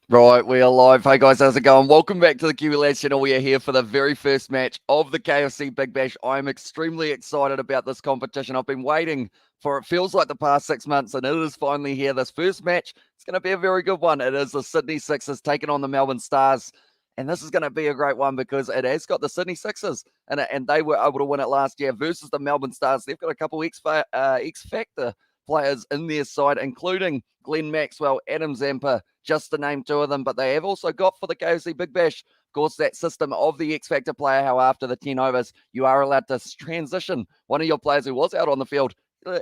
Right, we are live. Hey guys, how's it going? Welcome back to the Kiwi Lads channel. We are here for the very first match of the KFC Big Bash. I'm extremely excited about this competition. I've been waiting for it feels like the past 6 months, and it is finally here. This first match, it's going to be a very good one. It is the Sydney Sixers taking on the Melbourne Stars, and this is going to be a great one because it has got the Sydney Sixers and they were able to win it last year versus the Melbourne Stars. They've got a couple X Factor players in their side, including Glenn Maxwell, Adam Zampa, just to name two of them. But they have also got for the KFC Big Bash, of course, that system of the X Factor player, how after the 10 overs, you are allowed to transition one of your players who was out on the field.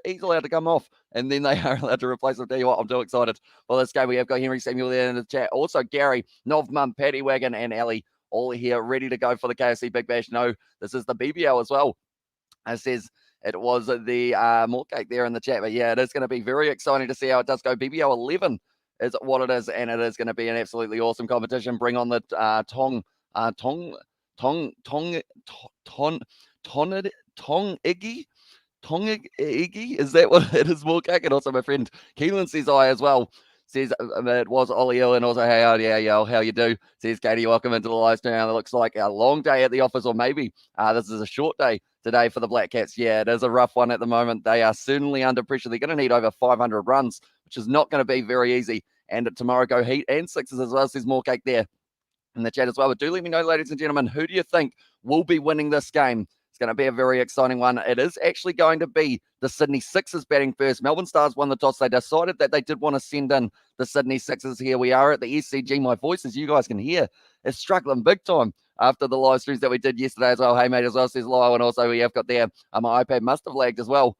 He's allowed to come off, and then they are allowed to replace him. Tell you what, I'm too excited for this game. We have got Henry Samuel there in the chat. Also, Gary, Novmum, Paddy Wagon, and Ali all here ready to go for the KFC Big Bash. No, this is the BBL as well. It says it was the more cake there in the chat. But yeah, it is going to be very exciting to see how it does go. BBL 11 is what it is, and it is going to be an absolutely awesome competition. Bring on the Tong Iggy. Tong Iggy, is that what it is, more cake? And also my friend Keelan says I as well. Says it was Ollie Hill, and also hey, how you do? Says Katie, welcome into the live stream. It looks like a long day at the office, or maybe this is a short day today for the Black Cats. Yeah, it is a rough one at the moment. They are certainly under pressure. They're going to need over 500 runs, which is not going to be very easy. And tomorrow go Heat and Sixers as well. Says more cake there in the chat as well. But do let me know, ladies and gentlemen, who do you think will be winning this game? It's going to be a very exciting one. It is actually going to be the Sydney Sixers batting first. Melbourne Stars won the toss. They decided that they did want to send in the Sydney Sixers. Here we are at the SCG. My voice, as you guys can hear, is struggling big time after the live streams that we did yesterday as well. Hey, mate, as well, says Lyle. And also we have got there, my iPad must have lagged as well.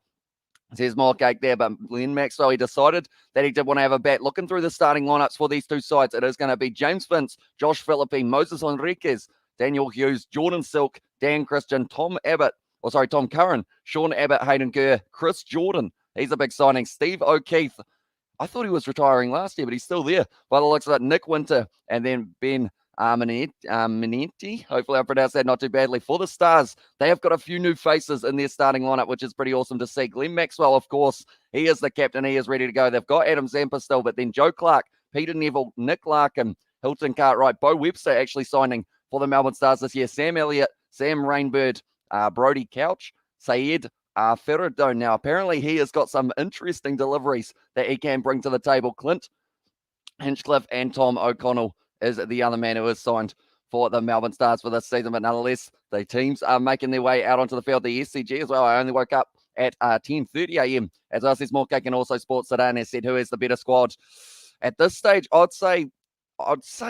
Says more cake there, but Glenn Maxwell, he decided that he did want to have a bat. Looking through the starting lineups for these two sides, it is going to be James Vince, Josh Philippe, Moses Enriquez, Daniel Hughes, Jordan Silk, Dan Christian, Tom Curran, Sean Abbott, Hayden Kerr, Chris Jordan. He's a big signing. Steve O'Keefe. I thought he was retiring last year, but he's still there by the looks of it. Nick Winter, and then Ben Minetti. Hopefully I pronounced that not too badly. For the Stars, they have got a few new faces in their starting lineup, which is pretty awesome to see. Glenn Maxwell, of course, he is the captain. He is ready to go. They've got Adam Zampa still, but then Joe Clark, Peter Neville, Nick Larkin, Hilton Cartwright, Bo Webster actually signing for the Melbourne Stars this year. Sam Elliott, Sam Rainbird, Brody Couch, Sayed Ferradone. Now, apparently he has got some interesting deliveries that he can bring to the table. Clint Hinchcliffe and Tom O'Connell is the other man who is signed for the Melbourne Stars for this season. But nonetheless, the teams are making their way out onto the field. The SCG as well. I only woke up at 10:30 a.m. as well as more cake and also Sports Sedan has said who is the better squad. At this stage, I'd say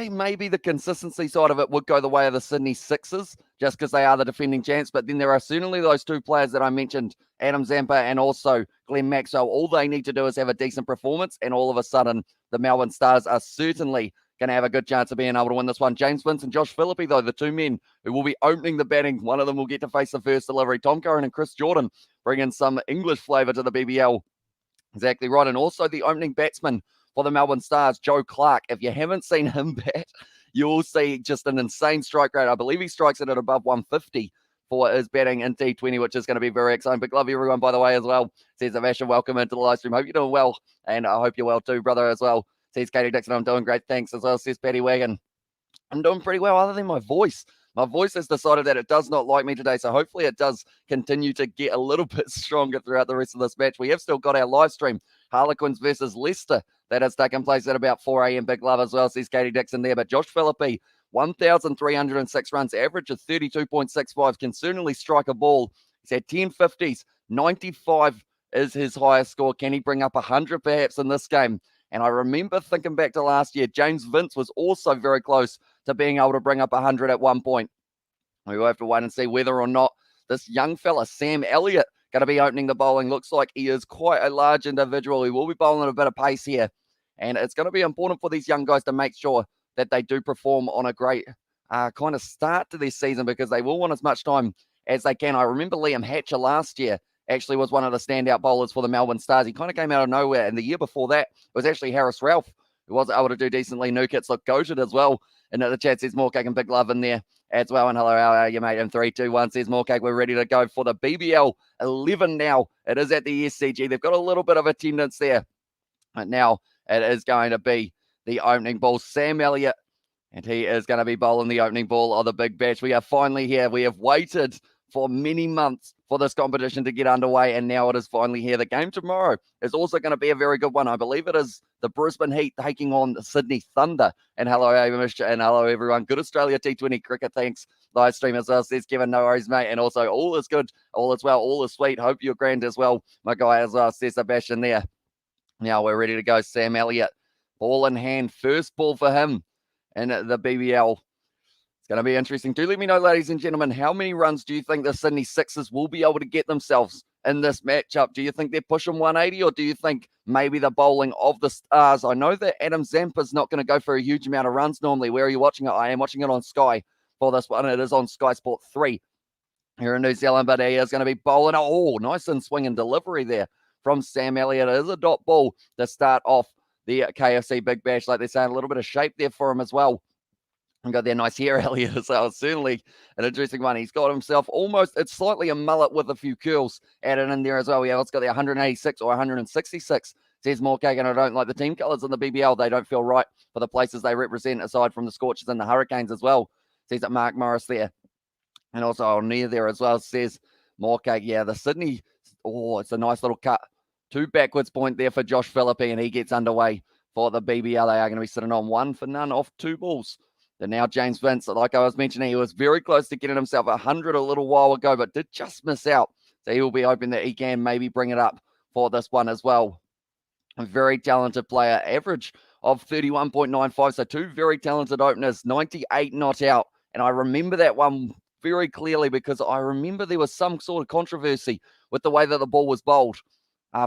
maybe the consistency side of it would go the way of the Sydney Sixers, just because they are the defending champs. But then there are certainly those two players that I mentioned, Adam Zampa and also Glenn Maxwell. All they need to do is have a decent performance, and all of a sudden, the Melbourne Stars are certainly going to have a good chance of being able to win this one. James Vince and Josh Philippe, though, the two men who will be opening the batting. One of them will get to face the first delivery. Tom Curran and Chris Jordan bring in some English flavour to the BBL. Exactly right. And also the opening batsman for the Melbourne Stars, Joe Clark. If you haven't seen him bat, you'll see just an insane strike rate. I believe he strikes it at above 150 for his batting in T20, which is going to be very exciting. Big love everyone, by the way, as well. Says Avasha, welcome into the live stream. Hope you're doing well, and I hope you're well too, brother, as well. Says Katie Dixon, I'm doing great, thanks, as well. Says Paddy Wagon, I'm doing pretty well, other than my voice. My voice has decided that it does not like me today, so hopefully it does continue to get a little bit stronger throughout the rest of this match. We have still got our live stream, Harlequins versus Leicester, that has taken place at about 4 a.m. Big love as well, says Katie Dixon there. But Josh Philippe, 1,306 runs, average of 32.65, can certainly strike a ball. He's had 10 50s, 95 is his highest score. Can he bring up 100 perhaps in this game? And I remember thinking back to last year, James Vince was also very close to being able to bring up 100 at one point. We will have to wait and see whether or not this young fella, Sam Elliott, going to be opening the bowling. Looks like he is quite a large individual. He will be bowling at a bit of pace here. And it's going to be important for these young guys to make sure that they do perform on a great kind of start to this season, because they will want as much time as they can. I remember Liam Hatcher last year actually was one of the standout bowlers for the Melbourne Stars. He kind of came out of nowhere. And the year before that, it was actually Harris Ralph who was able to do decently. New kits look goated as well. And the chat says more cake and big love in there as well. And hello, how are you, mate? And 3, 2, 1 says more cake. We're ready to go for the BBL 11 now. It is at the SCG. They've got a little bit of attendance there. But now it is going to be the opening ball. Sam Elliott, and he is going to be bowling the opening ball of the Big Bash. We are finally here. We have waited for many months for this competition to get underway, and now it is finally here. The game tomorrow is also going to be a very good one. I believe it is the Brisbane Heat taking on the Sydney Thunder. And hello, Amish, and hello, everyone. Good Australia T20 cricket. Thanks. Live stream as well, says Kevin. No worries, mate. And also, all is good, all is well, all is sweet. Hope you're grand as well, my guy, as well, says Sebastian there. Now we're ready to go. Sam Elliott, ball in hand, first ball for him in the BBL. It's going to be interesting. Do let me know, ladies and gentlemen, how many runs do you think the Sydney Sixers will be able to get themselves in this matchup? Do you think they're pushing 180, or do you think maybe the bowling of the Stars? I know that Adam Zampa's not going to go for a huge amount of runs normally. Where are you watching it? I am watching it on Sky for this one. It is on Sky Sport 3 here in New Zealand, but he is going to be bowling. Oh, nice and swing and delivery there from Sam Elliott. It is a dot ball to start off the KFC Big Bash, like they're saying. A little bit of shape there for him as well. And got their nice hair, Elliott, as well. Certainly an interesting one. He's got himself almost, it's slightly a mullet with a few curls added in there as well. Yeah, it's got the 186 or 166. Says Morcake, and I don't like the team colours in the BBL. They don't feel right for the places they represent, aside from the Scorchers and the Hurricanes as well. Says that Mark Morris there. And also on near there as well, says Morcake. Yeah, the Sydney, oh, it's a nice little cut. 2 backwards point there for Josh Philippe, and he gets underway for the BBL. They are going to be sitting on 1 for none off 2 balls. And now James Vince, like I was mentioning, he was very close to getting himself 100 a little while ago, but did just miss out. So he will be hoping that he can maybe bring it up for this one as well. A very talented player, average of 31.95. So 2 very talented openers, 98 not out. And I remember that one very clearly because I remember there was some sort of controversy with the way that the ball was bowled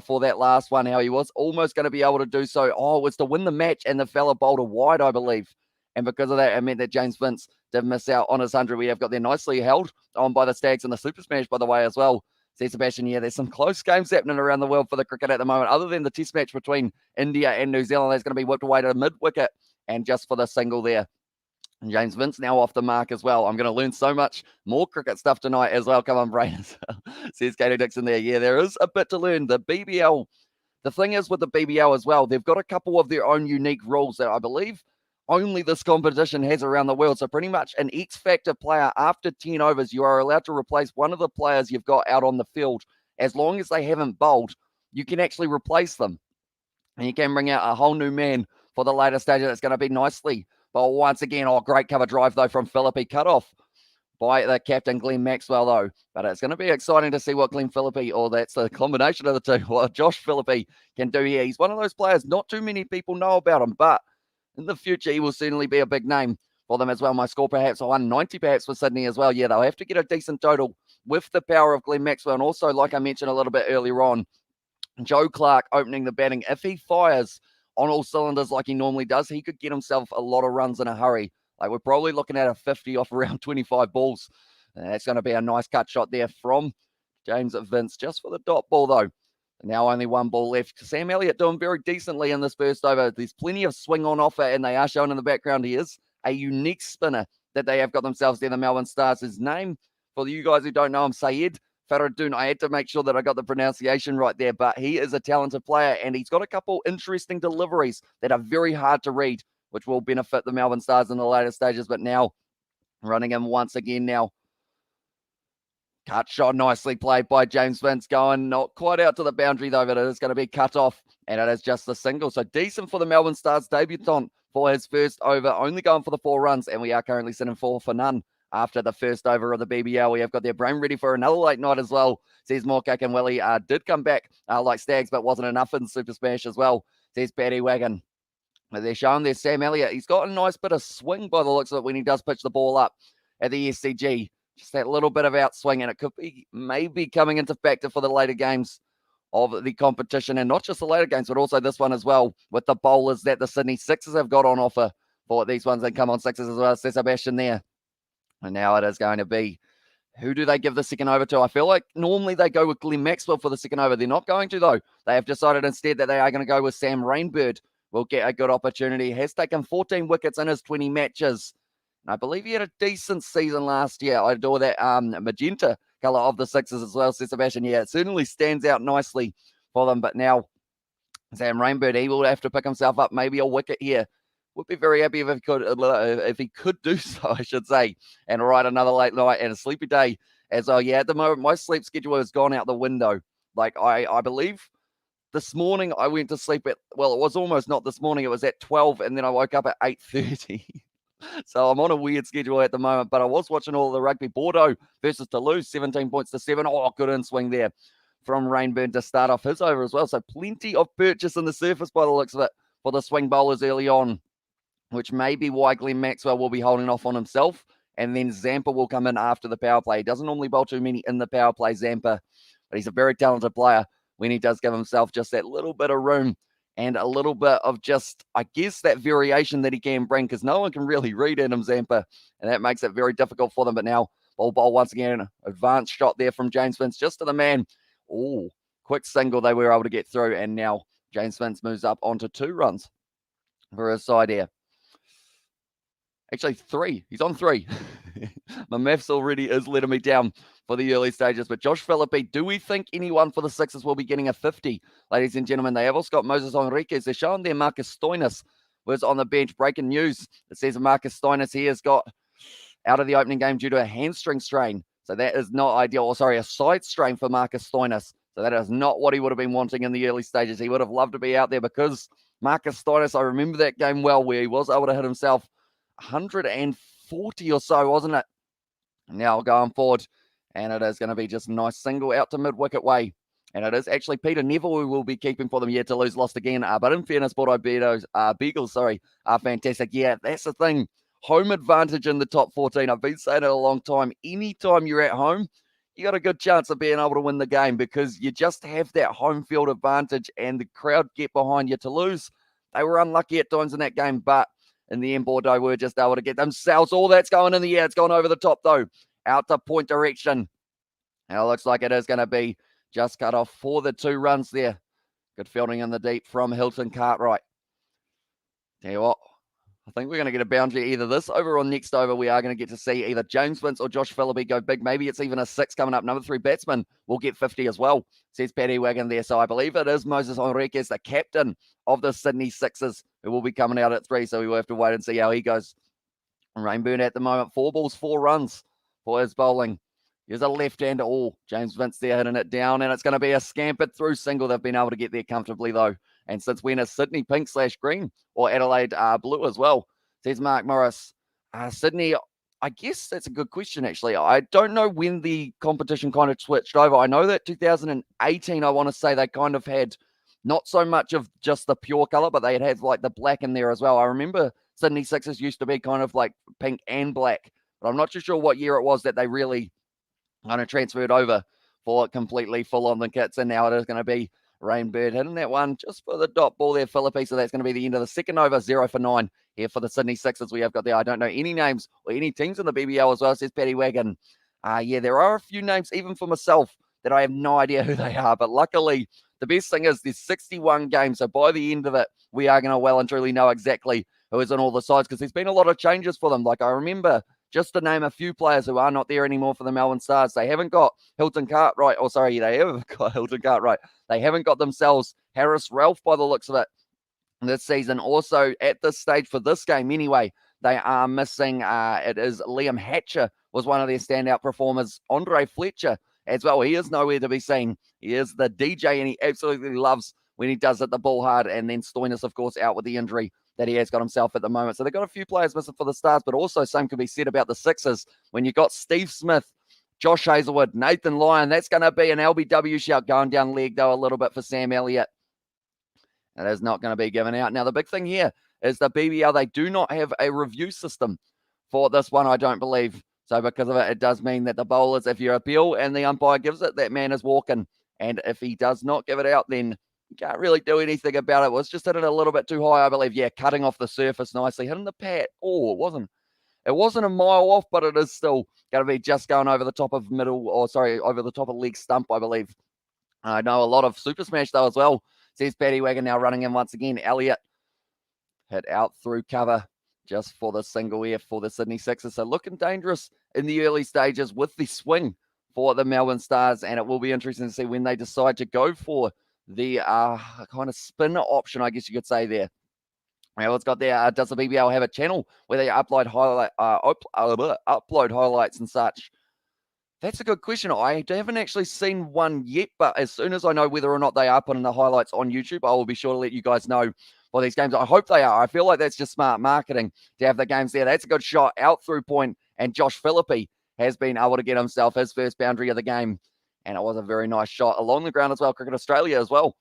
for that last one, how he was almost going to be able to do so. Oh, it was to win the match, and the fella bowled a wide, I believe. And because of that, it meant that James Vince did miss out on his 100. We have got there nicely held on by the Stags in the Super Smash, by the way, as well. See, Sebastian, yeah, there's some close games happening around the world for the cricket at the moment. Other than the test match between India and New Zealand, that's going to be whipped away to mid-wicket. And just for the single there. And James Vince now off the mark as well. I'm going to learn so much more cricket stuff tonight as well. Come on, brain. Says Katie Dixon there. Yeah, there is a bit to learn. The BBL, the thing is with the BBL as well, they've got a couple of their own unique rules that I believe only this competition has around the world. So pretty much an X-factor player after 10 overs, you are allowed to replace one of the players you've got out on the field. As long as they haven't bowled, you can actually replace them. And you can bring out a whole new man for the later stage. That's going to be nicely. But once again, oh, great cover drive, though, from Philippe. Cut off by the captain, Glenn Maxwell, though. But it's going to be exciting to see what Glenn Philippe, or that's the combination of the two, what Josh Philippe can do here. He's one of those players, not too many people know about him, but in the future, he will certainly be a big name for them as well. My score perhaps 190 perhaps for Sydney as well. Yeah, they'll have to get a decent total with the power of Glenn Maxwell. And also, like I mentioned a little bit earlier on, Joe Clark opening the batting. If he fires on all cylinders like he normally does, he could get himself a lot of runs in a hurry. Like we're probably looking at a 50 off around 25 balls. And that's going to be a nice cut shot there from James Vince just for the dot ball, though. Now only 1 ball left. Sam Elliott doing very decently in this first over. There's plenty of swing on offer, and they are shown in the background. He is a unique spinner that they have got themselves there, the Melbourne Stars. His name, for you guys who don't know him, Sayed Faradun. I had to make sure that I got the pronunciation right there, but he is a talented player, and he's got a couple interesting deliveries that are very hard to read, which will benefit the Melbourne Stars in the later stages. But now, running him once again now. Cut shot nicely played by James Vince, going not quite out to the boundary though, but it is going to be cut off, and it is just a single. So decent for the Melbourne Stars debutant for his first over, only going for the 4 runs, and we are currently sitting 4 for none after the first over of the BBL. We have got their brain ready for another late night as well. Says Morcake, and Willie did come back like Stags, but wasn't enough in Super Smash as well. Says Paddy Wagon. But they're showing there Sam Elliott. He's got a nice bit of swing by the looks of it when he does pitch the ball up at the SCG. Just that little bit of outswing, and it could be maybe coming into factor for the later games of the competition, and not just the later games, but also this one as well, with the bowlers that the Sydney Sixers have got on offer for these ones that come on Sixers as well. Says Sebastian there. And now it is going to be, who do they give the second over to? I feel like normally they go with Glenn Maxwell for the second over. They're not going to, though. They have decided instead that they are going to go with Sam Rainbird. Will get a good opportunity. Has taken 14 wickets in his 20 matches. I believe he had a decent season last year. I adore that magenta colour of the Sixers as well, says Sebastian. Yeah, it certainly stands out nicely for them. But now, Sam Rainbird, he will have to pick himself up maybe a wicket here would be very happy if he could do so, I should say, and ride another late night and a sleepy day as well. Yeah, at the moment, my sleep schedule has gone out the window. Like, I believe this morning I went to sleep at, well, it was almost not this morning. It was at 12, and then I woke up at 8:30. So I'm on a weird schedule at the moment, but I was watching all of the rugby. Bordeaux versus Toulouse, 17 points to 7. Oh, good in swing there from Rainburn to start off his over as well. So plenty of purchase in the surface by the looks of it for the swing bowlers early on, which may be why Glenn Maxwell will be holding off on himself. And then Zampa will come in after the power play. He doesn't normally bowl too many in the power play, Zampa, but he's a very talented player when he does give himself just that little bit of room and a little bit of just, I guess, that variation that he can bring, because no one can really read Adam Zampa, and that makes it very difficult for them. But now, ball once again, advanced shot there from James Vince, just to the man. Oh, quick single they were able to get through, and now James Vince moves up onto 2 runs for his side here. Actually, 3. He's on 3. My maths already is letting me down for the early stages. But Josh Philippe, do we think anyone for the Sixers will be getting a 50? Ladies and gentlemen, they have also got Moses Enriquez. They're showing there Marcus Stoinis was on the bench. Breaking news. It says Marcus Stoinis, he has got out of the opening game due to a hamstring strain. So that is not ideal. Or sorry, a side strain for Marcus Stoinis. So that is not what he would have been wanting in the early stages. He would have loved to be out there, because Marcus Stoinis, I remember that game well, where he was able to hit himself 140 or so, wasn't it? Now going forward, and it is going to be just a nice single out to mid-wicket way. And it is actually Peter Neville who will be keeping for them. Yeah, Toulouse lost again. But in fairness, Bordeaux Beagles, are fantastic. Yeah, that's the thing. Home advantage in the top 14. I've been saying it a long time. Anytime you're at home, you got a good chance of being able to win the game, because you just have that home field advantage and the crowd get behind you. Toulouse, they were unlucky at times in that game, but in the end, Bordeaux were just able to get themselves. All that's going in the air. It's gone over the top, though. Out to point direction. Now it looks like it is going to be just cut off for the 2 runs there. Good fielding in the deep from Hilton Cartwright. Tell you what, I think we're going to get a boundary either this over or next over. We are going to get to see either James Vince or Josh Philippe go big. Maybe it's even a 6 coming up. Number 3 batsman will get 50 as well, says Paddy Wagon there. So I believe it is Moses Enriquez, the captain of the Sydney Sixers, who will be coming out at 3. So we will have to wait and see how he goes. Rainburn at the moment, 4 balls, 4 runs for his bowling. Here's a left-hander. Oh, James Vince there hitting it down, and it's going to be a scampered through single. They've been able to get there comfortably, though. And since when is Sydney pink/green or Adelaide blue as well? Says Mark Morris. Sydney, I guess that's a good question, actually. I don't know when the competition kind of switched over. I know that 2018, I want to say they kind of had not so much of just the pure color, but they had like the black in there as well. I remember Sydney Sixers used to be kind of like pink and black, but I'm not too sure what year it was that they really kind of transferred over for completely full on the kits. And now it is going to be Rainbird hitting that one just for the dot ball there, Philippe. So that's going to be the end of the second over, 0 for 9 here for the Sydney Sixers. We have got there. I don't know any names or any teams in the BBL as well, says Paddy Wagon. Yeah, there are a few names, even for myself, that I have no idea who they are. But luckily, the best thing is there's 61 games. So by the end of it, we are going to well and truly know exactly who is on all the sides, because there's been a lot of changes for them. Like I remember, just to name a few players who are not there anymore for the Melbourne Stars, they haven't got Hilton Cartwright. Oh, sorry, they have got Hilton Cartwright. They haven't got themselves Harris Ralph by the looks of it this season. Also, at this stage for this game anyway, they are missing, it is Liam Hatcher was one of their standout performers. Andre Fletcher as well. He is nowhere to be seen. He is the DJ, and he absolutely loves when he does hit the ball hard. And then Stoinis, of course, out with the injury that he has got himself at the moment. So they've got a few players missing for the Stars, but also same could be said about the Sixers. When you've got Steve Smith, Josh Hazelwood, Nathan Lyon, that's going to be an LBW shout going down leg, though, a little bit for Sam Elliott. That is not going to be given out. Now, the big thing here is the BBL, they do not have a review system for this one, I don't believe. So because of it, it does mean that the bowlers, if you appeal and the umpire gives it, that man is walking. And if he does not give it out, then you can't really do anything about it. It was just hitting a little bit too high, I believe. Yeah, cutting off the surface nicely, hitting the pad. Oh, it wasn't a mile off, but it is still going to be just going over the top of over the top of leg stump, I believe. I know a lot of super smash though as well, says Paddy Wagon, now running in once again. Elliott hit out through cover just for the single here for the Sydney Sixers. So looking dangerous in the early stages with the swing for the Melbourne Stars, and it will be interesting to see when they decide to go for the kind of spin option, I guess you could say there. Now, it's got there. Does the BBL have a channel where they upload highlights and such? That's a good question. I haven't actually seen one yet, but as soon as I know whether or not they are putting the highlights on YouTube, I will be sure to let you guys know for these games. I hope they are. I feel like that's just smart marketing to have the games there. That's a good shot out through point, and Josh Philippe has been able to get himself his first boundary of the game, and it was a very nice shot along the ground as well. Cricket Australia as well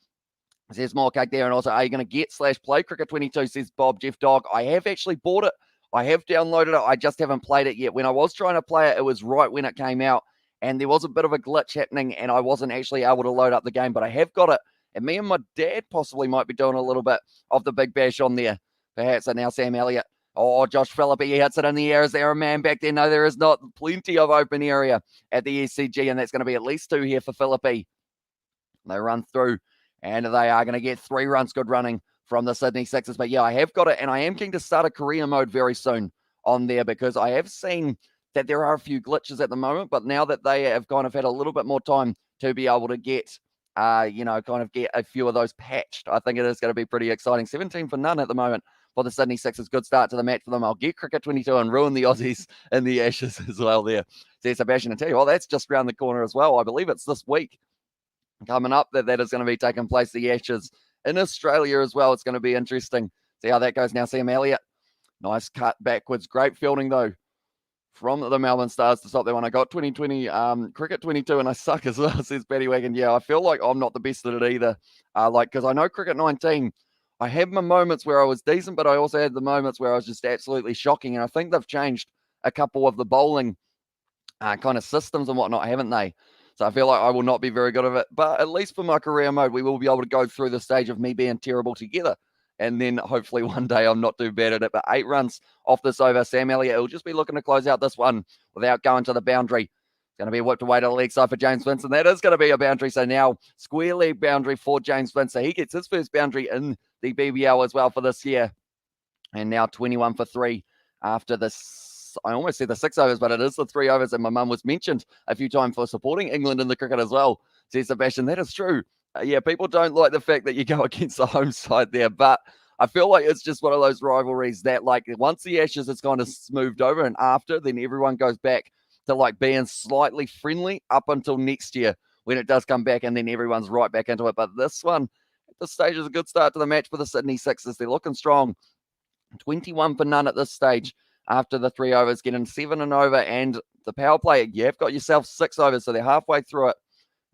says more cake there, and also, are you going to get /play Cricket 22, says Bob Jeff Dog. I have actually bought it. I have downloaded it. I just haven't played it yet. When I was trying to play it, it was right when it came out, and there was a bit of a glitch happening, and I wasn't actually able to load up the game, but I have got it, and me and my dad possibly might be doing a little bit of the Big Bash on there, perhaps. And now Sam Elliott. Oh, Josh Philippe, he hits it in the air. Is there a man back there? No, there is not. Plenty of open area at the SCG, and that's going to be at least 2 here for Philippe. They run through, and they are going to get 3 runs. Good running from the Sydney Sixers. But yeah, I have got it, and I am keen to start a career mode very soon on there, because I have seen that there are a few glitches at the moment, but now that they have kind of had a little bit more time to be able to get, kind of get a few of those patched, I think it is going to be pretty exciting. 17 for none at the moment for the Sydney Sixers. Good start to the match for them. I'll get Cricket 22 and ruin the Aussies in the Ashes as well there. There's Sebastian, and tell you, well, that's just around the corner as well. I believe it's this week coming up that is going to be taking place, the Ashes in Australia as well. It's going to be interesting. See how that goes now. Sam Elliott, nice cut backwards. Great fielding, though, from the Melbourne Stars to stop that one. I got 2020 Cricket 22, and I suck as well, says Betty Wagon. Yeah, I feel like I'm not the best at it either. Because I know Cricket 19, I had my moments where I was decent, but I also had the moments where I was just absolutely shocking. And I think they've changed a couple of the bowling kind of systems and whatnot, haven't they? So I feel like I will not be very good at it. But at least for my career mode, we will be able to go through the stage of me being terrible together. And then hopefully one day I'm not too bad at it. But 8 runs off this over. Sam Elliott will just be looking to close out this one without going to the boundary. It's going to be whipped away to the leg side for James Vincent. That is going to be a boundary. So now square leg boundary for James Vincent. He gets his first boundary in the BBL as well for this year. And now 21 for 3 after this. I almost said the 6 overs, but it is the 3 overs. And my mum was mentioned a few times for supporting England in the cricket as well, says Sebastian. That is true. Yeah, people don't like the fact that you go against the home side there, but I feel like it's just one of those rivalries that, like, once the Ashes is kind of smoothed over and after, then everyone goes back to, like, being slightly friendly up until next year when it does come back, and then everyone's right back into it. But this one, at this stage, is a good start to the match for the Sydney Sixers. They're looking strong. 21 for none at this stage after the 3 overs, getting 7 and over, and the power play, you've got yourself 6 overs, so they're halfway through it.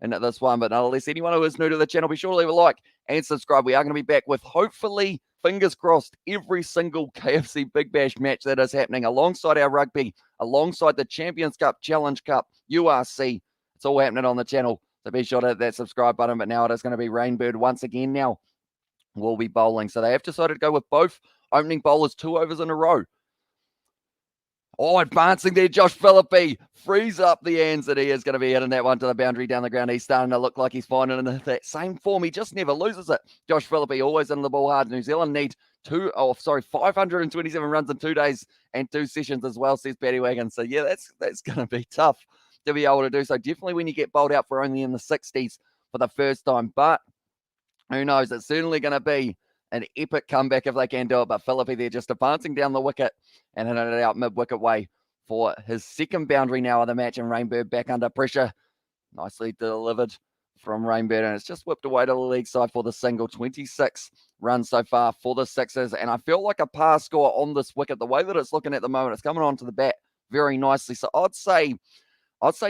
And at this one, but nonetheless, anyone who is new to the channel, be sure to leave a like and subscribe. We are going to be back with, hopefully, fingers crossed, every single KFC Big Bash match that is happening alongside our rugby, alongside the Champions Cup, Challenge Cup, URC. It's all happening on the channel, so be sure to hit that subscribe button. But now it is going to be Rainbird once again now. Will be bowling. So they have decided to go with both opening bowlers 2 overs in a row. Oh, advancing there, Josh Philippe frees up the ends, and he is going to be hitting that one to the boundary down the ground. He's starting to look like he's finding in that same form. He just never loses it. Josh Philippe always in the ball hard. New Zealand need 527 runs in 2 days and 2 sessions as well, says Paddy Wagon. So yeah, that's going to be tough to be able to do so. Definitely when you get bowled out for only in the 60s for the first time, but who knows? It's certainly going to be an epic comeback if they can do it. But Philippe there just advancing down the wicket and hitting it out mid-wicket way for his second boundary now of the match. And Rainbird back under pressure. Nicely delivered from Rainbird. And it's just whipped away to the leg side for the single. 26 runs so far for the Sixers. And I feel like a par score on this wicket, the way that it's looking at the moment, it's coming onto the bat very nicely. So I'd say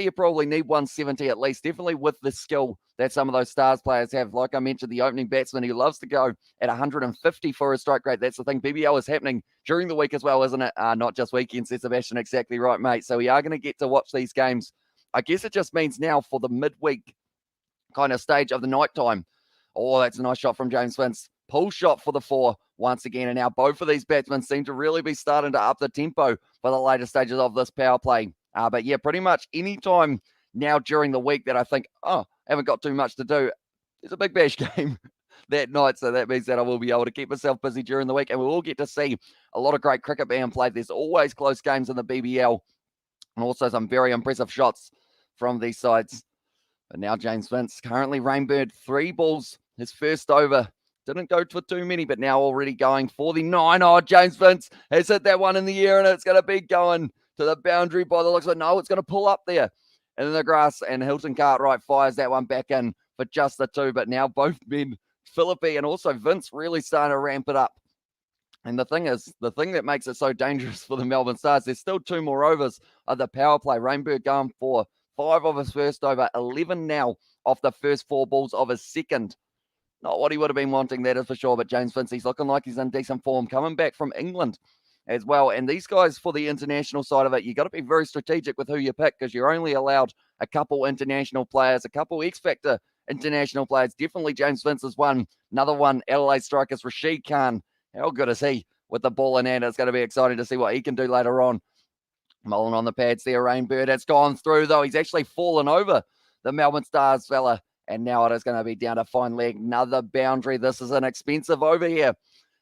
you probably need 170 at least, definitely with the skill that some of those Stars players have. Like I mentioned, the opening batsman, he loves to go at 150 for his strike rate. That's the thing. BBL is happening during the week as well, isn't it? Not just weekends, says Sebastian. Exactly right, mate. So we are going to get to watch these games. I guess it just means now for the midweek kind of stage of the night time. Oh, that's a nice shot from James Vince. Pull shot for the 4 once again. And now both of these batsmen seem to really be starting to up the tempo for the later stages of this power play. But yeah, pretty much any time now during the week that I think, haven't got too much to do, there's a Big Bash game that night. So that means that I will be able to keep myself busy during the week, and we will get to see a lot of great cricket being played. There's always close games in the BBL, and also some very impressive shots from these sides. But now James Vince, currently Rainbird, 3 balls, his first over Didn't go for too many, but now already going for the 9. Oh, James Vince has hit that one in the air, and it's going to be going to the boundary by the looks of it. No, it's going to pull up there in the grass, and Hilton Cartwright fires that one back in for just the 2. But now both men, Philippe and also Vince, really starting to ramp it up. And the thing is, the thing that makes it so dangerous for the Melbourne Stars, there's still 2 more overs of the power play. Rainbird going for 5 of his first over, 11 now off the first 4 balls of his second. Not what he would have been wanting, that is for sure. But James Vincey's looking like he's in decent form, coming back from England as well. And these guys, for the international side of it, you got to be very strategic with who you pick, because you're only allowed a couple international players, a couple X-Factor international players. Definitely James Vince is one. Another one, Adelaide strikers, Rashid Khan. How good is he with the ball in hand? It's going to be exciting to see what he can do later on. Mullen on the pads there, Rainbird. It's gone through, though. He's actually fallen over the Melbourne Stars fella. And now it is going to be down to fine leg. Another boundary. This is an expensive over here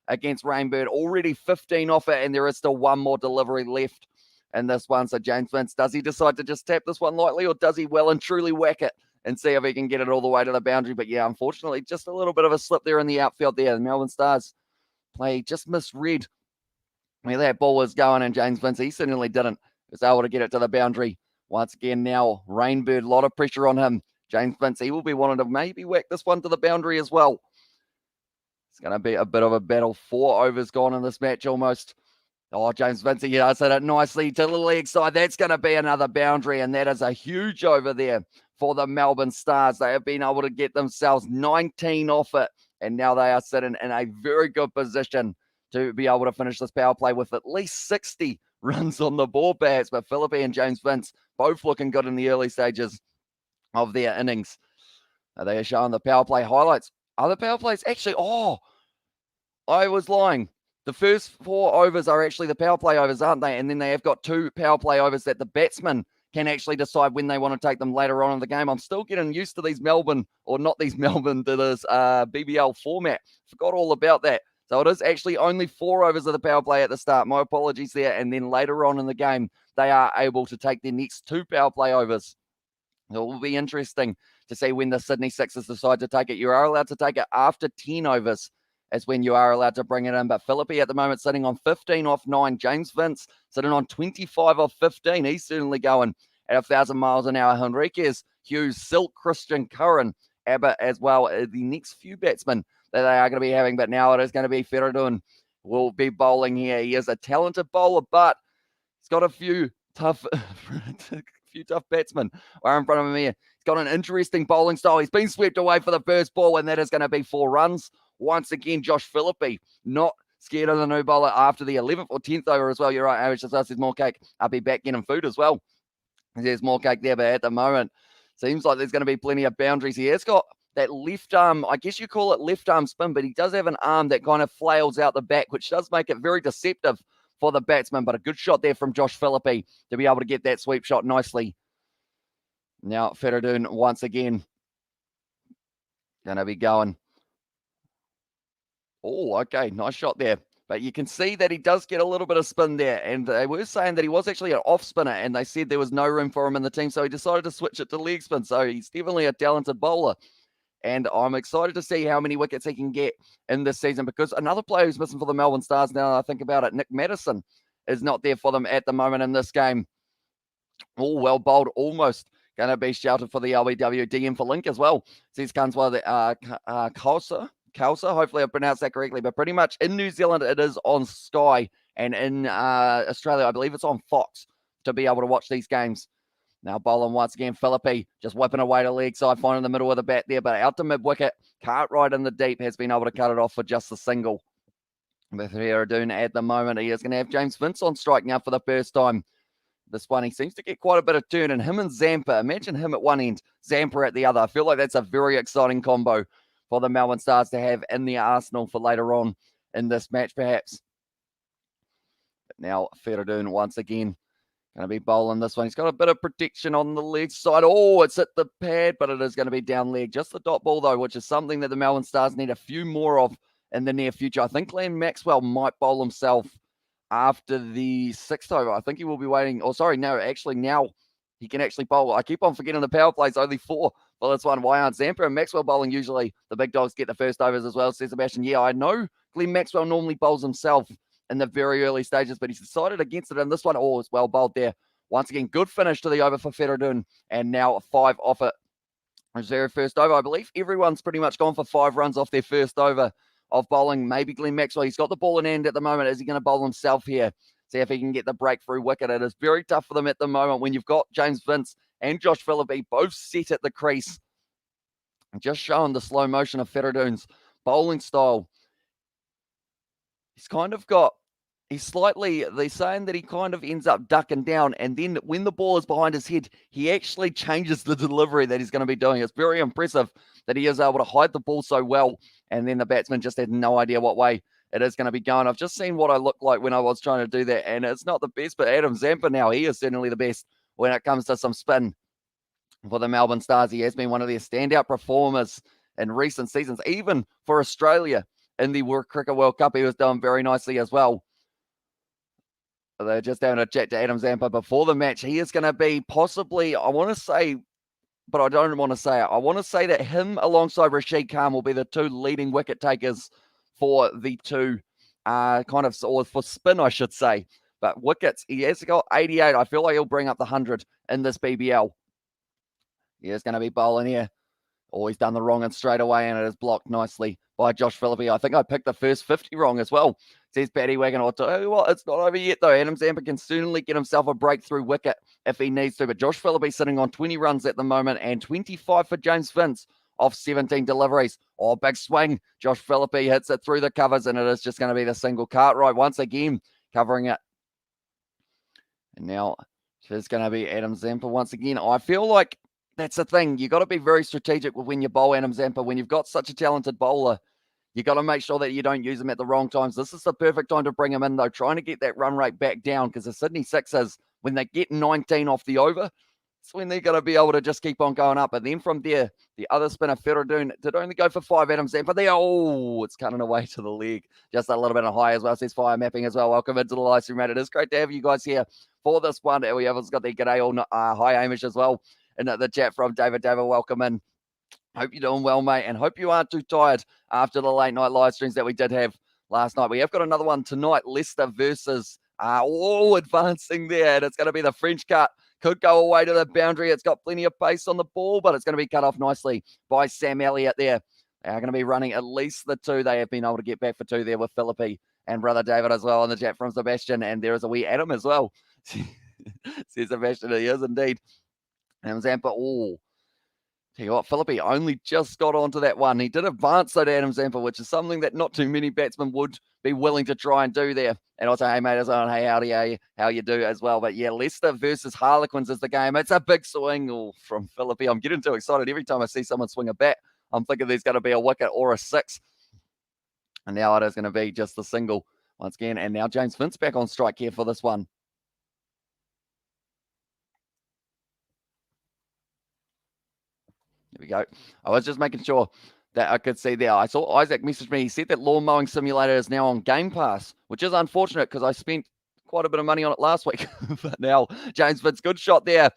against Rainbird. Already 15 off it, and there is still one more delivery left in this one. So James Vince, does he decide to just tap this one lightly, or does he well and truly whack it and see if he can get it all the way to the boundary? But yeah, unfortunately, just a little bit of a slip there in the outfield there. The Melbourne Stars play just misread where that ball was going, and James Vince, he certainly didn't. He was able to get it to the boundary. Once again now, Rainbird, a lot of pressure on him. James Vince, he will be wanting to maybe whack this one to the boundary as well. It's going to be a bit of a battle. 4 overs gone in this match almost. Oh, James Vince, he does hit it nicely to the leg side. That's going to be another boundary, and that is a huge over there for the Melbourne Stars. They have been able to get themselves 19 off it, and now they are sitting in a very good position to be able to finish this power play with at least 60 runs on the board, perhaps. But Philippe and James Vince both looking good in the early stages of their innings. They are showing the power play highlights. Are the power plays actually, I was lying. The first 4 overs are actually the power play overs, aren't they? And then they have got 2 power play overs that the batsman can actually decide when they want to take them later on in the game. I'm still getting used to these Melbourne, or not these Melbourne, to this BBL format. Forgot all about that. So it is actually only 4 overs of the power play at the start. My apologies there. And then later on in the game, they are able to take their next 2 power play overs. It will be interesting to see when the Sydney Sixers decide to take it. You are allowed to take it after 10 overs is when you are allowed to bring it in. But Philippe at the moment sitting on 15 off 9. James Vince sitting on 25 off 15. He's certainly going at 1,000 miles an hour. Henriquez, Hughes, Silk, Christian, Curran, Abbott as well. The next few batsmen that they are going to be having. But now it is going to be Feridun will be bowling here. He is a talented bowler, but he's got a few tough batsmen are in front of him here. He's got an interesting bowling style. He's been swept away for the first ball, and that is going to be 4 runs. Once again, Josh Philippe, not scared of the new bowler after the 11th or 10th over as well. You're right, Irish. Just says more cake. I'll be back getting food as well. There's more cake there, but at the moment, seems like there's going to be plenty of boundaries here. It's got that left arm, I guess you call it left arm spin, but he does have an arm that kind of flails out the back, which does make it very deceptive for the batsman. But a good shot there from Josh Philippe to be able to get that sweep shot nicely. Now Feridun once again going to be going. Oh, okay, nice shot there. But you can see that he does get a little bit of spin there. And they were saying that he was actually an off spinner, and they said there was no room for him in the team, so he decided to switch it to leg spin. So he's definitely a talented bowler. And I'm excited to see how many wickets he can get in this season, because another player who's missing for the Melbourne Stars now, I think about it, Nick Madison, is not there for them at the moment in this game. Oh, well bowled, almost going to be shouted for the LBW. DM for Link as well. Says Kanswa, Kausa, hopefully I pronounced that correctly, but pretty much in New Zealand it is on Sky, and in Australia I believe it's on Fox to be able to watch these games. Now bowling once again, Philippe just whipping away to leg side, finding the middle of the bat there, but out to mid-wicket. Cartwright in the deep has been able to cut it off for just a single. With Feridun at the moment, he is going to have James Vince on strike now for the first time. This one, he seems to get quite a bit of turn, and him and Zampa, imagine him at one end, Zampa at the other. I feel like that's a very exciting combo for the Melbourne Stars to have in the arsenal for later on in this match, perhaps. But now Feridun once again going to be bowling this one. He's got a bit of protection on the leg side. Oh, it's at the pad, but it is going to be down leg. Just the dot ball, though, which is something that the Melbourne Stars need a few more of in the near future. I think Glenn Maxwell might bowl himself after the 6th over. I think he will be waiting. Oh, sorry, no, actually now he can actually bowl. I keep on forgetting the power plays only 4 Well, this one, why aren't Zampa and Maxwell bowling? Usually the big dogs get the first overs as well, says Sebastian. Yeah, I know Glenn Maxwell normally bowls himself in the very early stages, but he's decided against it in this one. Oh, it's well bowled there. Once again, good finish to the over for Feridun, and now 5 off it. Their first over, I believe. Everyone's pretty much gone for 5 runs off their first over of bowling. Maybe Glenn Maxwell. He's got the ball in hand at the moment. Is he going to bowl himself here? See if he can get the breakthrough wicket. It is very tough for them at the moment when you've got James Vince and Josh Philippe both set at the crease. Just showing the slow motion of Feridun's bowling style. He's kind of got, they're saying that he kind of ends up ducking down, and then when the ball is behind his head, he actually changes the delivery that he's going to be doing. It's very impressive that he is able to hide the ball so well, and then the batsman just had no idea what way it is going to be going. I've just seen what I look like when I was trying to do that, and it's not the best, but Adam Zampa now, he is certainly the best when it comes to some spin for the Melbourne Stars. He has been one of their standout performers in recent seasons, even for Australia in the Cricket World Cup. He was doing very nicely as well. They're just having a chat to Adam Zampa before the match. He is going to be possibly, I want to say, but I don't want to say it. I want to say that him alongside Rashid Khan will be the 2 leading wicket takers for the 2 or for spin, I should say. But wickets, he has got 88. I feel like he'll bring up the 100 in this BBL. He is going to be bowling here. Oh, he's done the wrong and straight away, and it is blocked nicely by Josh Philippe. I think I picked the first 50 wrong as well, says Paddy Wagon. I'll tell you what, it's not over yet, though. Adam Zampa can certainly get himself a breakthrough wicket if he needs to, but Josh Philippe sitting on 20 runs at the moment, and 25 for James Vince off 17 deliveries. Oh, big swing. Josh Philippe hits it through the covers, and it is just going to be the single Cartwright once again covering it. And now it's going to be Adam Zampa once again. I feel like that's the thing. You got to be very strategic when you bowl Adam Zampa. When you've got such a talented bowler, you got to make sure that you don't use him at the wrong times. This is the perfect time to bring him in, though, trying to get that run rate back down, because the Sydney Sixers, when they get 19 off the over, it's when they're going to be able to just keep on going up. And then from there, the other spinner, Feridun, did only go for 5. Adam Zampa there. Oh, it's cutting away to the leg. Just a little bit of high as well. Says Fire Mapping as well. Welcome into the live stream, mate. It is great to have you guys here for this one. We have got the g'day all hi, Hamish, as well. And the chat from David. David, welcome in. Hope you're doing well, mate, and hope you aren't too tired after the late night live streams that we did have last night. We have got another one tonight, Leicester versus advancing there, and it's going to be the French cut. Could go away to the boundary. It's got plenty of pace on the ball, but it's going to be cut off nicely by Sam Elliott there. They are going to be running at least the 2. They have been able to get back for 2 there with Philippe and brother David as well in the chat from Sebastian, and there is a wee Adam as well. Says Sebastian, he is indeed. And Zampa, tell you what, Philippe only just got onto that one. He did advance though to Adam Zampa, which is something that not too many batsmen would be willing to try and do there. And also, hey mate, as well, hey howdy, how you do as well. But yeah, Leicester versus Harlequins is the game. It's a big swing from Philippe. I'm getting too excited every time I see someone swing a bat. I'm thinking there's going to be a wicket or a 6. And now it is going to be just a single once again. And now James Vince back on strike here for this one. There we go. I was just making sure that I could see there. I saw Isaac message me. He said that Lawn Mowing Simulator is now on Game Pass, which is unfortunate because I spent quite a bit of money on it last week. But now, James Vince, good shot there.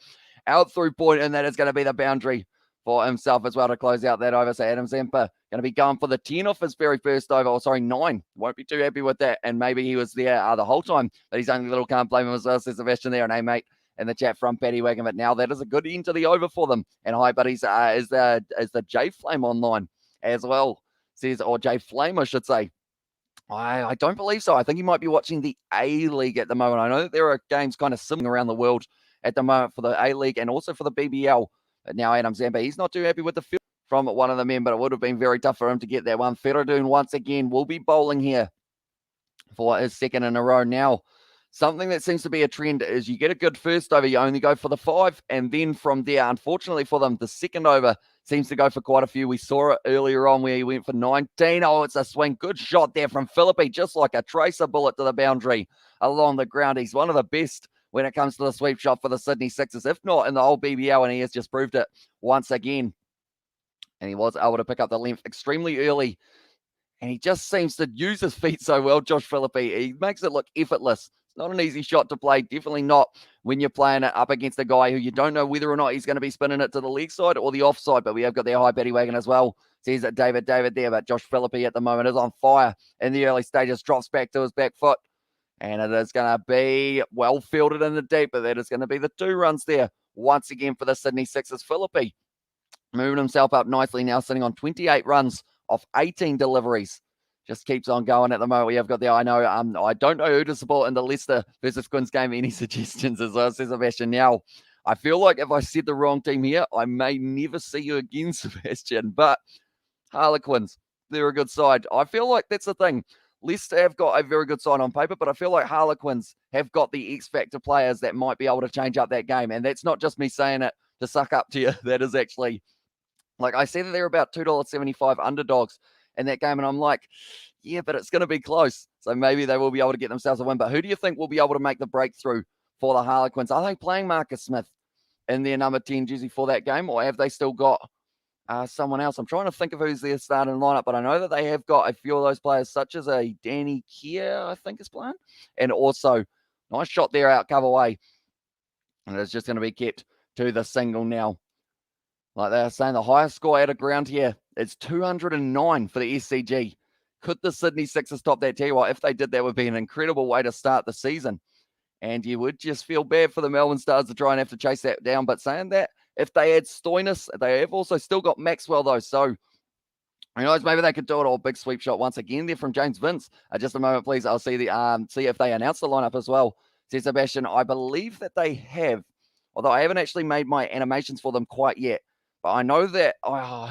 Out through point, and that is going to be the boundary for himself as well to close out that over. So Adam Zampa going to be going for the 10 off his very first over. 9. Won't be too happy with that. And maybe he was there the whole time, but he's only little, can't blame him as well. Says Sebastian there. And hey, mate, in the chat from Paddy Wagon. But now that is a good end to the over for them. And hi, buddies, is the J Flame online as well? Says, or J Flame, I should say. I don't believe so. I think he might be watching the A-League at the moment. I know that there are games kind of simmering around the world at the moment for the A-League and also for the BBL. But now Adam Zampa, he's not too happy with the field from one of the men, but it would have been very tough for him to get that one. Feridun once again will be bowling here for his 2nd in a row. Now, something that seems to be a trend is you get a good first over, you only go for the 5, and then from there, unfortunately for them, the 2nd over seems to go for quite a few. We saw it earlier on where he went for 19. Oh, it's a swing. Good shot there from Philippe, just like a tracer bullet to the boundary along the ground. He's one of the best when it comes to the sweep shot for the Sydney Sixers, if not in the whole BBL, and he has just proved it once again. And he was able to pick up the length extremely early. And he just seems to use his feet so well, Josh Philippe. He makes it look effortless Not an easy shot to play. Definitely not when you're playing it up against a guy who you don't know whether or not he's going to be spinning it to the leg side or the offside. But we have got their high batty wagon as well. Sees that David there, but Josh Philippe at the moment is on fire in the early stages. Drops back to his back foot. And it is going to be well fielded in the deep, but that is going to be the 2 runs there. Once again for the Sydney Sixers. Philippe moving himself up nicely now, sitting on 28 runs off 18 deliveries. Just keeps on going at the moment. We have got the, I don't know who to support in the Leicester versus Quins game. Any suggestions as well, says Sebastian. Now, I feel like if I said the wrong team here, I may never see you again, Sebastian. But Harlequins, they're a good side. I feel like that's the thing. Leicester have got a very good side on paper, but I feel like Harlequins have got the X-factor players that might be able to change up that game. And that's not just me saying it to suck up to you. That is actually, like I see that they're about $2.75 underdogs in that game. And I'm like, yeah, but it's going to be close. So maybe they will be able to get themselves a win. But who do you think will be able to make the breakthrough for the Harlequins? Are they playing Marcus Smith in their number 10 jersey for that game? Or have they still got someone else? I'm trying to think of who's their starting lineup, but I know that they have got a few of those players, such as a Danny Keir, I think is playing. And also, nice shot there out cover way. And it's just going to be kept to the single now. Like they are saying, the highest score out of ground here is 209 for the SCG. Could the Sydney Sixers top that? Tell you what, if they did, that would be an incredible way to start the season. And you would just feel bad for the Melbourne Stars to try and have to chase that down. But saying that, if they add Stoinis, they have also still got Maxwell, though. So, who knows, maybe they could do it all. Big sweep shot once again there from James Vince. Just a moment, please. I'll see see if they announce the lineup as well. Says Sebastian, I believe that they have, although I haven't actually made my animations for them quite yet. But I know that,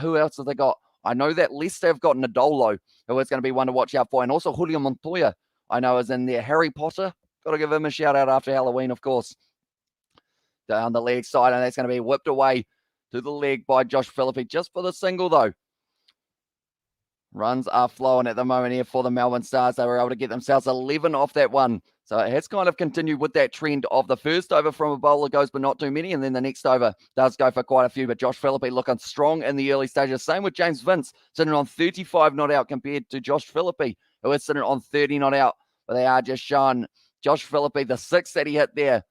who else have they got? I know that Leicester have got Nadolo, who is going to be one to watch out for. And also Julio Montoya, I know, is in there. Harry Potter, got to give him a shout out after Halloween, of course. Down the leg side, and that's going to be whipped away to the leg by Josh Philippe, just for the single, though. Runs are flowing at the moment here for the Melbourne Stars. They were able to get themselves 11 off that one. So it has kind of continued with that trend of the first over from a bowler goes, but not too many. And then the next over does go for quite a few. But Josh Philippe looking strong in the early stages. Same with James Vince, sitting on 35 not out compared to Josh Philippe, who is sitting on 30 not out. But they are just showing Josh Philippe, the 6 that he hit there.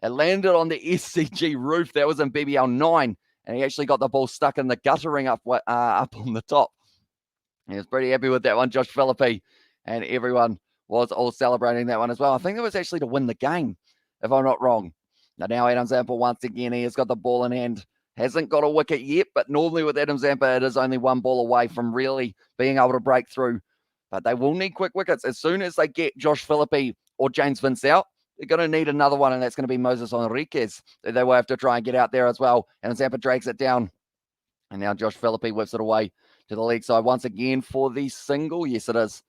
It landed on the SCG roof. That was in BBL 9. And he actually got the ball stuck in the guttering up on the top. He was pretty happy with that one, Josh Philippe. And everyone was all celebrating that one as well. I think it was actually to win the game, if I'm not wrong. Now Adam Zampa, once again, he has got the ball in hand. Hasn't got a wicket yet, but normally with Adam Zampa, it is only one ball away from really being able to break through. But they will need quick wickets. As soon as they get Josh Philippe or James Vince out, they're going to need another one, and that's going to be Moses Enriquez. They will have to try and get out there as well. And Zampa drags it down. And now Josh Philippe whips it away to the leg side once again for the single. Yes, it is.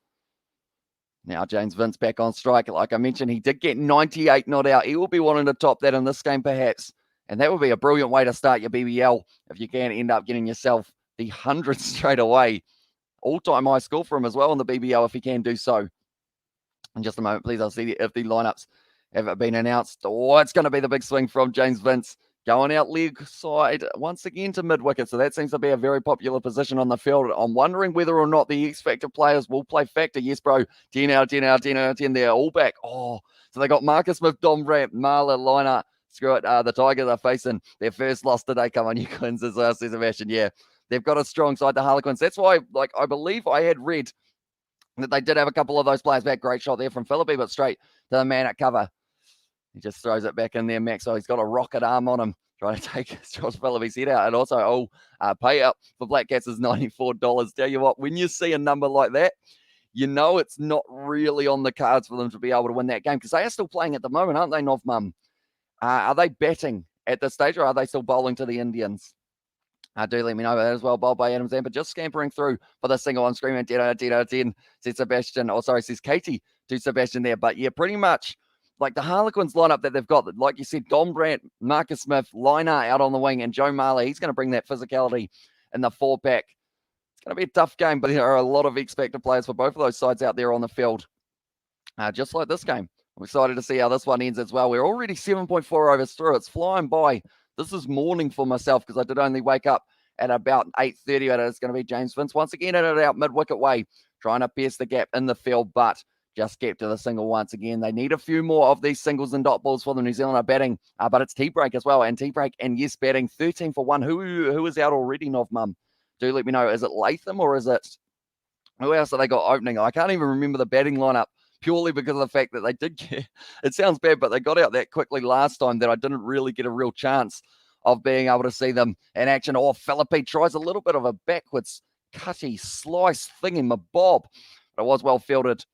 Now James Vince back on strike. Like I mentioned, he did get 98 not out. He will be wanting to top that in this game perhaps. And that would be a brilliant way to start your BBL if you can end up getting yourself the 100 straight away. All-time high score for him as well in the BBL if he can do so. In just a moment, please. I'll see if the lineups have been announced. Oh, it's going to be the big swing from James Vince. Going out leg side once again to mid-wicket. So that seems to be a very popular position on the field. I'm wondering whether or not the X-Factor players will play factor. Yes, bro. 10 out of 10 out of 10 out of 10. They're all back. Oh, so they got Marcus Smith, Dom Brandt, Marla, Liner. Screw it. The Tigers are facing their first loss today. Come on, you Quins, as says Sebastian. Yeah, they've got a strong side, the Harlequins. That's why, I believe I had read that they did have a couple of those players back. Great shot there from Philippe, but straight to the man at cover. He just throws it back in there, Max. So he's got a rocket arm on him, trying to take Josh Phillippe's head out. And also, payout for Black Cats is $94. Tell you what, when you see a number like that, you know it's not really on the cards for them to be able to win that game because they are still playing at the moment, aren't they, Novmum? Are they batting at this stage or are they still bowling to the Indians? Do let me know that as well. Bowled by Adam Zampa, just scampering through for the single on screen. 10 out of 10, says Sebastian. Oh, sorry, says Katie to Sebastian there. But yeah, pretty much like the Harlequins lineup that they've got, like you said, Dom Brandt, Marcus Smith, Liner out on the wing, and Joe Marley. He's going to bring that physicality in the 4-pack. It's going to be a tough game, but there are a lot of expected players for both of those sides out there on the field. Just like this game. I'm excited to see how this one ends as well. We're already 7.4 overs through. It's flying by. This is morning for myself because I did only wake up at about 8:30. It's going to be James Vince once again in it out mid-wicket way, trying to pierce the gap in the field, but just kept to the single once again. They need a few more of these singles and dot balls for the New Zealander batting, but it's tea break as well. And tea break and yes, batting 13 for 1. Who is out already, Nov Mum? Do let me know. Is it Latham or is it who else have they got opening? I can't even remember the batting lineup purely because of the fact that they did get, it sounds bad, but they got out that quickly last time that I didn't really get a real chance of being able to see them in action. Oh, Philippe tries a little bit of a backwards cutty slice thingy-mabob, but it was well fielded.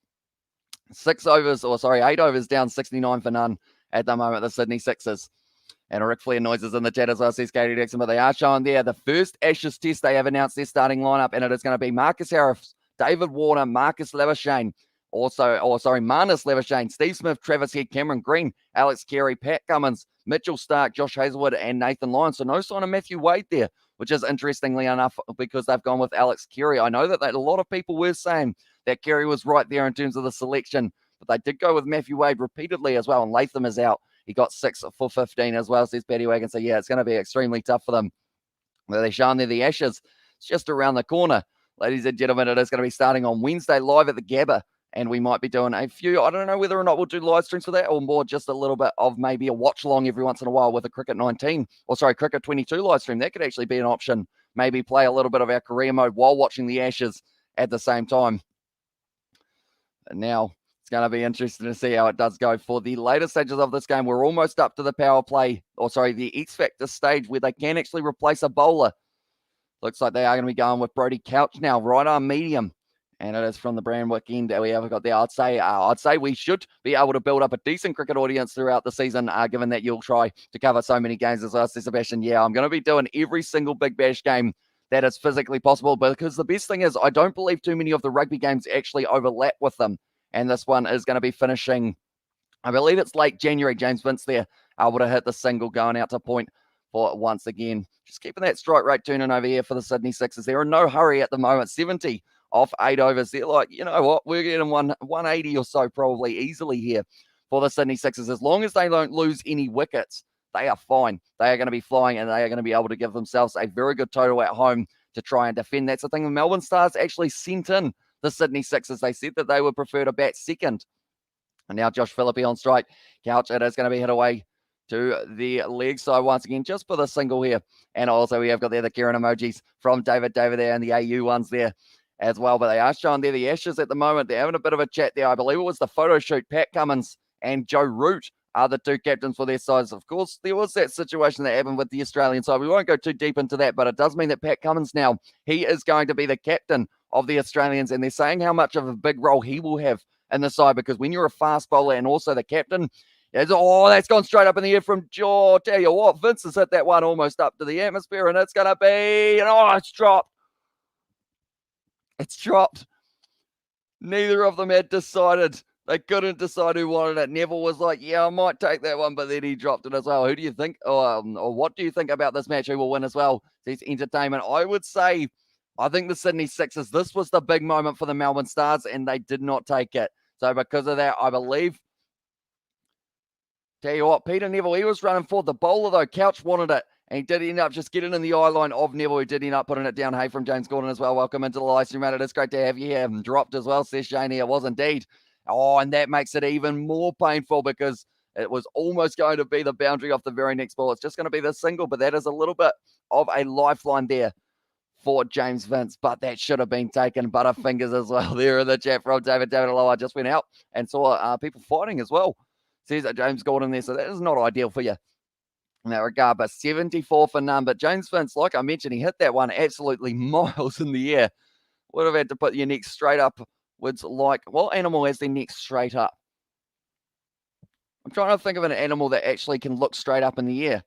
8 overs down 69 for none at the moment, the Sydney Sixers. And a Ric Flair noises in the chat as well, says Katie Dixon, but they are showing there the first Ashes test. They have announced their starting lineup, and it is going to be Marcus Harris, David Warner, Marnus Labuschagne, Steve Smith, Travis Head, Cameron Green, Alex Carey, Pat Cummins, Mitchell Starc, Josh Hazlewood, and Nathan Lyon. So no sign of Matthew Wade there, which is interestingly enough because they've gone with Alex Carey. I know that a lot of people were saying that Carey was right there in terms of the selection, but they did go with Matthew Wade repeatedly as well, and Latham is out. He got 6 for 15 as well, says Paddy Wagon. So, yeah, it's going to be extremely tough for them. They're showing there the Ashes. It's just around the corner. Ladies and gentlemen, it is going to be starting on Wednesday live at the Gabba, and we might be doing a few, I don't know whether or not we'll do live streams for that or more just a little bit of maybe a watch-along every once in a while with a Cricket 22 live stream. That could actually be an option. Maybe play a little bit of our career mode while watching the Ashes at the same time. And now it's going to be interesting to see how it does go for the later stages of this game. We're almost up to the power play, the X Factor stage where they can actually replace a bowler. Looks like they are going to be going with Brody Couch now, right arm medium. And it is from the Brandwick end that we have got there. I'd say we should be able to build up a decent cricket audience throughout the season, given that you'll try to cover so many games as well, says Sebastian. Yeah, I'm going to be doing every single Big Bash game that is physically possible, because the best thing is I don't believe too many of the rugby games actually overlap with them. And this one is going to be finishing, I believe it's late January. James Vince there able to hit the single going out to point for once again. Just keeping that strike rate turning over here for the Sydney Sixers. They're in no hurry at the moment. 70 off 8 overs. They're like, you know what, we're getting 180 or so probably easily here for the Sydney Sixers. As long as they don't lose any wickets, they are fine. They are going to be flying, and they are going to be able to give themselves a very good total at home to try and defend. That's the thing. The Melbourne Stars actually sent in the Sydney Sixers. They said that they would prefer to bat second. And now Josh Philippe on strike. Couch, it is going to be hit away to the leg side once again, just for the single here. And also we have got there the Kieran emojis from David there and the AU ones there as well. But they are showing there the Ashes at the moment. They're having a bit of a chat there. I believe it was the photo shoot. Pat Cummins and Joe Root are the two captains for their sides. Of course, there was that situation that happened with the Australian side. We won't go too deep into that, but it does mean that Pat Cummins now, he is going to be the captain of the Australians, and they're saying how much of a big role he will have in the side, because when you're a fast bowler and also the captain, that's gone straight up in the air from Joe. Tell you what, Vince has hit that one almost up to the atmosphere, and it's going to be, it's dropped. It's dropped. Neither of them had decided. They couldn't decide who wanted it. Neville was like, yeah, I might take that one, but then he dropped it as well. Who do you think, or what do you think about this match? Who will win as well? It's entertainment. I would say, I think the Sydney Sixers, this was the big moment for the Melbourne Stars, and they did not take it. So because of that, I believe, tell you what, Peter Neville, he was running for the bowler, though. Couch wanted it, and he did end up just getting in the eye line of Neville, who did end up putting it down. Hey, from James Gordon as well. Welcome into the live stream, mate. It is great to have you here. Dropped as well, says Shane. It was indeed. Oh, and that makes it even more painful, because it was almost going to be the boundary off the very next ball. It's just going to be the single, but that is a little bit of a lifeline there for James Vince, but that should have been taken. Butterfingers as well there in the chat from David Lowe. I just went out and saw people fighting as well, says James Gordon there. So that is not ideal for you in that regard, but 74 for none. But James Vince, like I mentioned, he hit that one absolutely miles in the air. Would have had to put your neck straight up. What animal has their neck straight up? I'm trying to think of an animal that actually can look straight up in the air.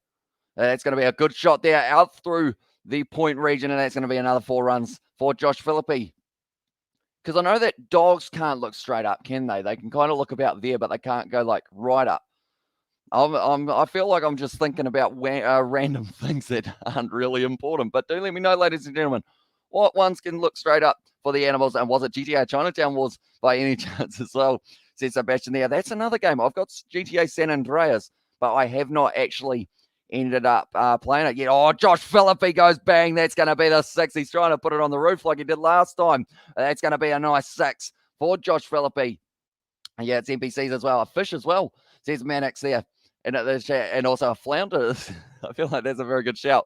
That's going to be a good shot there out through the point region, and that's going to be another 4 runs for Josh Philippe. Because I know that dogs can't look straight up, can they? They can kind of look about there, but they can't go like right up. I feel like I'm just thinking about random things that aren't really important. But do let me know, ladies and gentlemen, what ones can look straight up for the animals, and was it GTA Chinatown Wars by any chance as well? Says Sebastian there. That's another game. I've got GTA San Andreas, but I have not actually ended up playing it yet. Oh, Josh Philippe goes bang. That's going to be the 6. He's trying to put it on the roof like he did last time. That's going to be a nice 6 for Josh Philippe. Yeah, it's NPCs as well. A fish as well, says Mannix there. And the chat, and also a flounder. I feel like that's a very good shout.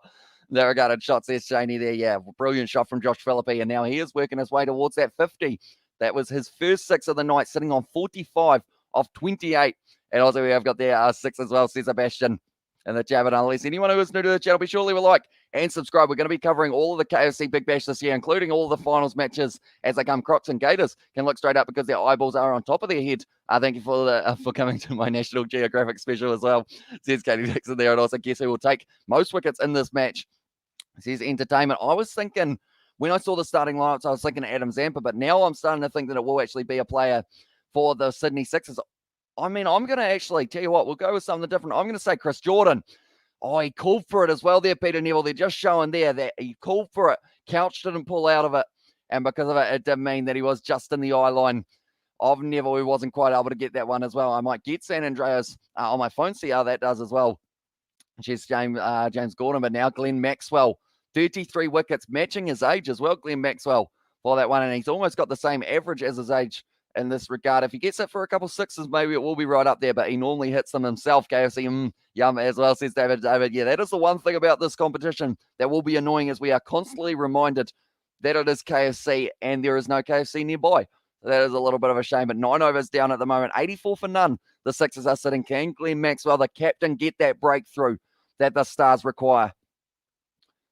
There regarded shots there, Shaney there. Yeah, brilliant shot from Josh Philippe. And now he is working his way towards that 50. That was his first 6 of the night, sitting on 45 of 28. And also we have got there 6 as well, says Sebastian in the chat. But unless anyone who is new to the channel, be sure to leave a like and subscribe. We're going to be covering all of the KFC Big Bash this year, including all of the finals matches as they come. Crocs and Gators can look straight up because their eyeballs are on top of their head. Thank you for coming to my National Geographic special as well, says Katie Dixon there. And also, guess who will take most wickets in this match, says Entertainment. I was thinking, when I saw the starting lineups, I was thinking Adam Zampa, but now I'm starting to think that it will actually be a player for the Sydney Sixers. I mean, I'm going to actually tell you what, we'll go with something different. I'm going to say Chris Jordan. Oh, he called for it as well there, Peter Neville. They're just showing there that he called for it. Couch didn't pull out of it. And because of it, it did mean that he was just in the eye line of Neville, who wasn't quite able to get that one as well. I might get San Andreas on my phone, see how that does as well. Cheers, James Gordon. But now Glenn Maxwell, 33 wickets, matching his age as well, Glenn Maxwell, for that one. And he's almost got the same average as his age in this regard. If he gets it for a couple sixes, maybe it will be right up there, but he normally hits them himself. KFC, yum, as well, says David. Yeah, that is the one thing about this competition that will be annoying, is we are constantly reminded that it is KFC and there is no KFC nearby. So that is a little bit of a shame, but 9 overs down at the moment, 84 for none. The Sixers are sitting. Can Glenn Maxwell, the captain, get that breakthrough that the Stars require?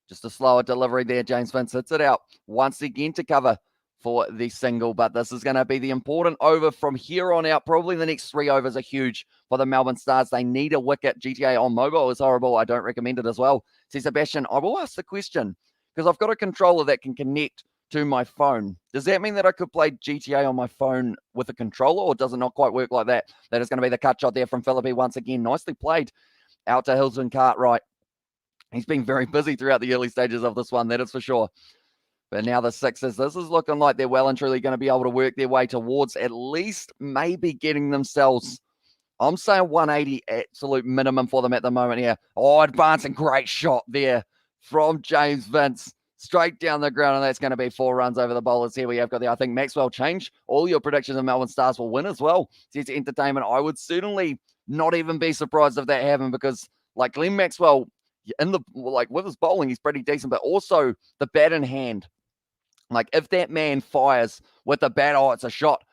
Just a slower delivery there. James Vince hits it out once again to cover for the single, but this is going to be the important over from here on out. Probably the next 3 overs are huge for the Melbourne Stars. They need a wicket. GTA on mobile is horrible. I don't recommend it as well. See, Sebastian, I will ask the question, because I've got a controller that can connect to my phone. Does that mean that I could play GTA on my phone with a controller, or does it not quite work like that? That is going to be the cut shot there from Philippe once again. Nicely played out to Hilton Cartwright. He's been very busy throughout the early stages of this one, that is for sure. But now the Sixers, this is looking like they're well and truly going to be able to work their way towards at least maybe getting themselves, I'm saying 180 absolute minimum for them at the moment here. Oh, advancing, great shot there from James Vince. Straight down the ground, and that's going to be 4 runs over the bowlers here. We have got there, I think Maxwell change all your predictions of Melbourne Stars will win as well. Says Entertainment. I would certainly not even be surprised if that happened, because like Glenn Maxwell, with his bowling, he's pretty decent, but also the bat in hand. Like, if that man fires with the bat, oh, it's a shot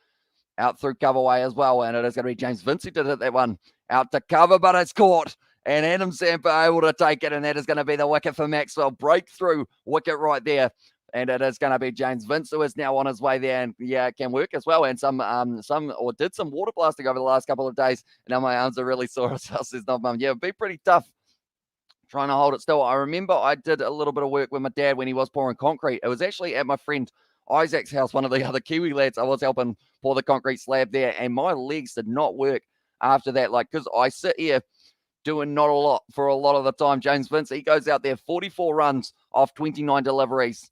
out through coverway as well. And it is going to be James Vince who did hit that one out to cover, but it's caught. And Adam Zampa able to take it, and that is going to be the wicket for Maxwell. Breakthrough wicket right there. And it is going to be James Vince who is now on his way there. And yeah, it can work as well. And did some water blasting over the last couple of days. And now my arms are really sore as well, says Not Mum. Yeah, it'd be pretty tough trying to hold it still. I remember I did a little bit of work with my dad when he was pouring concrete. It was actually at my friend Isaac's house, one of the other Kiwi lads. I was helping pour the concrete slab there, and my legs did not work after that. Like, because I sit here doing not a lot for a lot of the time. James Vince, he goes out there, 44 runs off 29 deliveries.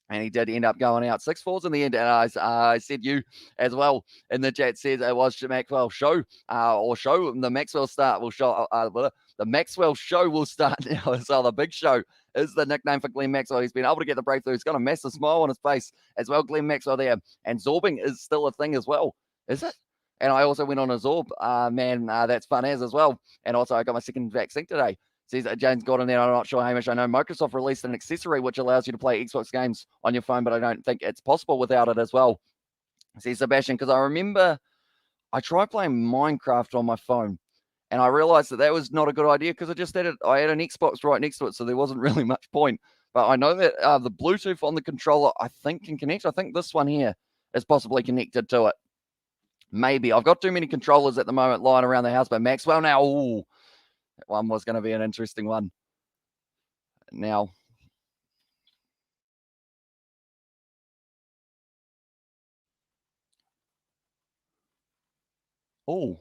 And he did end up going out 6 fours in the end. And I said you as well in the chat says it was Maxwell show the Maxwell start will show. The Maxwell show will start now as well. The big show is the nickname for Glenn Maxwell. He's been able to get the breakthrough. He's got a massive smile on his face as well. Glenn Maxwell there. And zorbing is still a thing as well. Is it? And I also went on a zorb. That's fun as well. And also I got my second vaccine today. Says James Gordon there. I'm not sure, Hamish. I know Microsoft released an accessory which allows you to play Xbox games on your phone, but I don't think it's possible without it as well. Says Sebastian, because I remember I tried playing Minecraft on my phone, and I realized that was not a good idea because I had an Xbox right next to it, so there wasn't really much point. But I know that the Bluetooth on the controller, I think, can connect. I think this one here is possibly connected to it. Maybe. I've got too many controllers at the moment lying around the house, but Maxwell now, ooh. That one was going to be an interesting one. Now, oh,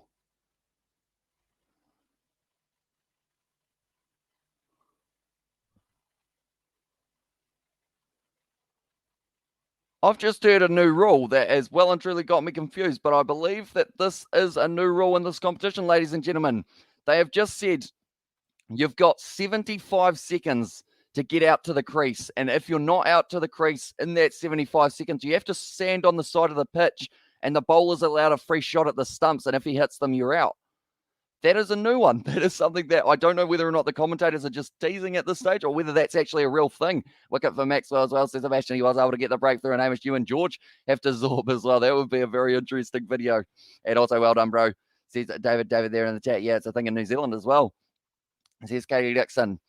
I've just heard a new rule that has well and truly got me confused, but I believe that this is a new rule in this competition, ladies and gentlemen. They have just said you've got 75 seconds to get out to the crease. And if you're not out to the crease in that 75 seconds, you have to stand on the side of the pitch and the bowler's allowed a free shot at the stumps, and if he hits them, you're out. That is a new one. That is something that I don't know whether or not the commentators are just teasing at this stage or whether that's actually a real thing. Wicket for Maxwell as well, says Sebastian. He was able to get the breakthrough, and Hamish, you and George have to zorb as well. That would be a very interesting video. And also, well done, bro. Says David there in the chat. Yeah, it's a thing in New Zealand as well. Says Katie Dixon.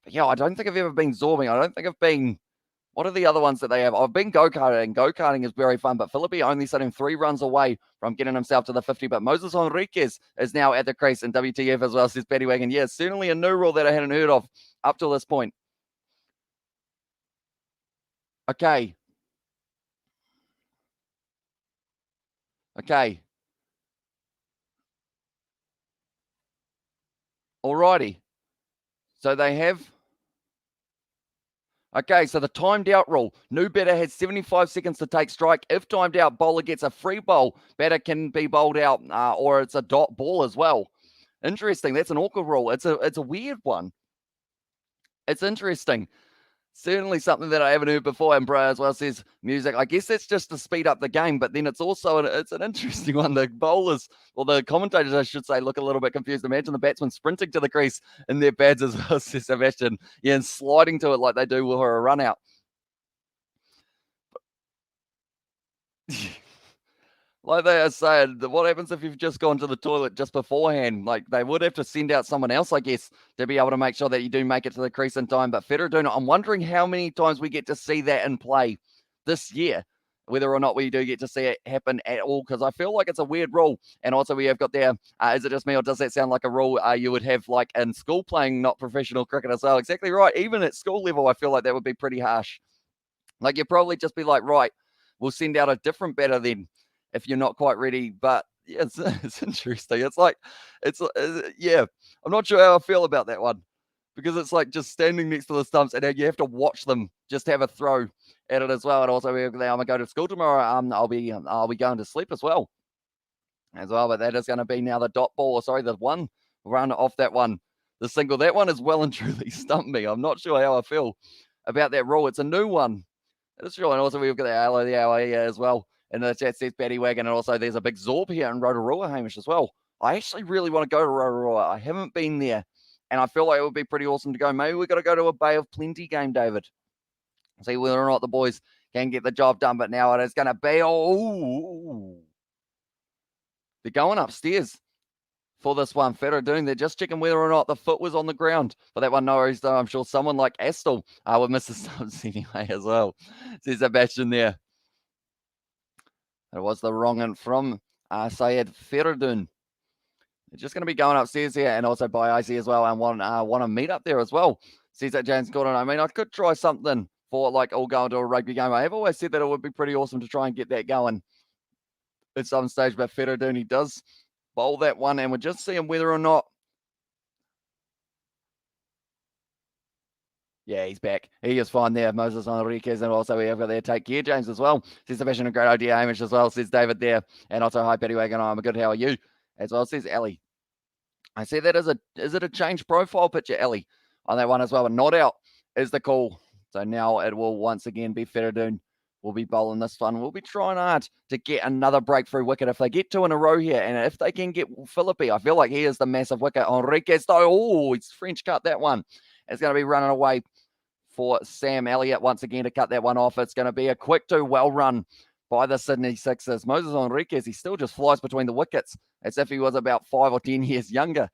But yeah, I don't think I've ever been zorbing. I don't think I've been... What are the other ones that they have? I've been go-karting. Go-karting is very fun, but Philippe only sitting 3 runs away from getting himself to the 50. But Moses Enriquez is now at the crease in WTF as well, says Paddy Wagon. Yeah, certainly a new rule that I hadn't heard of up till this point. Okay. Alrighty. So they have... Okay, so the timed out rule. New batter has 75 seconds to take strike. If timed out, bowler gets a free bowl. Batter can be bowled out, or it's a dot ball as well. Interesting. That's an awkward rule. It's a weird one. It's interesting. Certainly something that I haven't heard before. And Bro as well says music. I guess that's just to speed up the game, but then it's also it's an interesting one. The bowlers, or the commentators, I should say, look a little bit confused. Imagine the batsman sprinting to the crease in their pads as well, says Sebastian. Yeah, and sliding to it like they do with a run out. Like they are saying, what happens if you've just gone to the toilet just beforehand? Like, they would have to send out someone else, I guess, to be able to make sure that you do make it to the crease in time. But Federer, I'm wondering how many times we get to see that in play this year, whether or not we do get to see it happen at all, because I feel like it's a weird rule. And also we have got there, is it just me, or does that sound like a rule you would have like in school playing not professional cricket as well? Exactly right. Even at school level, I feel like that would be pretty harsh. Like, you'd probably just be like, right, we'll send out a different batter then if you're not quite ready. But yeah, it's interesting. It's like, yeah, I'm not sure how I feel about that one, because it's like just standing next to the stumps and you have to watch them just have a throw at it as well. And also, I'm gonna go to school tomorrow. I'll be going to sleep as well. But that is going to be now the dot ball. Sorry, the one run off that one, the single. That one has well and truly stumped me. I'm not sure how I feel about that rule. It's a new one. It's true. And also we've got the hour as well. And the chat says Paddy Wagon, and also there's a big zorb here in Rotorua, Hamish, as well. I actually really want to go to Rotorua. I haven't been there, and I feel like it would be pretty awesome to go. Maybe we've got to go to a Bay of Plenty game, David. See whether or not the boys can get the job done. But now it is going to be, they're going upstairs for this one. Federer, they're just checking whether or not the foot was on the ground for that one. No worries, though. I'm sure someone like Astle would miss the stumps anyway as well. Says Sebastian there. It was the wrong one from Syed Feridun. They're just going to be going upstairs here, and also by IC as well, and want to meet up there as well. Says that James Gordon. I mean, I could try something for like all going to a rugby game. I have always said that it would be pretty awesome to try and get that going at some stage, but Feridun, he does bowl that one, and we're just seeing whether or not. Yeah, he's back. He is fine there. Moses Enriquez, and also we have got there. Take care, James, as well. Says Sebastian, a great idea. Hamish as well, says David there. And also, hi, Paddy Wagon. I'm good. How are you? As well, says Ellie. I see that is it a change profile picture, Ellie, on that one as well. But not out is the call. So now it will once again be Feridun. We'll be bowling this one. We'll be trying hard to get another breakthrough wicket if they get 2 in a row here. And if they can get Philippe, I feel like he is the massive wicket. Enriquez, though, he's French cut that one. It's going to be running away for Sam Elliott once again to cut that one off. It's going to be a quick 2, well run by the Sydney Sixers. Moses Enriquez, he still just flies between the wickets as if he was about 5 or 10 years younger.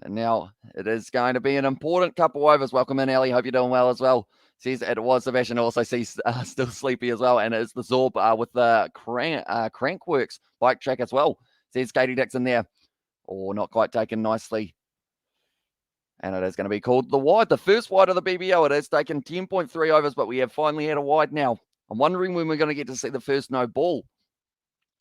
And now it is going to be an important couple overs. Welcome in, Ellie. Hope you're doing well as well. Says it was Sebastian. Also sees still sleepy as well. And it's the Zorb with the Crankworks bike track as well. Says Katie Dixon there. Not quite taken nicely. And it is going to be called the wide. The first wide of the BBL. It has taken 10.3 overs, but we have finally had a wide now. I'm wondering when we're going to get to see the first no ball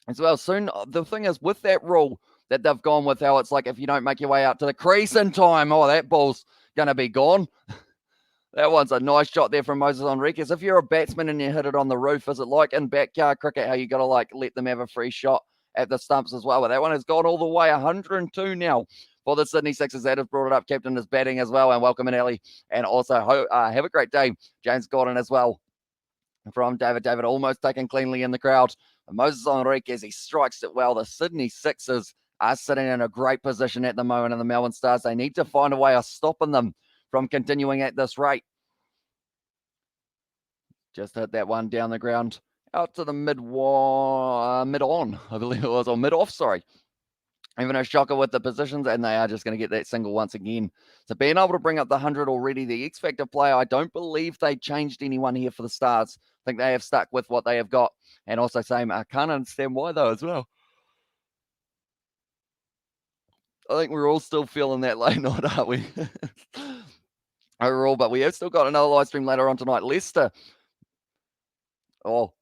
as well soon. The thing is, with that rule that they've gone with, how it's like if you don't make your way out to the crease in time, that ball's going to be gone. That one's a nice shot there from Moses Enriquez. If you're a batsman and you hit it on the roof, is it like in backyard cricket how you got to let them have a free shot at the stumps as well? But that one has gone all the way, 102 now for the Sydney Sixers. That has brought it up. Captain is batting as well, and welcome in, Ellie. And also have a great day, James Gordon as well. from David. David almost taken cleanly in the crowd. And Moses Enriquez, he strikes it well. The Sydney Sixers are sitting in a great position at the moment in the Melbourne Stars. They need to find a way of stopping them from continuing at this rate. Just hit that one down the ground. Out to the mid-on, I believe it was, or mid-off, sorry. Even a shocker with the positions, and they are just going to get that single once again. So being able to bring up the 100 already, the X-Factor player, I don't believe they changed anyone here for the Stars. I think they have stuck with what they have got. And also same, I can't understand why though as well. I think we're all still feeling that late night, aren't we? Overall, but we have still got another live stream later on tonight. Leicester. Oh,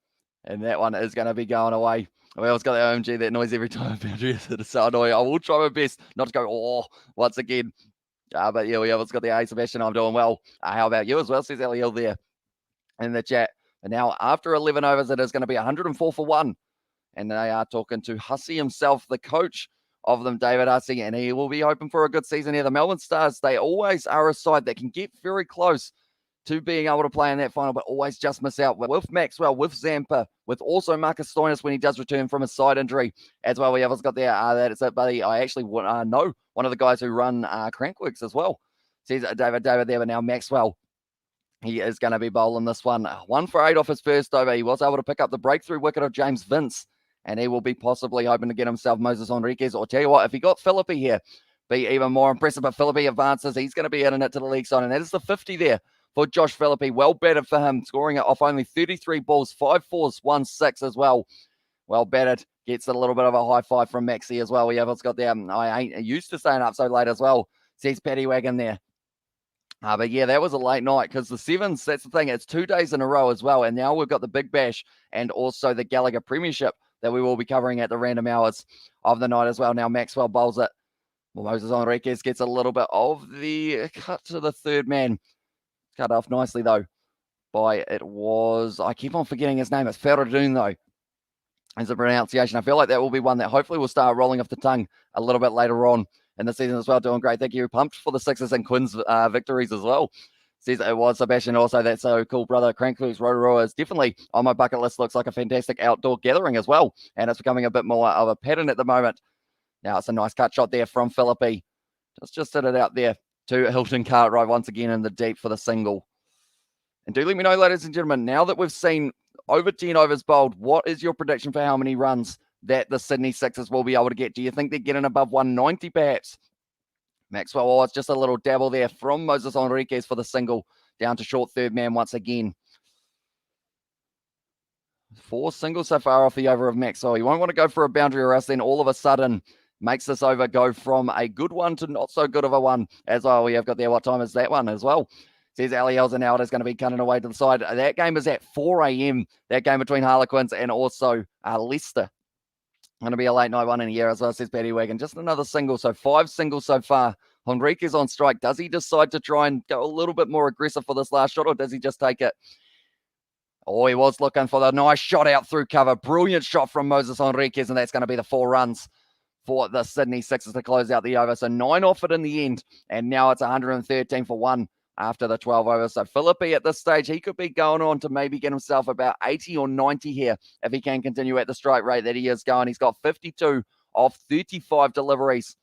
and that one is going to be going away. We always got the OMG, that noise every time. It's so annoying. I will try my best not to go, once again. But yeah, we have got the A. Sebastian, I'm doing well. How about you as well, says Eliel there in the chat. And now, after 11 overs, it is going to be 104 for 1. And they are talking to Hussey himself, the coach of them, David Hussey, and he will be hoping for a good season here. The Melbourne Stars, they always are a side that can get very close to being able to play in that final, but always just miss out with Maxwell, with Zampa, with also Marcus Stoinis when he does return from a side injury as well. We have got there. That is it, buddy. I actually know one of the guys who run Crankworks as well. Says David there, but now Maxwell. He is going to be bowling this one. 1 for 8 off his first over. He was able to pick up the breakthrough wicket of James Vince, and he will be possibly hoping to get himself Moses Enriquez. Or tell you what, if he got Philippe here, be even more impressive. But Philippe advances. He's going to be hitting it to the leg side, and that is the 50 there for Josh Philippe. Well batted for him, scoring it off only 33 balls, 5 fours, 1 6 as well. Well batted. Gets a little bit of a high five from Maxi as well. We have got there. I ain't used to staying up so late as well, says Paddy Wagon there. But yeah, that was a late night because the sevens, that's the thing, it's 2 days in a row as well. And now we've got the Big Bash and also the Gallagher Premiership that we will be covering at the random hours of the night as well. Now Maxwell bowls it. Well, Moses Enriquez gets a little bit of the cut to the third man. Cut off nicely though by, I keep on forgetting his name. It's Faradun though, is the pronunciation. I feel like that will be one that hopefully will start rolling off the tongue a little bit later on in the season as well. Doing great. Thank you. Pumped for the Sixers and Quins victories as well. Says it was Sebastian also. That's so cool, brother. Crankworks Rotorua is definitely on my bucket list. Looks like a fantastic outdoor gathering as well. And it's becoming a bit more of a pattern at the moment. Now it's a nice cut shot there from Philippe. Just hit it out there to Hilton Cartwright once again in the deep for the single. And do let me know, ladies and gentlemen, now that we've seen over 10 overs bowled, what is your prediction for how many runs that the Sydney Sixers will be able to get? Do you think they're getting above 190 perhaps? Maxwell, it's just a little dabble there from Moses Enriquez for the single, down to short third man once again. 4 singles so far off the over of Maxwell. He won't want to go for a boundary or else then all of a sudden makes this over go from a good one to not so good of a one as well. We have got there. What time is that one as well? Says Ali Elsen out is going to be cutting away to the side. That game is at 4 a.m. That game between Harlequins and also Leicester. Going to be a late night one in a year as well, says Paddy Wagon. Just another single. So 5 singles so far. Enriquez on strike. Does he decide to try and go a little bit more aggressive for this last shot, or does he just take it? Oh, he was looking for the nice shot out through cover. Brilliant shot from Moses Enriquez, and that's going to be the 4 runs for the Sydney Sixers to close out the over. So 9 off it in the end, and now it's 113 for 1 after the 12 overs. So Philippe at this stage, he could be going on to maybe get himself about 80 or 90 here if he can continue at the strike rate that he is going. He's got 52 off 35 deliveries.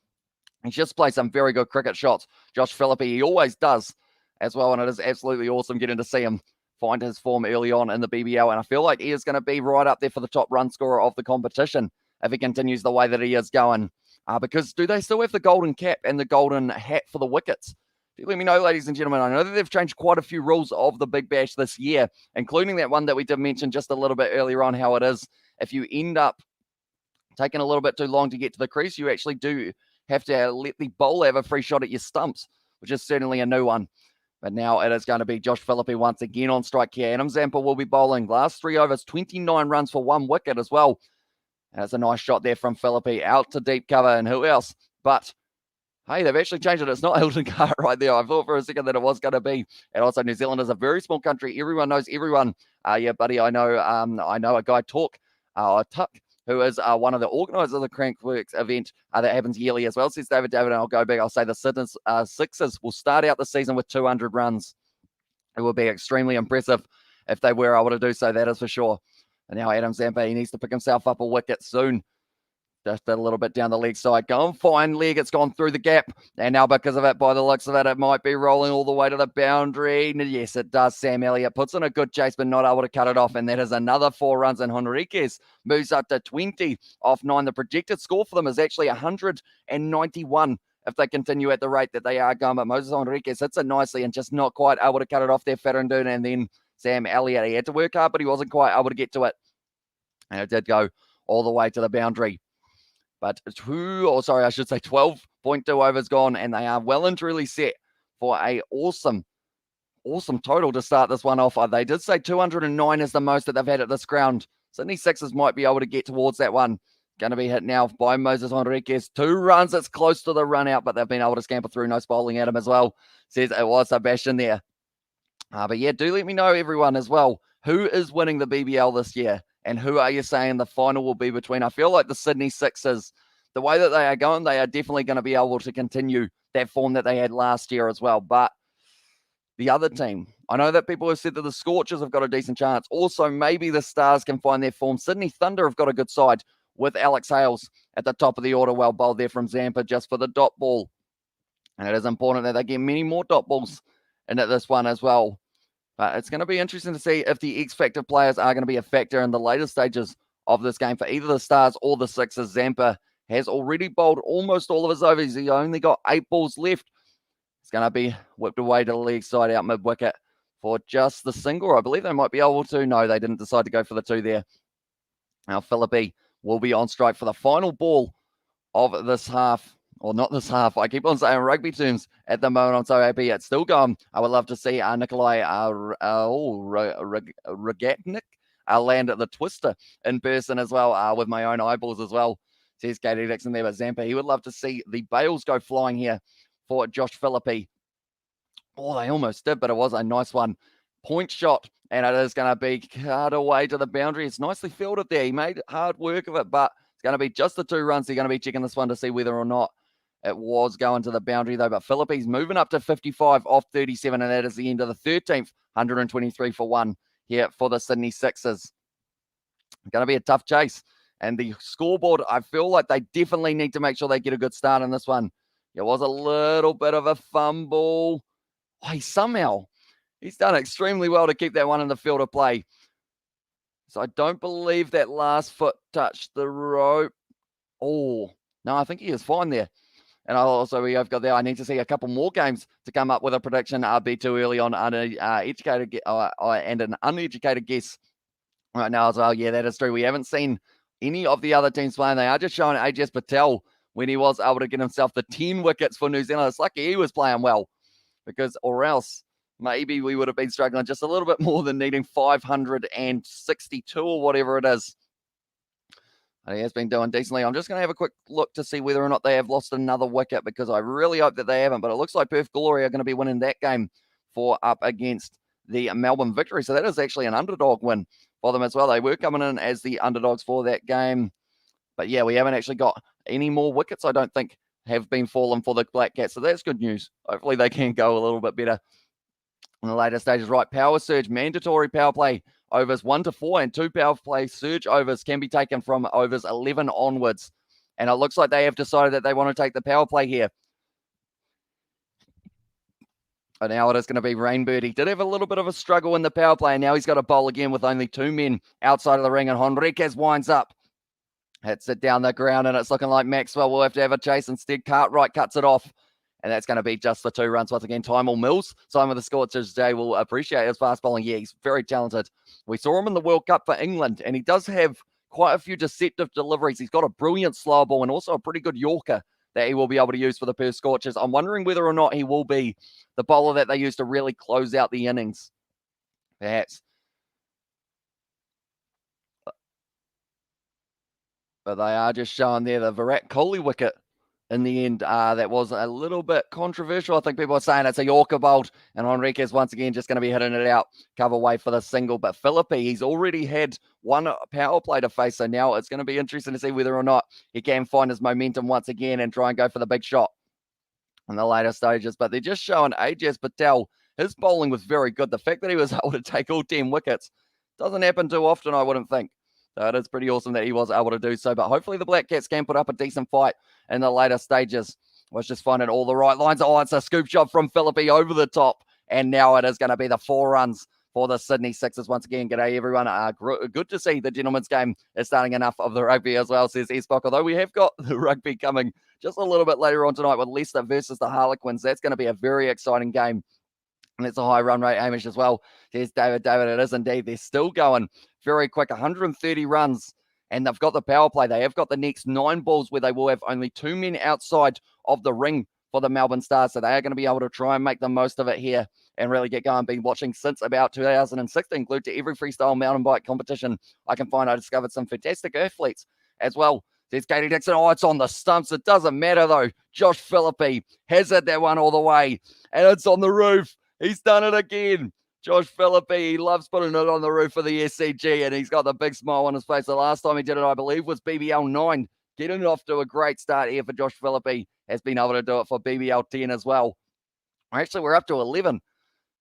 He's just played some very good cricket shots. Josh Philippe, he always does as well, and it is absolutely awesome getting to see him find his form early on in the BBL, and I feel like he is going to be right up there for the top run scorer of the competition if he continues the way that he is going. Because do they still have the golden cap and the golden hat for the wickets? Do let me know, ladies and gentlemen. I know that they've changed quite a few rules of the Big Bash this year, including that one that we did mention just a little bit earlier on, how it is if you end up taking a little bit too long to get to the crease, you actually do have to let the bowler have a free shot at your stumps, which is certainly a new one. But now it is going to be Josh Philippe once again on strike here. Adam Zampa will be bowling. Last 3 overs, 29 runs for 1 wicket as well. And it's a nice shot there from Philippe out to deep cover. And who else? But, hey, they've actually changed it. It's not Hilton Cartwright right there. I thought for a second that it was going to be. And also New Zealand is a very small country. Everyone knows everyone. Yeah, buddy, I know a guy, Tuck, who is one of the organisers of the Crankworks event that happens yearly as well. Says David, and I'll go back. I'll say the Sydney Sixers will start out the season with 200 runs. It will be extremely impressive if they were able to do so, that is for sure. And now Adam Zampa, he needs to pick himself up a wicket soon. Just a little bit down the leg side. Going fine leg. It's gone through the gap. And now because of it, by the looks of it, it might be rolling all the way to the boundary. Yes, it does. Sam Elliott puts in a good chase, but not able to cut it off. And that is another 4 runs. And Henriquez moves up to 20 off 9. The projected score for them is actually 191 if they continue at the rate that they are going. But Moses Henriquez hits it nicely and just not quite able to cut it off there, Farindun. And then Sam Elliott, he had to work hard, but he wasn't quite able to get to it. And it did go all the way to the boundary. But 12.2 overs gone, and they are well and truly set for a awesome total to start this one off. They did say 209 is the most that they've had at this ground. Sydney Sixers might be able to get towards that one. Going to be hit now by Moses Henriquez. 2 runs. It's close to the run out, but they've been able to scamper through. Nice bowling at him as well. Says it was Sebastian there. But yeah, do let me know, everyone, as well. Who is winning the BBL this year? And who are you saying the final will be between? I feel like the Sydney Sixers, the way that they are going, they are definitely going to be able to continue that form that they had last year as well. But the other team, I know that people have said that the Scorchers have got a decent chance. Also, maybe the Stars can find their form. Sydney Thunder have got a good side with Alex Hales at the top of the order. Well bowled there from Zampa just for the dot ball. And it is important that they get many more dot balls into this one as well. But it's going to be interesting to see if the X-Factor players are going to be a factor in the later stages of this game for either the Stars or the Sixers. Zampa has already bowled almost all of his overs. He only got 8 balls left. It's going to be whipped away to the leg side out mid-wicket for just the single. I believe they might be able to. No, they didn't decide to go for the 2 there. Now, Philippe will be on strike for the final ball of this half. Or not this half. I keep on saying rugby terms at the moment. I'm so happy it's still going. I would love to see Nikolai Regatnik land at the twister in person as well, with my own eyeballs as well. Says Katie Dixon there, but Zampa, he would love to see the bails go flying here for Josh Philippe. Oh, they almost did, but it was a nice one. Point shot, and it is going to be cut away to the boundary. It's nicely fielded there. He made hard work of it, but it's going to be just the 2 runs. They're going to be checking this one to see whether or not it was going to the boundary, though. But Philippe's moving up to 55 off 37, and that is the end of the 13th. 123 for 1 here for the Sydney Sixers. It's going to be a tough chase. And the scoreboard, I feel like they definitely need to make sure they get a good start in this one. It was a little bit of a fumble. Oh, he's done extremely well to keep that one in the field of play. So I don't believe that last foot touched the rope. Oh, no, I think he is fine there. And also we have got there, I need to see a couple more games to come up with a prediction. I'll be too early on and an uneducated guess right now as well. Yeah, that is true. We haven't seen any of the other teams playing. They are just showing Ajaz Patel when he was able to get himself the 10 wickets for New Zealand. It's lucky he was playing well, because or else maybe we would have been struggling just a little bit more than needing 562 or whatever it is. He has been doing decently. I'm just going to have a quick look to see whether or not they have lost another wicket, because I really hope that they haven't. But it looks like Perth Glory are going to be winning that game for up against the Melbourne Victory. So that is actually an underdog win for them as well. They were coming in as the underdogs for that game. But yeah, we haven't actually got any more wickets, I don't think, have been fallen for the Black Cats. So that's good news. Hopefully they can go a little bit better in the later stages. Right, power surge, mandatory power play overs 1 to 4, and 2 power play surge overs can be taken from overs 11 onwards. And it looks like they have decided that they want to take the power play here. And now it is going to be Rainbird. He did have a little bit of a struggle in the power play, and now he's got a bowl again with only 2 men outside of the ring, and Henriquez winds up. Hits it down the ground, and it's looking like Maxwell will have to have a chase. Instead, Cartwright cuts it off. And that's going to be just the 2 runs once again. Tymel Mills, Simon the Scorchers today, will appreciate his fast bowling. Yeah, he's very talented. We saw him in the World Cup for England, and he does have quite a few deceptive deliveries. He's got a brilliant slow ball and also a pretty good Yorker that he will be able to use for the Perth Scorchers. I'm wondering whether or not he will be the bowler that they use to really close out the innings. Perhaps. But they are just showing there the Virat Kohli wicket in the end. That was a little bit controversial. I think people are saying it's a Yorker bolt, and Henriquez once again just going to be hitting it out, cover way for the single. But Philippe, he's already had 1 power play to face, so now it's going to be interesting to see whether or not he can find his momentum once again and try and go for the big shot in the later stages. But they're just showing Ajaz Patel his bowling was very good. The fact that he was able to take all 10 wickets doesn't happen too often, I wouldn't think. So it is pretty awesome that he was able to do so. But hopefully the Black Cats can put up a decent fight in the later stages. Was just finding all the right lines. Oh, it's a scoop shot from Philippe over the top. And now it is going to be the 4 runs for the Sydney Sixers once again. G'day, everyone. Good to see the gentleman's game is starting enough of the rugby as well, says Espock. Although we have got the rugby coming just a little bit later on tonight with Leicester versus the Harlequins. That's going to be a very exciting game. And it's a high run rate, Hamish, as well. There's David. It is indeed. They're still going very quick, 130 runs. And they've got the power play. They have got the next 9 balls where they will have only 2 men outside of the ring for the Melbourne Stars. So they are going to be able to try and make the most of it here and really get going. Been watching since about 2016, glued to every freestyle mountain bike competition I can find. I discovered some fantastic athletes as well. There's Katie Dixon. Oh, it's on the stumps. It doesn't matter, though. Josh Philippe has hit that one all the way. And it's on the roof. He's done it again. Josh Philippe, he loves putting it on the roof of the SCG, and he's got the big smile on his face. The last time he did it, I believe, was BBL 9. Getting off to a great start here for Josh Philippe. Has been able to do it for BBL 10 as well. Actually, we're up to 11.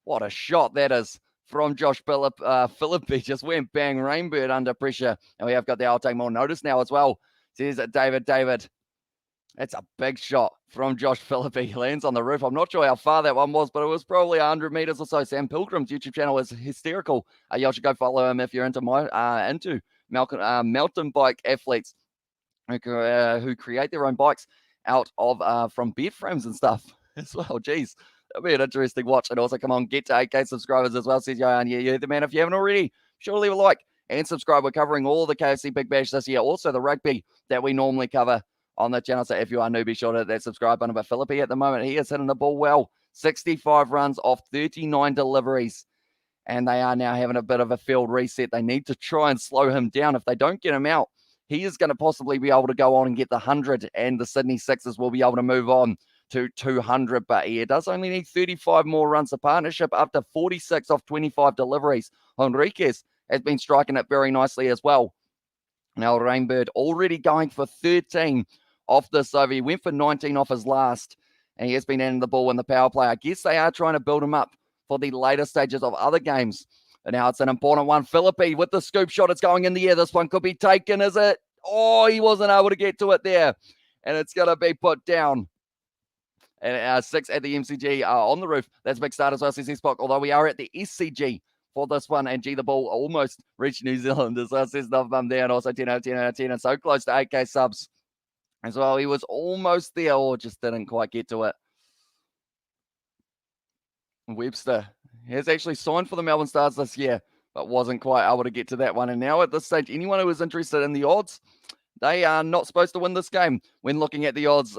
What a shot that is from Josh Philippe. Philippe just went bang, Rainbird under pressure. And we have got the I'll take more notice now as well. Says David. It's a big shot from Josh Philippe. He lands on the roof. I'm not sure how far that one was, but it was probably 100 meters or so. Sam Pilgrim's YouTube channel is hysterical. Y'all should go follow him if you're into mountain bike athletes who create their own bikes out of from bed frames and stuff as well. Jeez, that'll be an interesting watch. And also, come on, get to 8K subscribers as well, says Johan. Yeah, the man. If you haven't already, sure leave a like and subscribe. We're covering all the KFC Big Bash this year. Also, the rugby that we normally cover on the channel. So if you are new, be sure to hit that subscribe button. But Philippe at the moment, he is hitting the ball well. 65 runs off 39 deliveries. And they are now having a bit of a field reset. They need to try and slow him down. If they don't get him out, he is going to possibly be able to go on and get the 100. And the Sydney Sixers will be able to move on to 200. But he does only need 35 more runs. The partnership up to 46 off 25 deliveries. Henriquez has been striking it very nicely as well. Now Rainbird already going for 13 off this over. He went for 19 off his last, and he has been in the ball in the power play. I guess they are trying to build him up for the later stages of other games. And now it's an important one. Philippe with the scoop shot. It's going in the air. This one could be taken, is it? Oh, he wasn't able to get to it there. And it's going to be put down. And 6 at the MCG on the roof. That's a big start as well, says Spock. Although we are at the SCG for this one. And the ball almost reached New Zealand as well, says Novum there. And also 10 out of 10 out of 10. And so close to 8K subs as well. He was almost there, or just didn't quite get to it. Webster has actually signed for the Melbourne Stars this year, but wasn't quite able to get to that one. And now at this stage, anyone who is interested in the odds, they are not supposed to win this game when looking at the odds.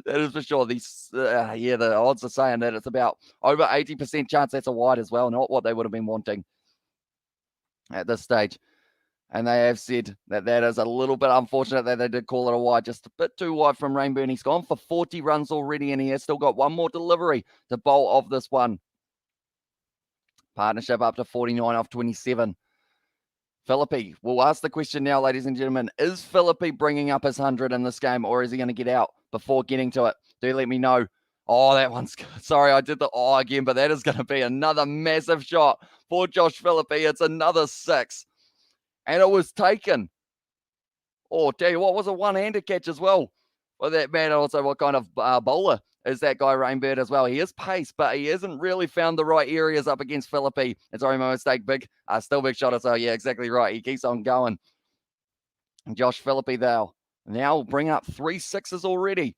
That is for sure. The odds are saying that it's about over 80% chance that's a wide as well, not what they would have been wanting at this stage. And they have said that that is a little bit unfortunate that they did call it a wide, just a bit too wide from Rainbourne. He's gone for 40 runs already, and he has still got one more delivery to bowl of this one. Partnership up to 49 off 27. Philippe, we'll ask the question now, ladies and gentlemen. Is Philippe bringing up his 100 in this game, or is he going to get out before getting to it? Do let me know. Oh, that one's good. Sorry, I did the again, but that is going to be another massive shot for Josh Philippe. It's another 6. And it was taken. Oh, tell you what, was a one-handed catch as well for that man. Also, what kind of bowler is that guy, Rainbird, as well? He is pace, but he hasn't really found the right areas up against Philippe. It's already my mistake. Still big shot. So, yeah, exactly right. He keeps on going. And Josh Philippe, though, now bring up 3 6s already.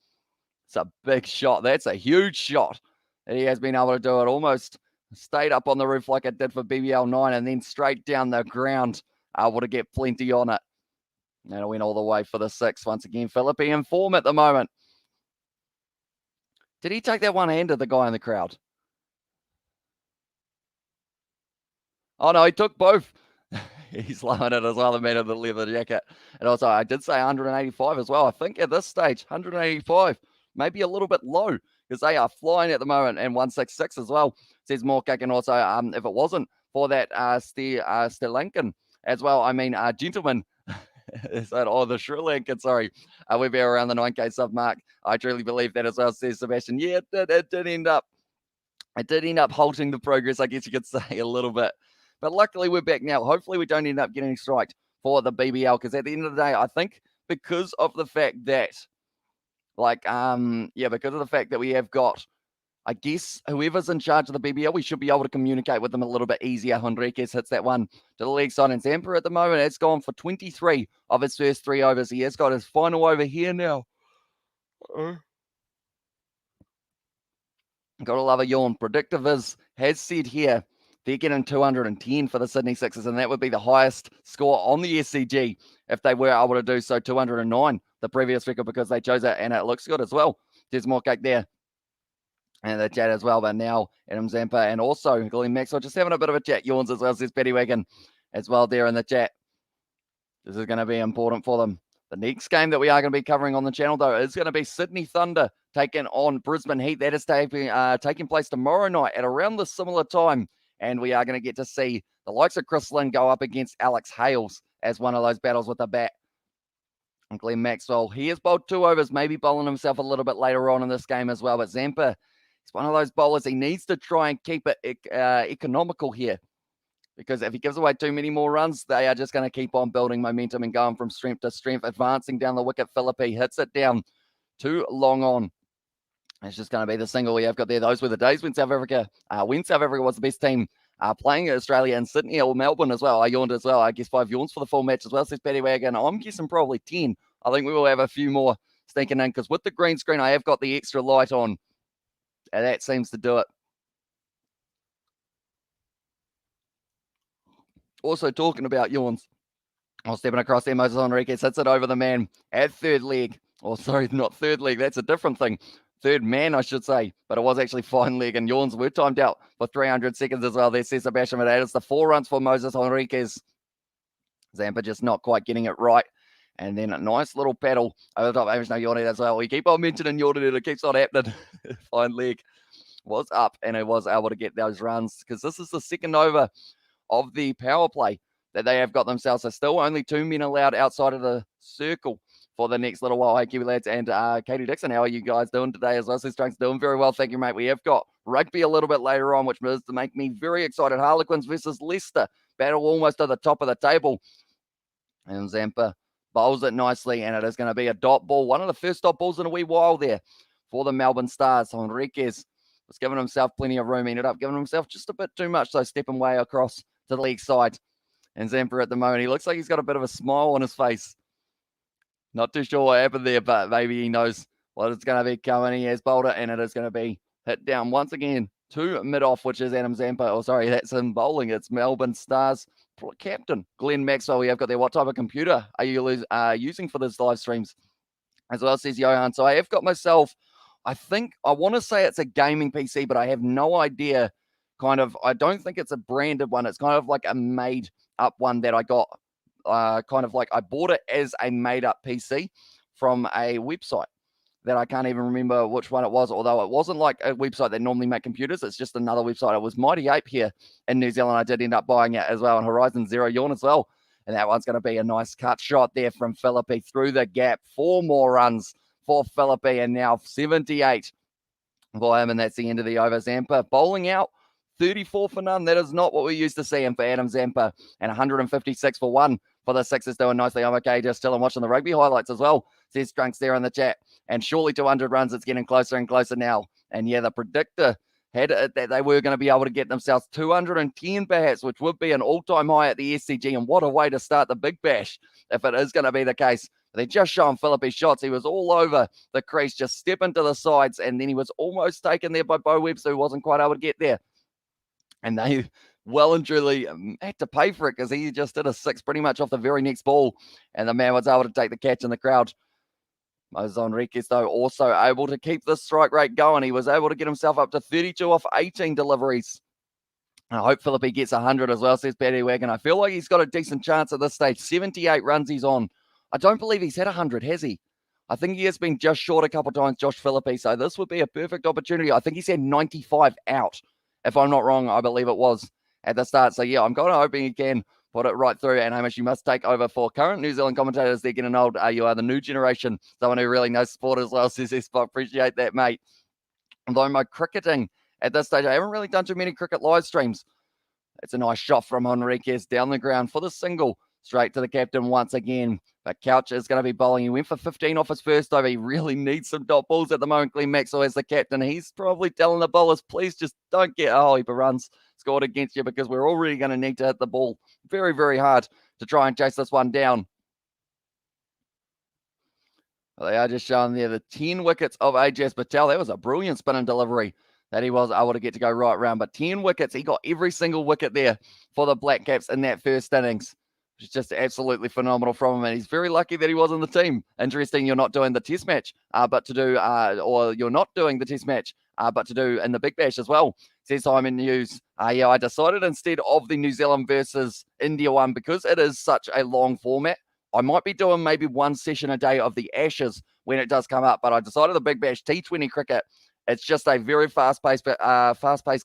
It's a big shot. That's a huge shot. And he has been able to do it. Almost stayed up on the roof like it did for BBL 9 and then straight down the ground. Able to get plenty on it. And it went all the way for the 6 once again. Philippe in form at the moment. Did he take that one-handed, the guy in the crowd? Oh, no, he took both. He's loving it as well, the man in the leather jacket. And also, I did say 185 as well. I think at this stage, 185, maybe a little bit low, because they are flying at the moment. And 166 as well, says Morkak. And also, if it wasn't for that Sterlankan as well, gentlemen, the Sri Lankan, sorry, we'll be around the 9K sub mark. I truly believe that as well, says Sebastian. Yeah, it did end up It did end up halting the progress, I guess you could say, a little bit. But luckily, we're back now. Hopefully, we don't end up getting striked for the BBL, because at the end of the day, I think because of the fact that, because of the fact that we have got, I guess, whoever's in charge of the BBL, we should be able to communicate with them a little bit easier. Henriquez hits that one to the leg side, and Zampa at the moment has gone for 23 of his first 3 overs. He has got his final over here now. Gotta love a yawn. Predictive has said here they're getting 210 for the Sydney Sixers, and that would be the highest score on the SCG if they were able to do so. 209, the previous record, because they chose it, and it looks good as well. There's more cake there. And the chat as well, but now Adam Zampa and also Glenn Maxwell just having a bit of a chat. Yawns as well, says Betty Wagon as well there in the chat. This is going to be important for them. The next game that we are going to be covering on the channel, though, is going to be Sydney Thunder taking on Brisbane Heat. That is taking place tomorrow night at around the similar time. And we are going to get to see the likes of Chris Lynn go up against Alex Hales as one of those battles with the bat. And Glenn Maxwell, he has bowled 2 overs, maybe bowling himself a little bit later on in this game as well. But Zampa, he's one of those bowlers. He needs to try and keep it economical here, because if he gives away too many more runs, they are just going to keep on building momentum and going from strength to strength, advancing down the wicket. Philippe hits it down too long on. It's just going to be the single we have got there. Those were the days when South Africa was the best team playing Australia and Sydney or Melbourne as well. I yawned as well. I guess 5 yawns for the full match as well, says Paddy Wagon. I'm guessing probably 10. I think we will have a few more sneaking in, because with the green screen, I have got the extra light on. And that seems to do it. Also talking about yawns, I'll stepping across there. Moses Henriquez hits it over the man at third leg. Oh, sorry, not third leg. That's a different thing. Third man, I should say. But it was actually fine leg, and yawns were timed out for 300 seconds as well. There says Sebastian Medeiros. The 4 runs for Moses Henriquez. Zampa just not quite getting it right. And then a nice little paddle over the top. There's no yawning as well. We keep on mentioning yawning, and it keeps on happening. Fine leg was up, and it was able to get those runs, because this is the second over of the power play that they have got themselves. So still only 2 men allowed outside of the circle for the next little while. Hey, Kiwi lads, and Katie Dixon, how are you guys doing today as well? So Strength's doing very well, thank you, mate. We have got rugby a little bit later on, which is to make me very excited. Harlequins versus Leicester, battle almost at the top of the table. And Zampa bowls it nicely, and it is going to be a dot ball. One of the first dot balls in a wee while there for the Melbourne Stars. Henriquez was giving himself plenty of room, ended up giving himself just a bit too much, so stepping way across to the leg side. And Zampa at the moment, he looks like he's got a bit of a smile on his face. Not too sure what happened there, but maybe he knows what is going to be coming. He has bowled it, and it is going to be hit down once again to mid-off, which is Adam Zampa. Oh, sorry, that's him bowling. It's Melbourne Stars captain Glenn Maxwell. We have got there. What type of computer are you using for this live streams? As well, says Johan. So I have got myself, I want to say it's a gaming PC, but I have no idea. I don't think it's a branded one. It's kind of like a made up one that I got. I bought it as a made up PC from a website that I can't even remember which one it was, although it wasn't like a website that normally make computers. It's just another website. It was Mighty Ape here in New Zealand. I did end up buying it as well, and Horizon Zero Yawn as well. And that one's going to be a nice cut shot there from Philippe through the gap. 4 more runs for Philippe, and now 78 for him, and that's the end of the over. Zampa bowling out 34 for none. That is not what we're used to seeing for Adam Zampa, and 156 for 1 for the Sixers, doing nicely. I'm okay, just still watching the rugby highlights as well, says Drunks there in the chat. And surely 200 runs, it's getting closer and closer now. And yeah, the predictor had it that they were going to be able to get themselves 210 perhaps, which would be an all-time high at the SCG. And what a way to start the Big Bash if it is going to be the case. They're just showing Philippe's shots. He was all over the crease, just stepping to the sides, and then he was almost taken there by Bo Webster, who wasn't quite able to get there. And they well and truly had to pay for it, because he just did a 6 pretty much off the very next ball, and the man was able to take the catch in the crowd. Moses Henriquez, though, also able to keep the strike rate going. He was able to get himself up to 32 off 18 deliveries. And I hope Philippe gets 100 as well, says Paddy Wagon. I feel like he's got a decent chance at this stage. 78 runs he's on. I don't believe he's had 100, has he? I think he has been just short a couple of times, Josh Philippe. So this would be a perfect opportunity. I think he's had 95 out. If I'm not wrong, I believe it was at the start. So, yeah, I'm kind of hoping he can put it right through. And Hamish, you must take over for current New Zealand commentators. They're getting old. You are the new generation. Someone who really knows sport as well, says Spock. Appreciate that, mate. Although my cricketing at this stage. I haven't really done too many cricket live streams. It's a nice shot from Henriquez down the ground for the single. Straight to the captain once again. But Couch is going to be bowling. He went for 15 off his first over. He really needs some dot balls at the moment. Glenn Maxwell as the captain. He's probably telling the bowlers, please just don't get a whole heap of runs scored against you, because we're already going to need to hit the ball very, very hard to try and chase this one down. Well, they are just showing there the 10 wickets of Ajaz Patel. That was a brilliant spin and delivery that he was able to get to go right round. But 10 wickets, he got every single wicket there for the Black Caps in that first innings. Which is just absolutely phenomenal from him, and he's very lucky that he was in the team. Interesting, you're not doing the test match, but to do, or you're not doing the test match, but to do in the Big Bash as well, says Simon News. Yeah, I decided instead of the New Zealand versus India one, because it is such a long format, I might be doing maybe one session a day of the Ashes when it does come up, but I decided the Big Bash T20 cricket, it's just a very fast-paced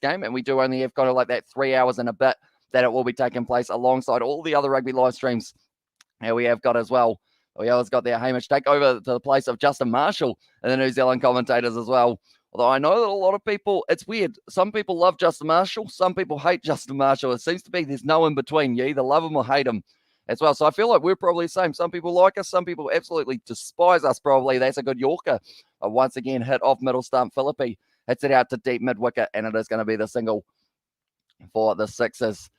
game, and we do only have kind of like that 3 hours and a bit that it will be taking place alongside all the other rugby live streams that we have got as well. We always got there, Hamish, take over to the place of Justin Marshall and the New Zealand commentators as well. Although I know that a lot of people, it's weird. Some people love Justin Marshall. Some people hate Justin Marshall. It seems to be there's no in between. You either love him or hate him as well. So I feel like we're probably the same. Some people like us. Some people absolutely despise us probably. That's a good Yorker. Once again, hit off middle stump. Philippe hits it out to deep mid-wicket, and it is going to be the single for the Sixers.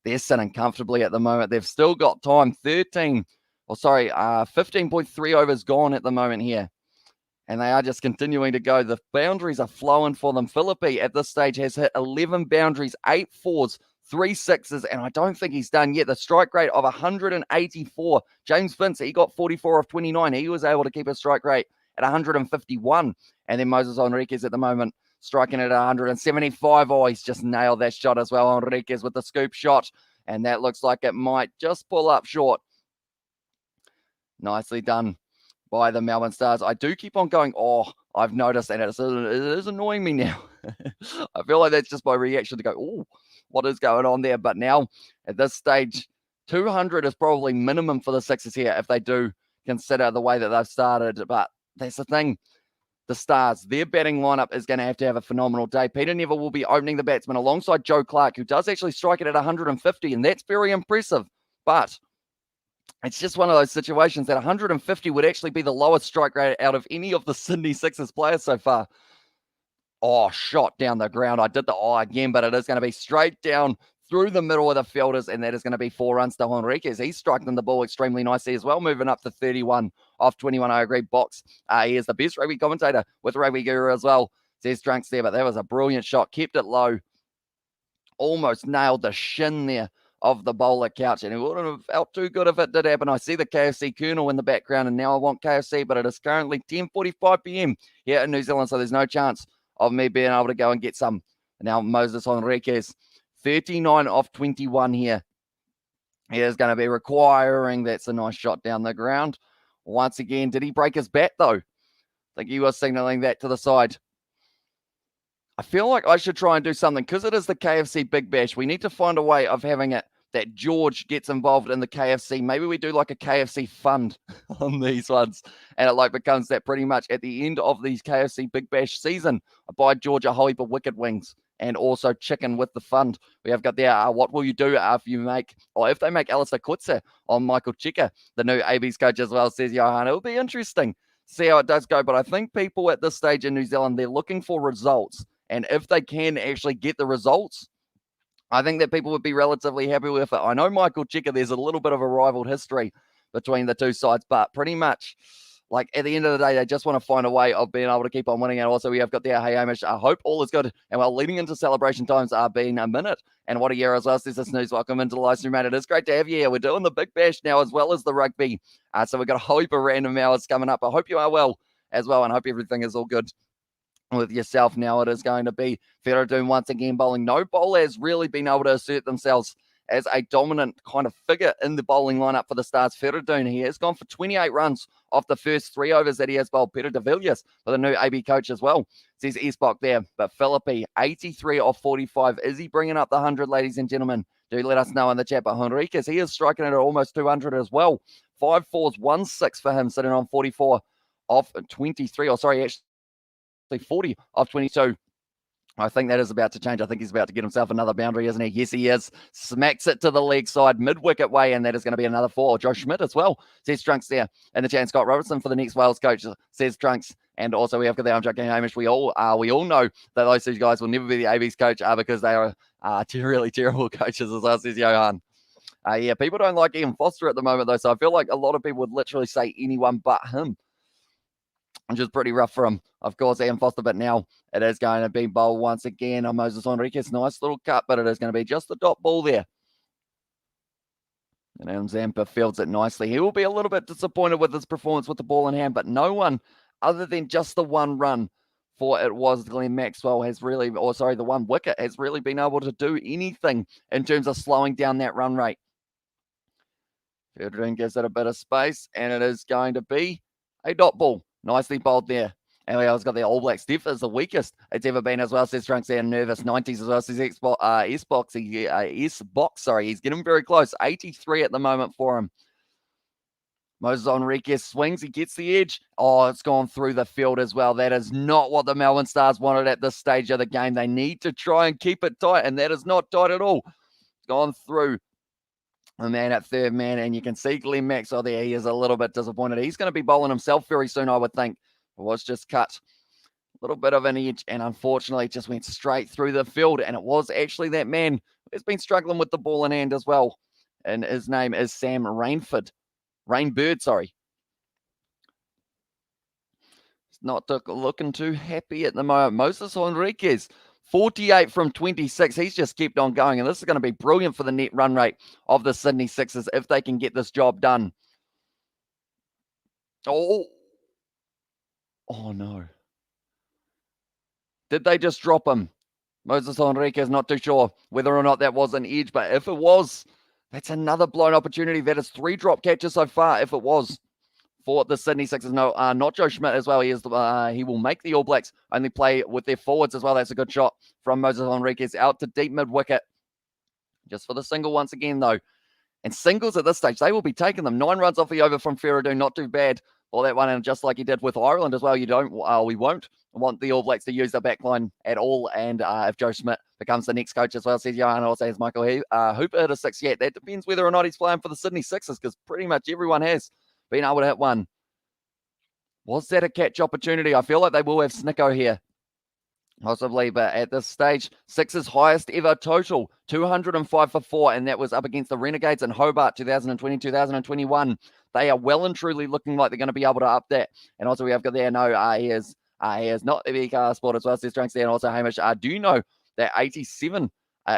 They're sitting comfortably at the moment. They've still got time. 15.3 overs gone at the moment here. And they are just continuing to go. The boundaries are flowing for them. Philippe at this stage has hit 11 boundaries, 8 fours, 3 sixes, and I don't think he's done yet. The strike rate of 184. James Vince, he got 44 of 29. He was able to keep his strike rate at 151. And then Moses Henriquez at the moment striking at 175. Oh, he's just nailed that shot as well. Henriquez with the scoop shot. And that looks like it might just pull up short. Nicely done by the Melbourne Stars. I do keep on going, oh, I've noticed, and it is annoying me now. I feel like that's just my reaction to go, oh, what is going on there? But now, at this stage, 200 is probably minimum for the Sixers here if they do consider the way that they've started. But that's the thing. The Stars, their batting lineup is going to have a phenomenal day. Peter Neville will be opening the batsman alongside Joe Clark, who does actually strike it at 150, and that's very impressive. But it's just one of those situations that 150 would actually be the lowest strike rate out of any of the Sydney Sixers players so far. Oh, shot down the ground. I did the again, but it is going to be straight down through the middle of the fielders, and that is going to be 4 runs to Henriquez. He's striking the ball extremely nicely as well, moving up to 31 off 21. I agree, Box. He is the best rugby commentator with Rugby Guru as well. Says Drunks there, but that was a brilliant shot. Kept it low. Almost nailed the shin there of the bowler Couch, and it wouldn't have felt too good if it did happen. I see the KFC Colonel in the background, and now I want KFC, but it is currently 10:45 p.m. here in New Zealand, so there's no chance of me being able to go and get some. Now Moses Henriquez, 39 off 21 here. He is going to be requiring. That's a nice shot down the ground. Once again, did he break his bat though? I think he was signaling that to the side. I feel like I should try and do something because it is the KFC Big Bash. We need to find a way of having it that George gets involved in the KFC. Maybe we do like a KFC fund on these ones. And it like becomes that pretty much at the end of these KFC Big Bash season. I buy George a whole heap of wicket wings and also chicken with the fund. We have got there, what will you do if you make, or if they make Alistair Coetzee on Michael Cheika, the new AB's coach as well, says Johan. It'll be interesting to see how it does go. But I think people at this stage in New Zealand, they're looking for results. And if they can actually get the results, I think that people would be relatively happy with it. I know Michael Cheika, there's a little bit of a rivaled history between the two sides, but pretty much, like, at the end of the day, they just want to find a way of being able to keep on winning. And also, we have got there, hey, Hamish, I hope all is good. And while leading into celebration times are being a minute. And what a year as well, says this news. Welcome into the live stream, mate. It is great to have you here. We're doing the Big Bash now as well as the rugby. So we've got a whole heap of random hours coming up. I hope you are well as well, and hope everything is all good with yourself. Now it is going to be Feridun once again bowling. No bowler has really been able to assert themselves as a dominant kind of figure in the bowling lineup for the Stars. Feridun, he has gone for 28 runs off the first 3 overs that he has bowled. Peter de Villiers for the new AB coach as well, says Esbok there. But Philippe, 83 off 45. Is he bringing up the 100, ladies and gentlemen? Do let us know in the chat. But Henriquez, he is striking it at almost 200 as well. 5 fours, 1 6 for him, sitting on 44 off 23. Or sorry, actually 40 off 22 I think that is about to change. I think he's about to get himself another boundary, isn't he? Yes, he is. Smacks it to the leg side, mid-wicket way, and that is going to be another 4. Joe Schmidt as well, says Trunks there. And the chance, Scott Robertson for the next Wales coach, says Trunks. And also we have got the joking Hamish. We all know that those two guys will never be the AB's coach because they are really terrible coaches as well, says Johan. Yeah, people don't like Ian Foster at the moment, though, so I feel like a lot of people would literally say anyone but him, which is pretty rough for him. Of course, Ian Foster, but now it is going to be bowled once again on Moses Enriquez. Nice little cut, but it is going to be just the dot ball there. And Adam Zampa fields it nicely. He will be a little bit disappointed with his performance with the ball in hand, but no one other than just the one run for it was Glenn Maxwell has really, the one wicket has really been able to do anything in terms of slowing down that run rate. Fielding gives it a bit of space, and it is going to be a dot ball. Nicely bowled there. And we also got the All Blacks. Steph is the weakest it's ever been as well, says Trunks there. Nervous 90s as well, says S-Box. He's getting very close. 83 at the moment for him. Moses Enriquez swings. He gets the edge. Oh, it's gone through the field as well. That is not what the Melbourne Stars wanted at this stage of the game. They need to try and keep it tight, and that is not tight at all. It's gone through a man at third man, and you can see Glenn Maxwell there. He is a little bit disappointed. He's going to be bowling himself very soon, I would think. It was just cut. A little bit of an edge, and unfortunately just went straight through the field, and it was actually that man who's been struggling with the ball in hand as well, and his name is Sam Rainbird. He's not looking too happy at the moment. Moses Enriquez, 48 from 26. He's just kept on going, and this is going to be brilliant for the net run rate of the Sydney Sixers if they can get this job done. Oh no. Did they just drop him? Moses Enriquez, not too sure whether or not that was an edge, but if it was, that's another blown opportunity. That is 3 drop catches so far, if it was, for the Sydney Sixers. No, not Joe Schmidt as well. He will make the All Blacks only play with their forwards as well. That's a good shot from Moses Enriquez out to deep mid-wicket. Just for the single once again, though. And singles at this stage, they will be taking them. 9 runs off the over from Ferradoon, not too bad. Well, that one, and just like he did with Ireland as well, we won't want the All Blacks to use their backline at all. And if Joe Schmidt becomes the next coach as well, says Johan, also has Michael Hooper hit a 6 yet. That depends whether or not he's playing for the Sydney Sixers, because pretty much everyone has been able to hit one. Was that a catch opportunity? I feel like they will have Snicko here. Possibly, but at this stage, Sixers' highest ever total, 205 for 4, and that was up against the Renegades in Hobart 2020-2021. They are well and truly looking like they're going to be able to up that. And also we have got there, he is not the big sport as well, says Trunks there, and also Hamish, do you know that 87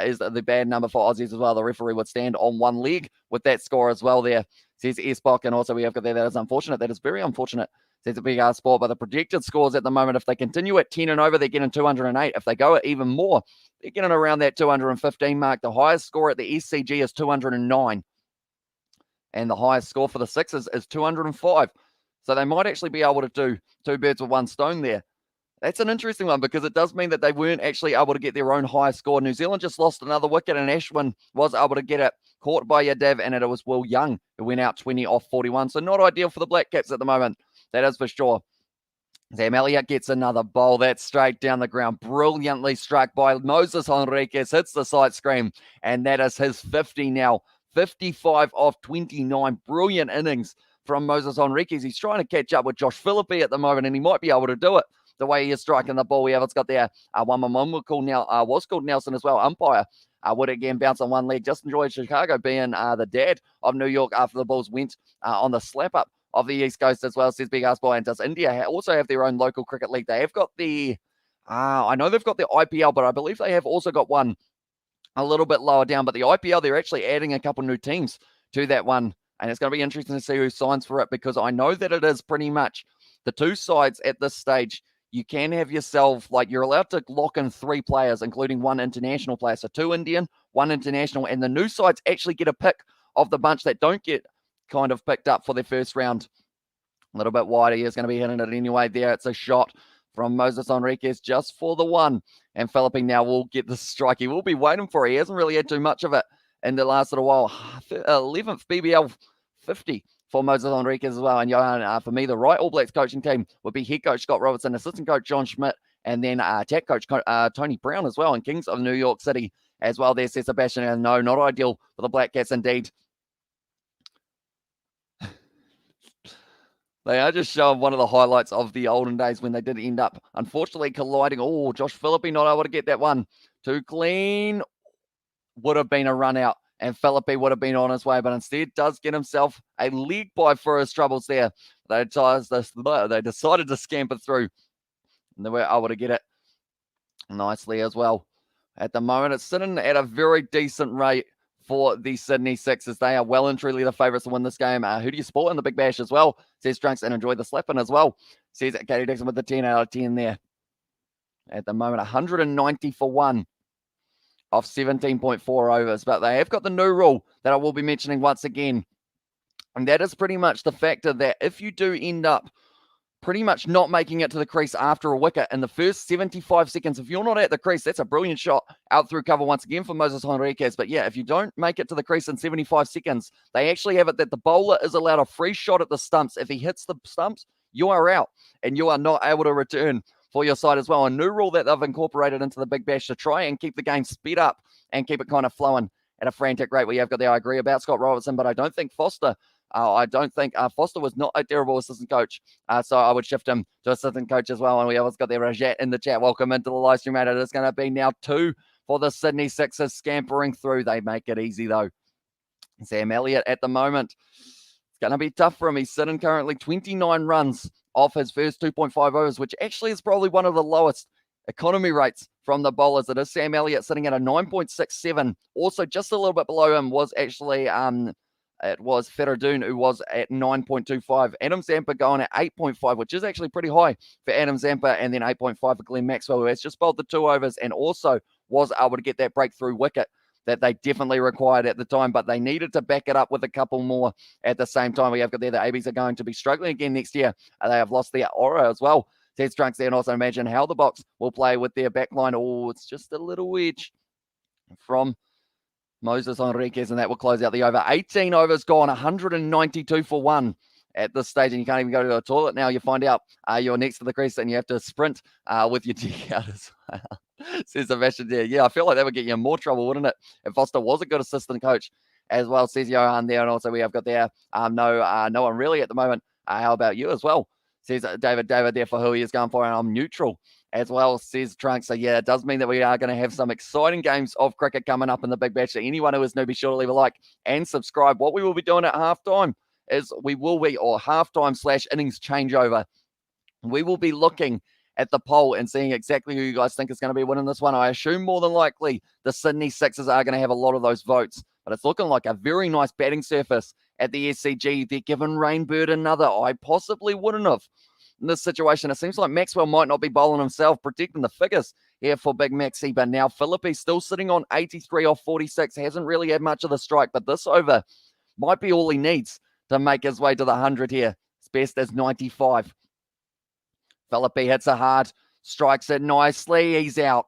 is the bad number for Aussies as well? The referee would stand on one leg with that score as well there, says S-Bock, and also we have got there, that is unfortunate, that is very unfortunate. It's a big sport, but the projected scores at the moment, if they continue at 10 and over, they're getting 208. If they go at even more, they're getting around that 215 mark. The highest score at the SCG is 209. And the highest score for the Sixers is 205. So they might actually be able to do 2 birds with 1 stone there. That's an interesting one, because it does mean that they weren't actually able to get their own highest score. New Zealand just lost another wicket, and Ashwin was able to get it caught by Yadav, and it was Will Young who went out 20 off 41. So not ideal for the Black Caps at the moment. That is for sure. Sam Elliott gets another bowl. That's straight down the ground. Brilliantly struck by Moses Enriquez. Hits the side screen. And that is his 50 now. 55 off 29. Brilliant innings from Moses Enriquez. He's trying to catch up with Josh Philippe at the moment, and he might be able to do it the way he is striking the ball. We have it's got there. One was called Nelson as well. Umpire would again bounce on one leg. Justin Joy Chicago being the dad of New York after the balls went on the slap up of the East Coast as well, says Big Ass Boy. And does India also have their own local cricket league? They have got the, I know they've got the IPL, but I believe they have also got one a little bit lower down. But the IPL, they're actually adding a couple new teams to that one. And it's going to be interesting to see who signs for it, because I know that it is pretty much the 2 sides at this stage. You can have yourself, you're allowed to lock in 3 players, including 1 international player. So 2 Indian, 1 international. And the new sides actually get a pick of the bunch that don't get kind of picked up for their first round. A little bit wider. He's going to be hitting it anyway there. It's a shot from Moses Enriquez just for the 1. And Philippe now will get the strike. He will be waiting for it. He hasn't really had too much of it in the last little while. 11th BBL 50 for Moses Enriquez as well. And Johan, for me, the right All Blacks coaching team would be head coach Scott Robertson, assistant coach John Schmidt, and then attack coach Tony Brown as well, and Kings of New York City as well. There says Sebastian, and no, not ideal for the Black Cats indeed. They are just showing one of the highlights of the olden days when they did end up, unfortunately, colliding. Oh, Josh Philippe not able to get that one too clean. Would have been a run out, and Philippe would have been on his way, but instead does get himself a leg bye for his troubles there. They decided to scamper through, and they were able to get it nicely as well. At the moment, it's sitting at a very decent rate for the Sydney Sixers. They are well and truly the favourites to win this game. Who do you support in the Big Bash as well? Says Drunks, and enjoy the slapping as well. Says Katie Dixon with the 10 out of 10 there. At the moment, 190 for 1 off 17.4 overs. But they have got the new rule that I will be mentioning once again. And that is pretty much the factor that if you do end up pretty much not making it to the crease after a wicket in the first 75 seconds. If you're not at the crease, that's a brilliant shot out through cover once again for Moses Henriquez. But yeah, if you don't make it to the crease in 75 seconds, they actually have it that the bowler is allowed a free shot at the stumps. If he hits the stumps, you are out and you are not able to return for your side as well. A new rule that they've incorporated into the Big Bash to try and keep the game sped up and keep it kind of flowing at a frantic rate. We have got there, I agree about Scott Robertson, but I don't think Foster Foster was not a terrible assistant coach. So I would shift him to assistant coach as well. And we always got there, Rajat in the chat. Welcome into the live stream, mate. It is going to be now 2 for the Sydney Sixers scampering through. They make it easy, though. Sam Elliott at the moment. It's going to be tough for him. He's sitting currently 29 runs off his first 2.5 overs, which actually is probably one of the lowest economy rates from the bowlers. It is Sam Elliott sitting at a 9.67. Also, just a little bit below him was actually it was Feradoon, who was at 9.25. Adam Zampa going at 8.5, which is actually pretty high for Adam Zampa, and then 8.5 for Glenn Maxwell, who has just bowled the 2 overs and also was able to get that breakthrough wicket that they definitely required at the time, but they needed to back it up with a couple more at the same time. We have got there, the ABs are going to be struggling again next year. They have lost their aura as well. Says Trunks there, and also imagine how the box will play with their backline. Oh, it's just a little wedge from Moses Henriquez, and that will close out the over. 18 overs gone, 192 for 1 at this stage, and you can't even go to the toilet now. You find out you're next to the crease and you have to sprint with your dick out as well. Says Sebastian there. Yeah, I feel like that would get you in more trouble, wouldn't it? If Foster was a good assistant coach as well, says Johan there. And also we have got there no one really at the moment. How about you as well? Says David there for who he is going for, and I'm neutral as well, says Trunks. So yeah, it does mean that we are going to have some exciting games of cricket coming up in the Big Bash. So anyone who is new, be sure to leave a like and subscribe. What we will be doing at halftime is halftime / innings changeover. We will be looking at the poll and seeing exactly who you guys think is going to be winning this one. I assume more than likely the Sydney Sixers are going to have a lot of those votes, but it's looking like a very nice batting surface at the SCG. They're giving Rainbird another. I possibly wouldn't have in this situation. It seems like Maxwell might not be bowling himself, protecting the figures here for Big Maxi, but now Philippe still sitting on 83 off 46, hasn't really had much of the strike, but this over might be all he needs to make his way to the 100 here. His best is 95. Philippe hits it hard, strikes it nicely, he's out.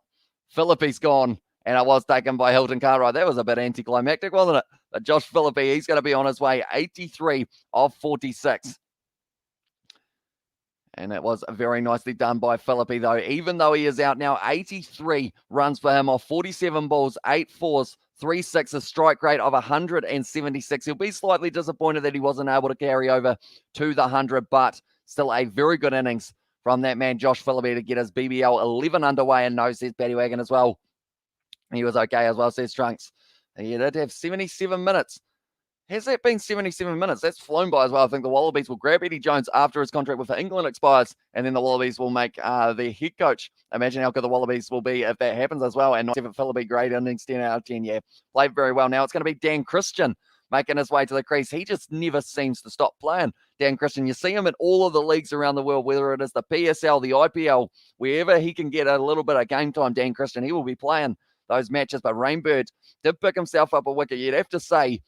Philippe's gone, and it was taken by Hilton Cartwright. That was a bit anticlimactic, wasn't it? But Josh Philippe, he's going to be on his way, 83 off 46. And it was very nicely done by Philippe, though. Even though he is out now, 83 runs for him off 47 balls, 8 fours, 3 sixes, strike rate of 176. He'll be slightly disappointed that he wasn't able to carry over to the 100, but still a very good innings from that man, Josh Philippe, to get his BBL 11 underway, and no, says Paddy Wagon as well. He was okay as well, says Trunks. He did have 77 minutes. Has that been 77 minutes? That's flown by as well. I think the Wallabies will grab Eddie Jones after his contract with England expires, and then the Wallabies will make their head coach. Imagine how good the Wallabies will be if that happens as well. And not Philippe, great innings, 10 out of 10. Yeah, played very well. Now it's going to be Dan Christian making his way to the crease. He just never seems to stop playing. Dan Christian, you see him in all of the leagues around the world, whether it is the PSL, the IPL, wherever he can get a little bit of game time, Dan Christian, he will be playing those matches. But Rainbird did pick himself up a wicket. You'd have to say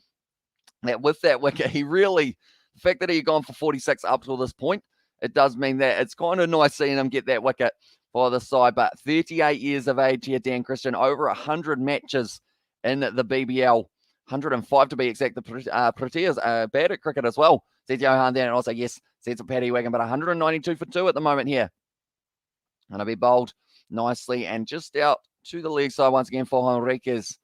that with that wicket, he really, the fact that he had gone for 46 up to this point, it does mean that it's kind of nice seeing him get that wicket for the side. But 38 years of age here, Dan Christian, over 100 matches in the BBL, 105 to be exact. The Proteas are bad at cricket as well, says Johan there. And also, yes, says a Paddy Wagon, but 192 for 2 at the moment here. Going to be bowled nicely and just out to the leg side once again for Henriquez.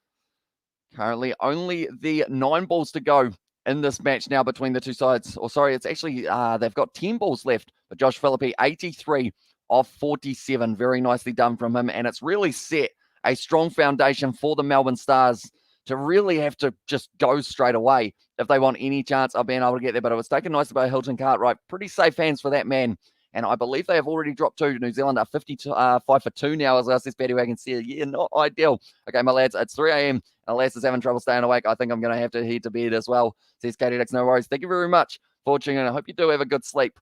Currently only the 9 balls to go in this match now between the two sides. Or sorry, it's actually, they've got 10 balls left. But Josh Philippe, 83 off 47. Very nicely done from him. And it's really set a strong foundation for the Melbourne Stars to really have to just go straight away if they want any chance of being able to get there. But it was taken nicely by Hilton Cartwright. Pretty safe hands for that man. And I believe they have already dropped 2. New Zealand are 5 for 2 now, as I says Paddy Wagon said. Yeah, not ideal. Okay, my lads, it's 3 a.m. And Lass is having trouble staying awake. I think I'm going to have to head to bed as well. Says Katie Dix, no worries. Thank you very much for tuning in. I hope you do have a good sleep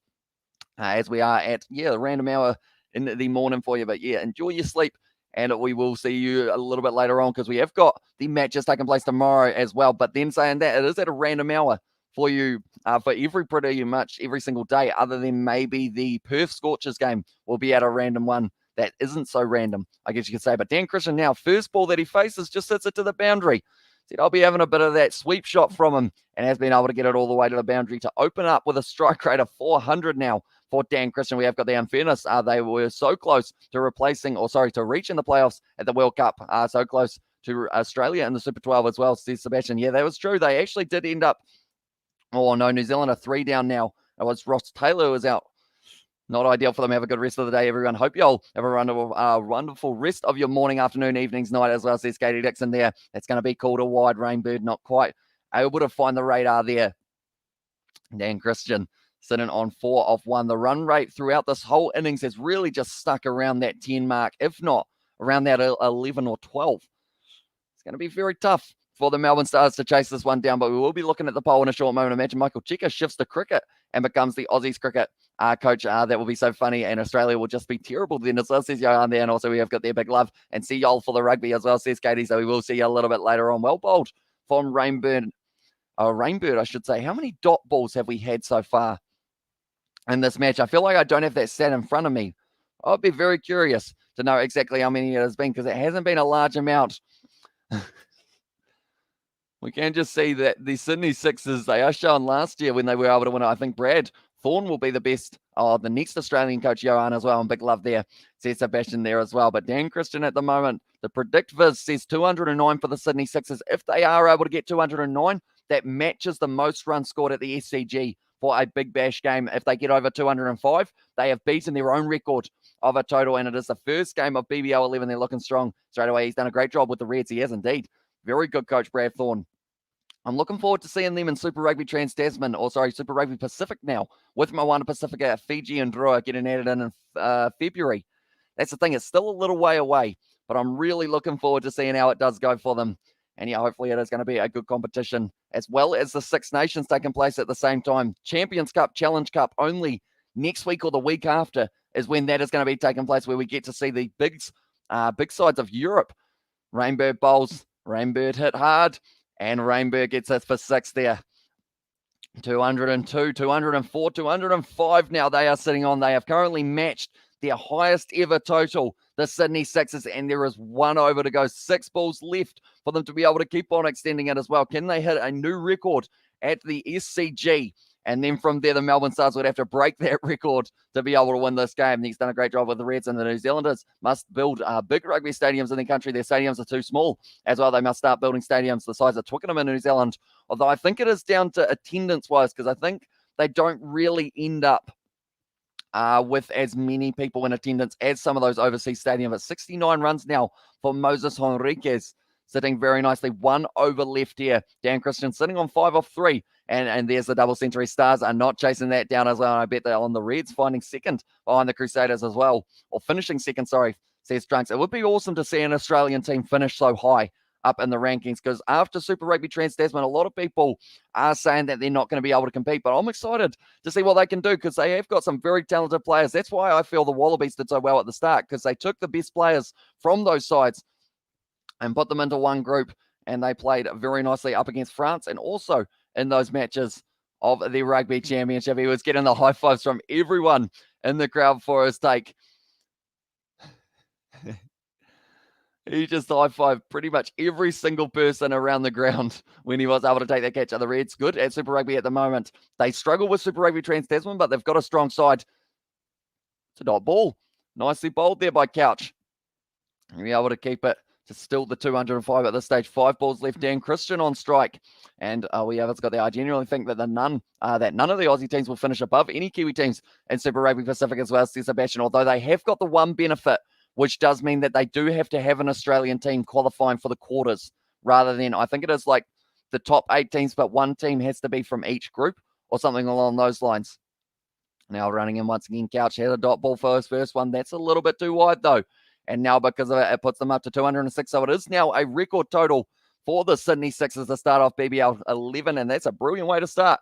as we are at, the random hour in the morning for you. But, enjoy your sleep. And we will see you a little bit later on because we have got the matches taking place tomorrow as well. But then saying that, it is at a random hour for you for pretty much every single day, other than maybe the Perth Scorchers game will be at a random one that isn't so random, I guess you could say. But Dan Christian now, first ball that he faces, just hits it to the boundary. Said, I'll be having a bit of that sweep shot from him and has been able to get it all the way to the boundary to open up with a strike rate of 400 now for Dan Christian. We have got the unfairness. They were so close to reaching the playoffs at the World Cup. So close to Australia in the Super 12 as well, says Sebastian. Yeah, that was true. They actually did end up, New Zealand are 3 down now. It was Ross Taylor who was out. Not ideal for them. Have a good rest of the day, everyone. Hope you all have a wonderful rest of your morning, afternoon, evenings, night as well, says Katie Dixon there. It's going to be called a wide rainbird. Not quite able to find the radar there. Dan Christian sitting on 4 off 1. The run rate throughout this whole innings has really just stuck around that 10 mark, if not around that 11 or 12. It's going to be very tough for the Melbourne Stars to chase this one down, but we will be looking at the poll in a short moment. Imagine Michael Cheika shifts to cricket and becomes the Aussies cricket coach. That will be so funny, and Australia will just be terrible then as well, says Johan there. And also we have got their big love and see y'all for the rugby as well, says Katie. So we will see you a little bit later on. Well bowled from Rainbird, I should say. How many dot balls have we had so far in this match? I feel like I don't have that stat in front of me. I'd be very curious to know exactly how many it has been because it hasn't been a large amount. We can just see that the Sydney Sixers, they are shown last year when they were able to win it. I think Brad Thorne will be the best. The next Australian coach, Johan, as well. And big love there, says Sebastian there as well. But Dan Christian at the moment, the Predict Viz says 209 for the Sydney Sixers. If they are able to get 209, that matches the most runs scored at the SCG for a Big Bash game. If they get over 205, they have beaten their own record of a total. And it is the first game of BBL 11. They're looking strong straight away. He's done a great job with the Reds. He has indeed. Very good coach, Brad Thorne. I'm looking forward to seeing them in Super Rugby Trans-Tasman, Super Rugby Pacific now, with Moana Pacifica, Fiji and Drua getting added in February. That's the thing, it's still a little way away, but I'm really looking forward to seeing how it does go for them. And hopefully it is going to be a good competition, as well as the Six Nations taking place at the same time. Champions Cup, Challenge Cup, only next week or the week after is when that is going to be taking place, where we get to see the big sides of Europe. Rainbird bowls, Rainbird hit hard, and Rainbird gets it for 6 there. 202, 204, 205 now they are sitting on. They have currently matched their highest ever total, the Sydney Sixers, and there is 1 over to go. 6 balls left for them to be able to keep on extending it as well. Can they hit a new record at the SCG? And then from there, the Melbourne Stars would have to break that record to be able to win this game. And he's done a great job with the Reds, and the New Zealanders must build big rugby stadiums in the country. Their stadiums are too small as well. They must start building stadiums the size of Twickenham in New Zealand, although I think it is down to attendance-wise, because I think they don't really end up with as many people in attendance as some of those overseas stadiums. It's 69 runs now for Moses Henriquez, sitting very nicely. 1 over left here. Dan Christian sitting on 5 off 3. And there's the double century. Stars are not chasing that down as well. I bet they're on the Reds, finding second behind the Crusaders as well. Or finishing second, says Trunks. It would be awesome to see an Australian team finish so high up in the rankings, because after Super Rugby Trans-Tasman, a lot of people are saying that they're not going to be able to compete. But I'm excited to see what they can do, because they have got some very talented players. That's why I feel the Wallabies did so well at the start, because they took the best players from those sides and put them into one group, and they played very nicely up against France, and also in those matches of the Rugby Championship. He was getting the high fives from everyone in the crowd for his take. He just high-fived pretty much every single person around the ground when he was able to take that catch. The Reds good at Super Rugby at the moment. They struggle with Super Rugby Trans-Tasman, but they've got a strong side. It's a dot ball. Nicely bowled there by Couch. He'll be able to keep it to still the 205 at this stage. 5 balls left. Dan Christian on strike. And we have got there. I genuinely think that none of the Aussie teams will finish above any Kiwi teams in Super Rugby Pacific as well, says Sebastian, although they have got the one benefit, which does mean that they do have to have an Australian team qualifying for the quarters rather than, I think it is like the top 8 teams, but one team has to be from each group or something along those lines. Now running in once again, Couch had a dot ball for his first one. That's a little bit too wide though. And now because of it, it puts them up to 206. So it is now a record total for the Sydney Sixers to start off BBL 11. And that's a brilliant way to start.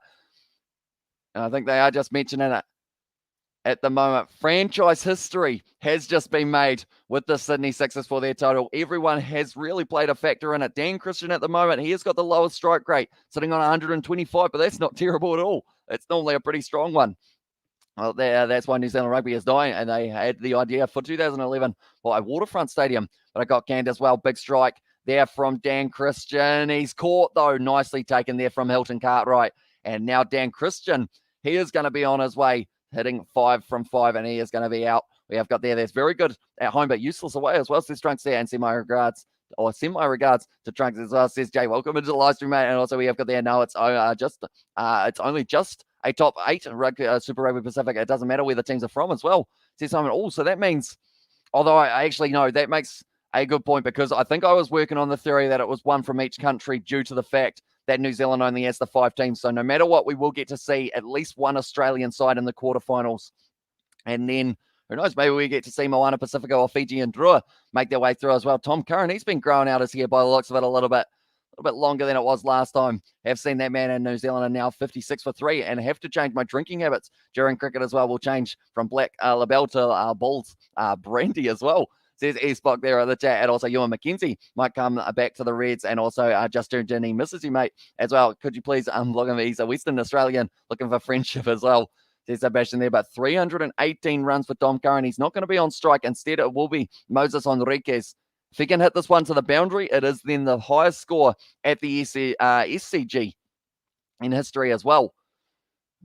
And I think they are just mentioning it at the moment. Franchise history has just been made with the Sydney Sixers for their total. Everyone has really played a factor in it. Dan Christian at the moment, he has got the lowest strike rate, sitting on 125, but that's not terrible at all. It's normally a pretty strong one. Well, that's why New Zealand Rugby is dying, and they had the idea for 2011 by Waterfront Stadium, but it got canned as well. Big strike there from Dan Christian. He's caught, though, nicely taken there from Hilton Cartwright. And now Dan Christian, he is going to be on his way, hitting 5 from 5, and he is going to be out. We have got there. That's very good at home, but useless away as well. Says Trunks there, and semi-regards to Trunks as well. Says Jay, welcome into the live stream, mate. And also we have got there. No, it's only just a top 8 Super Rugby Pacific. It doesn't matter where the teams are from as well. Says Simon. Oh, so that means, although I actually know that makes a good point, because I think I was working on the theory that it was one from each country due to the fact that New Zealand only has the 5 teams. So no matter what, we will get to see at least one Australian side in the quarterfinals. And then, who knows, maybe we get to see Moana Pacifica or Fiji and Drua make their way through as well. Tom Curran, he's been growing out his hair by the looks of it a little bit longer than it was last time. Have seen that man in New Zealand and now 56 for 3, and have to change my drinking habits during cricket as well. We'll change from black label to Bulls brandy as well. Says E-Spock there at the chat. And also Ewan McKenzie might come back to the Reds, and also just turned in. He misses you, mate, as well. Could you please log him? He's a Western Australian looking for friendship as well. Says Sebastian there, but 318 runs for Tom Curran. He's not going to be on strike. Instead, it will be Moses Enriquez. If he can hit this one to the boundary, it is then the highest score at the SCG in history as well.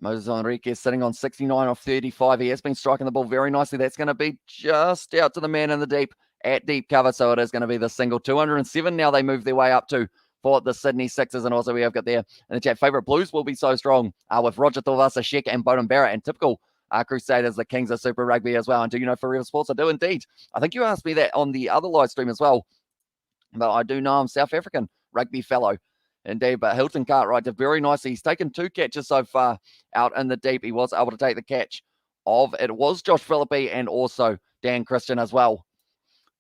Moses Enriquez sitting on 69 off 35. He has been striking the ball very nicely. That's going to be just out to the man in the deep at deep cover. So it is going to be the single. 207 now they move their way up to for the Sydney Sixers. And also we have got there in the chat, favourite Blues will be so strong with Roger Tuivasa, Sheck and Bowden Barrett, and typical Crusaders, the Kings of Super Rugby as well. And do you know Forever Sports? I do indeed. I think you asked me that on the other live stream as well. But I do know I'm South African rugby fellow. Indeed, but Hilton Cartwright did very nicely. He's taken 2 catches so far out in the deep. He was able to take the catch of, it was Josh Philippe and also Dan Christian as well.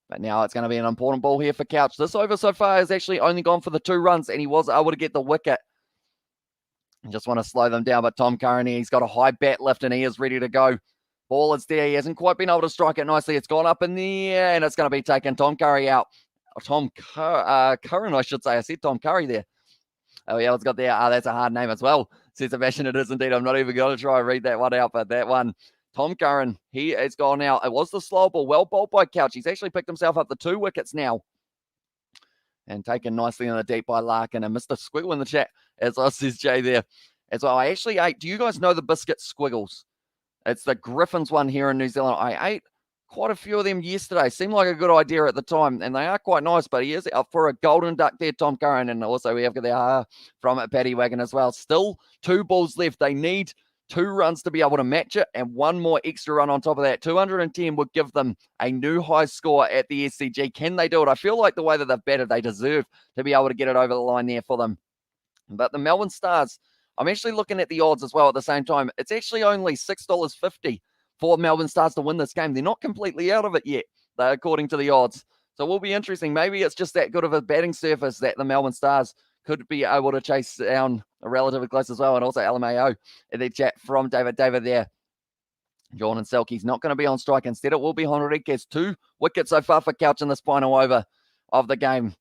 But now it's going to be an important ball here for Couch. This over so far has actually only gone for the 2 runs, and he was able to get the wicket. Just want to slow them down, but Tom Curran, he's got a high bat lift and he is ready to go. Ball is there. He hasn't quite been able to strike it nicely. It's gone up in the air, and it's going to be taken. Tom Curry out. Curran, I should say. I said Tom Curry there. Oh, yeah, it's got there. That's a hard name as well. Says Sebastian, it is indeed. I'm not even going to try and read that one out, but that one, Tom Curran, he is gone out. It was the slow ball. Well bowled by Couch. He's actually picked himself up the 2 wickets now. And taken nicely in the deep by Larkin. And Mr. Squiggle in the chat, as well, says Jay there as well. I actually ate, do you guys know the biscuit Squiggles? It's the Griffin's one here in New Zealand. I ate quite a few of them yesterday. Seemed like a good idea at the time, and they are quite nice, but he is up for a golden duck there, Tom Curran. And also we have got the from Paddy Wagon as well. Still 2 balls left. They need 2 runs to be able to match it, and 1 more extra run on top of that. 210 would give them a new high score at the SCG. Can they do it? I feel like the way that they've batted, they deserve to be able to get it over the line there for them. But the Melbourne Stars, I'm actually looking at the odds as well at the same time. It's actually only $6.50 for Melbourne Stars to win this game. They're not completely out of it yet, according to the odds. So it will be interesting. Maybe it's just that good of a batting surface that the Melbourne Stars could be able to chase down relatively close as well. And also LMAO in the chat from David there. Jordan Selke's not going to be on strike. Instead, it will be Henriquez. 2 wickets so far for Couch in this final over of the game.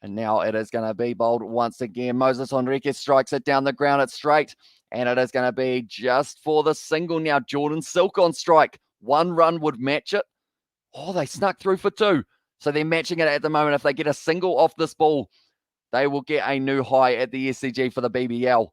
And now it is going to be bowled once again. Moses Henriquez strikes it down the ground. It's straight. And it is going to be just for the single now. Jordan Silk on strike. 1 run would match it. Oh, they snuck through for 2. So they're matching it at the moment. If they get a single off this ball, they will get a new high at the SCG for the BBL.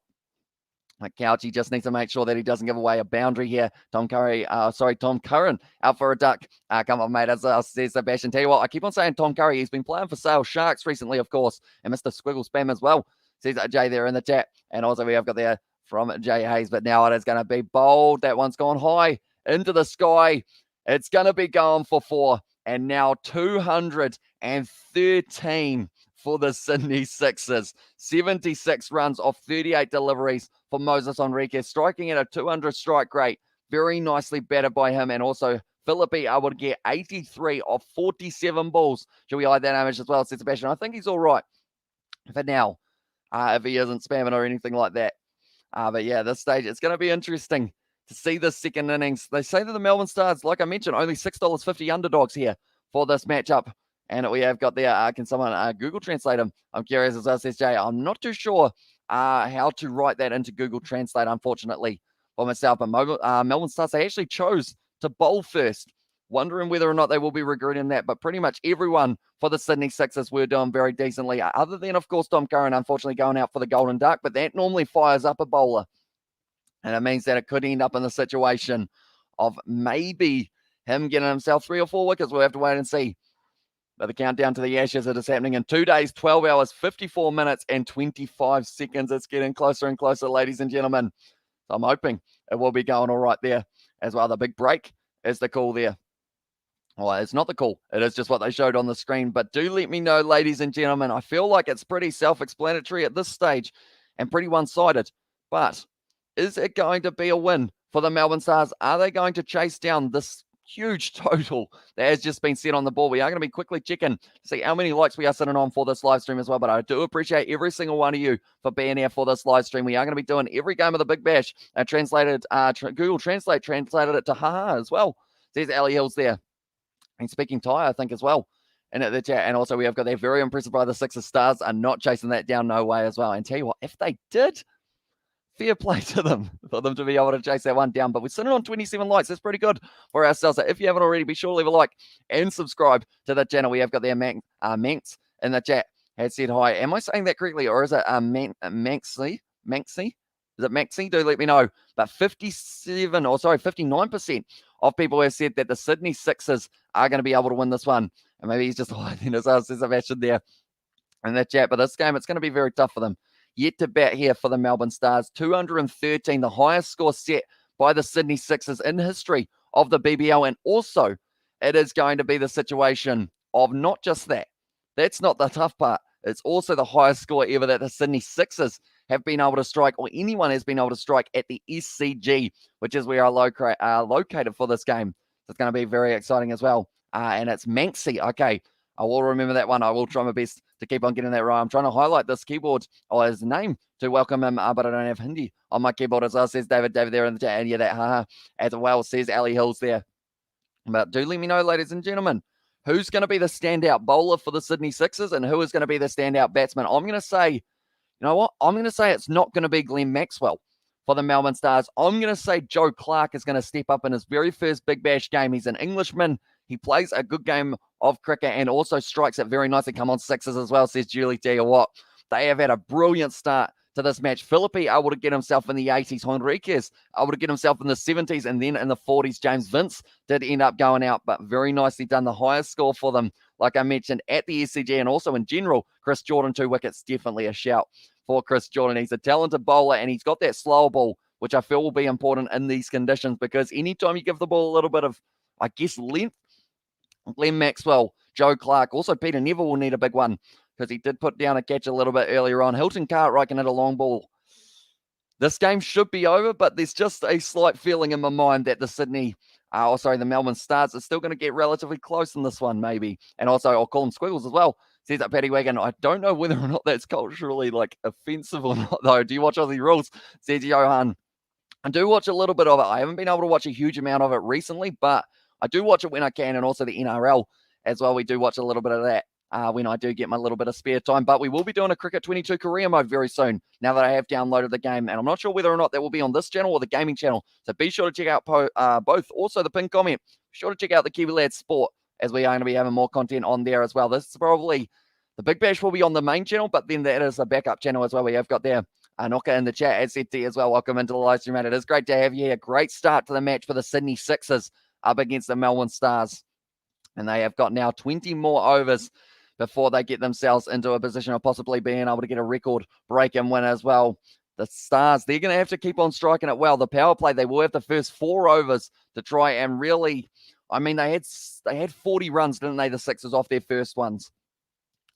Couchy just needs to make sure that he doesn't give away a boundary here. Tom Curran out for a duck. Come on, mate, says Sebastian. Tell you what, I keep on saying Tom Curry. He's been playing for Sale Sharks recently, of course, and Mr. Squiggle Spam as well. Says Jay there in the chat. And also we have got there from Jay Hayes, but now it is going to be bold. That one's gone high into the sky. It's going to be going for 4. And now 213 for the Sydney Sixers. 76 runs off 38 deliveries for Moses Enriquez, striking at a 200 strike rate. Very nicely batted by him. And also Philippe able to get 83 off 47 balls. Should we hide that image as well, said Sebastian? I think he's all right for now, if he isn't spamming or anything like that. But yeah, this stage, it's going to be interesting to see the second innings. They say that the Melbourne Stars, like I mentioned, only $6.50 underdogs here for this matchup. And we have got there, can someone Google Translate him? I'm curious as well, says Jay. I'm not too sure how to write that into Google Translate, unfortunately, for myself. But Melbourne Stars, they actually chose to bowl first. Wondering whether or not they will be regretting that. But pretty much everyone for the Sydney Sixers were doing very decently. Other than, of course, Tom Curran, unfortunately, going out for the Golden Duck. But that normally fires up a bowler. And it means that it could end up in the situation of maybe him getting himself 3 or 4 wickets. We'll have to wait and see. But the countdown to the Ashes, it is happening in 2 days, 12 hours, 54 minutes, and 25 seconds. It's getting closer and closer, ladies and gentlemen. So I'm hoping it will be going all right there as well. The big break is the call there. Well, it's not the call. It is just what they showed on the screen. But do let me know, ladies and gentlemen. I feel like it's pretty self-explanatory at this stage and pretty one-sided. But is it going to be a win for the Melbourne Stars? Are they going to chase down this huge total that has just been set on the board? We are going to be quickly checking to see how many likes we are sitting on for this live stream as well. But I do appreciate every single one of you for being here for this live stream. We are going to be doing every game of the Big Bash. Google Translate translated it to haha as well. There's Ali Hills there. And speaking Thai, I think, as well. And at the chat, and also we have got there, very impressive by the SIXERS. Stars are not chasing that down, no way as well. And tell you what, if they did, fair play to them for them to be able to chase that one down. But we're sitting on 27 likes. That's pretty good for ourselves. So if you haven't already, be sure to leave a like and subscribe to the channel. We have got there Manx in the chat has said hi. Am I saying that correctly, or is it Manxy? Is it Maxi? Do let me know. But 59% of people have said that the Sydney Sixers are going to be able to win this one. And maybe he's just hiding as well, says Sebastian there in the chat. But this game, it's going to be very tough for them. Yet to bat here for the Melbourne Stars. 213, the highest score set by the Sydney Sixers in history of the BBL. And also, it is going to be the situation of not just that. That's not the tough part. It's also the highest score ever that the Sydney Sixers have been able to strike, or anyone has been able to strike at the SCG, which is where I'm located for this game. So it's going to be very exciting as well. And it's Manxy. Okay, I will remember that one. I will try my best to keep on getting that right. I'm trying to highlight this keyboard or his name to welcome him, but I don't have Hindi on my keyboard as well, says David there in the chat. And yeah, that haha as well, says Ali Hills there. But do let me know, ladies and gentlemen, who's going to be the standout bowler for the Sydney Sixers and who is going to be the standout batsman. I'm going to say, you know what? I'm going to say it's not going to be Glenn Maxwell for the Melbourne Stars. I'm going to say Joe Clark is going to step up in his very first Big Bash game. He's an Englishman. He plays a good game of cricket and also strikes it very nicely. Come on, Sixers as well, says Julie. Tell you what, they have had a brilliant start to this match. Philippe able to get himself in the 80s. Enriquez able to get himself in the 70s and then in the 40s. James Vince did end up going out, but very nicely done. The highest score for them, like I mentioned, at the SCG and also in general. Chris Jordan, 2 wickets, definitely a shout for Chris Jordan. He's a talented bowler and he's got that slower ball, which I feel will be important in these conditions because anytime you give the ball a little bit of, I guess, length, Glenn Maxwell, Joe Clark, also Peter Neville will need a big one because he did put down a catch a little bit earlier on. Hilton Cartwright can hit a long ball. This game should be over, but there's just a slight feeling in my mind that the Melbourne Stars are still going to get relatively close in this one, maybe. And also, I'll call them Squiggles as well. Says that Paddy Wagon. I don't know whether or not that's culturally offensive or not, though. Do you watch Aussie Rules? Says Johan. I do watch a little bit of it. I haven't been able to watch a huge amount of it recently, but I do watch it when I can, and also the NRL as well. We do watch a little bit of that when I do get my little bit of spare time. But we will be doing a Cricket 22 career mode very soon now that I have downloaded the game. And I'm not sure whether or not that will be on this channel or the gaming channel. So be sure to check out both. Also, the pinned comment. Be sure to check out the Kiwi Lads Sport as we are going to be having more content on there as well. This is probably, the Big Bash will be on the main channel, but then that is a backup channel as well. We have got there Anoka in the chat at ZT as well. Welcome into the live stream, mate. It is great to have you here. Great start to the match for the Sydney Sixers up against the Melbourne Stars. And they have got now 20 more overs before they get themselves into a position of possibly being able to get a record break and win as well. The Stars, they're going to have to keep on striking it well. The power play, they will have the first 4 overs to try and really, I mean, they had 40 runs, didn't they, the Sixers, off their first ones.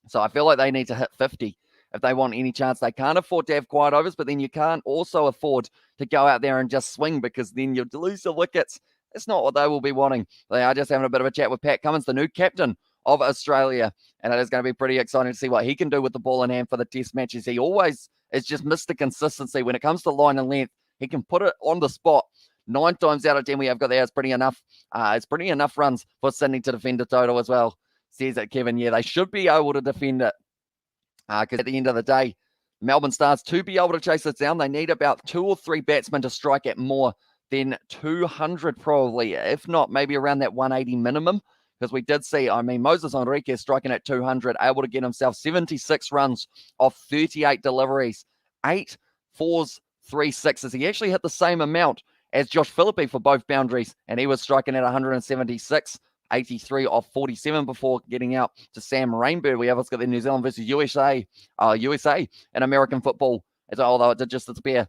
So I feel like they need to hit 50 if they want any chance. They can't afford to have quiet overs, but then you can't also afford to go out there and just swing because then you'll lose the wickets. That's not what they will be wanting. They are just having a bit of a chat with Pat Cummins, the new captain of Australia, and it is going to be pretty exciting to see what he can do with the ball in hand for the test matches. He always is just Mr. Consistency when it comes to line and length. He can put it on the spot. 9 times out of 10 we have got there. It's pretty enough. It's pretty enough runs for Sydney to defend a total as well. Says it, Kevin. Yeah, they should be able to defend it. Because at the end of the day, Melbourne Stars, to be able to chase it down, they need about 2 or 3 batsmen to strike at more than 200 probably. If not, maybe around that 180 minimum. Because we did see, I mean, Moses Enriquez striking at 200, able to get himself 76 runs off 38 deliveries. 8 4s, 3 6s. He actually hit the same amount as Josh Philippe for both boundaries, and he was striking at 176. 83 off 47 before getting out to Sam Rainbird. We have got the New Zealand versus USA in American football, although it did just disappear.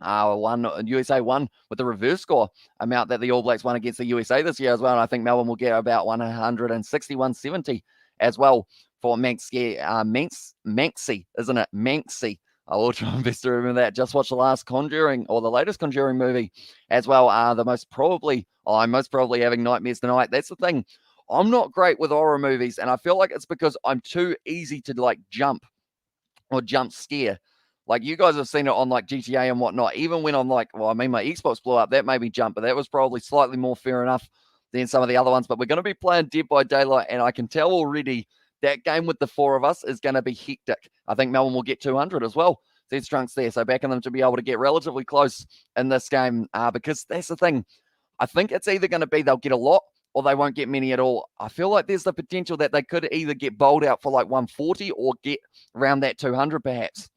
USA won with the reverse score amount that the All Blacks won against the USA this year as well. And I think Melbourne will get about 160-170 as well for Manxie, isn't it? Manxie. I will try and best to remember that. Just watched the last Conjuring, or the latest Conjuring movie as well. I'm most probably having nightmares tonight. That's the thing. I'm not great with horror movies, and I feel like it's because I'm too easy to like jump scare. Like you guys have seen it on like GTA and whatnot. Even when I'm like, well, I mean, my Xbox blew up, that made me jump, but that was probably slightly more fair enough than some of the other ones. But we're going to be playing Dead by Daylight, and I can tell already that game with the 4 of us is going to be hectic. I think Melbourne will get 200 as well. There's Trunks there. So backing them to be able to get relatively close in this game because that's the thing. I think it's either going to be they'll get a lot or they won't get many at all. I feel like there's the potential that they could either get bowled out for like 140 or get around that 200 perhaps.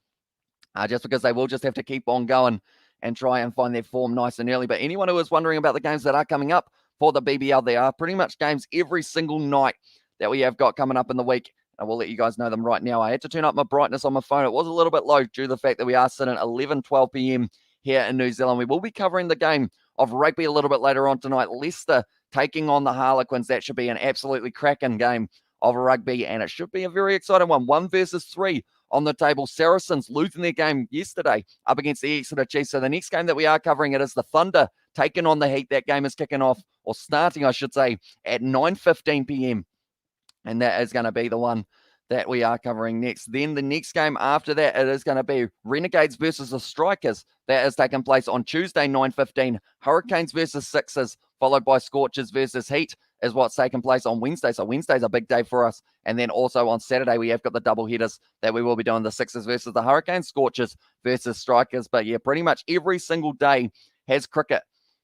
Just because they will just have to keep on going and try and find their form nice and early. But anyone who is wondering about the games that are coming up for the BBL, there are pretty much games every single night that we have got coming up in the week. I will let you guys know them right now. I had to turn up my brightness on my phone. It was a little bit low due to the fact that we are sitting at 11:12 p.m. here in New Zealand. We will be covering the game of rugby a little bit later on tonight. Leicester taking on the Harlequins. That should be an absolutely cracking game of rugby, and it should be a very exciting one. 1 versus 3 on the table. Saracens losing their game yesterday up against the Exeter Chiefs. So the next game that we are covering, it is the Thunder taking on the Heat. That game is kicking off, or starting, I should say, at 9:15 p.m. And that is going to be the one that we are covering next. Then the next game after that, it is going to be Renegades versus the Strikers. That is taking place on Tuesday, 9:15. Hurricanes versus Sixers, followed by Scorchers versus Heat is what's taking place on Wednesday. So Wednesday's a big day for us. And then also on Saturday, we have got the double headers that we will be doing, the Sixers versus the Hurricanes, Scorchers versus Strikers. But yeah, pretty much every single day has cricket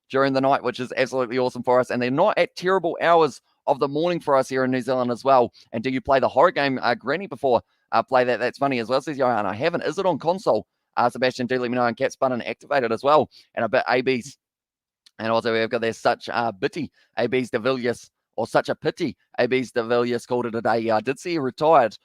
during the night, which is absolutely awesome for us. And they're not at terrible hours of the morning for us here in New Zealand as well. And do you play the horror game, Granny, before play that? That's funny as well, says Johan. I haven't. Is it on console? Sebastian, do let me know. And Cat's button activated as well. And a bit ABs. And also we've got there such bitty ABs de Villiers, or such a pity ABs de Villiers called it a day. Yeah, I did see he retired.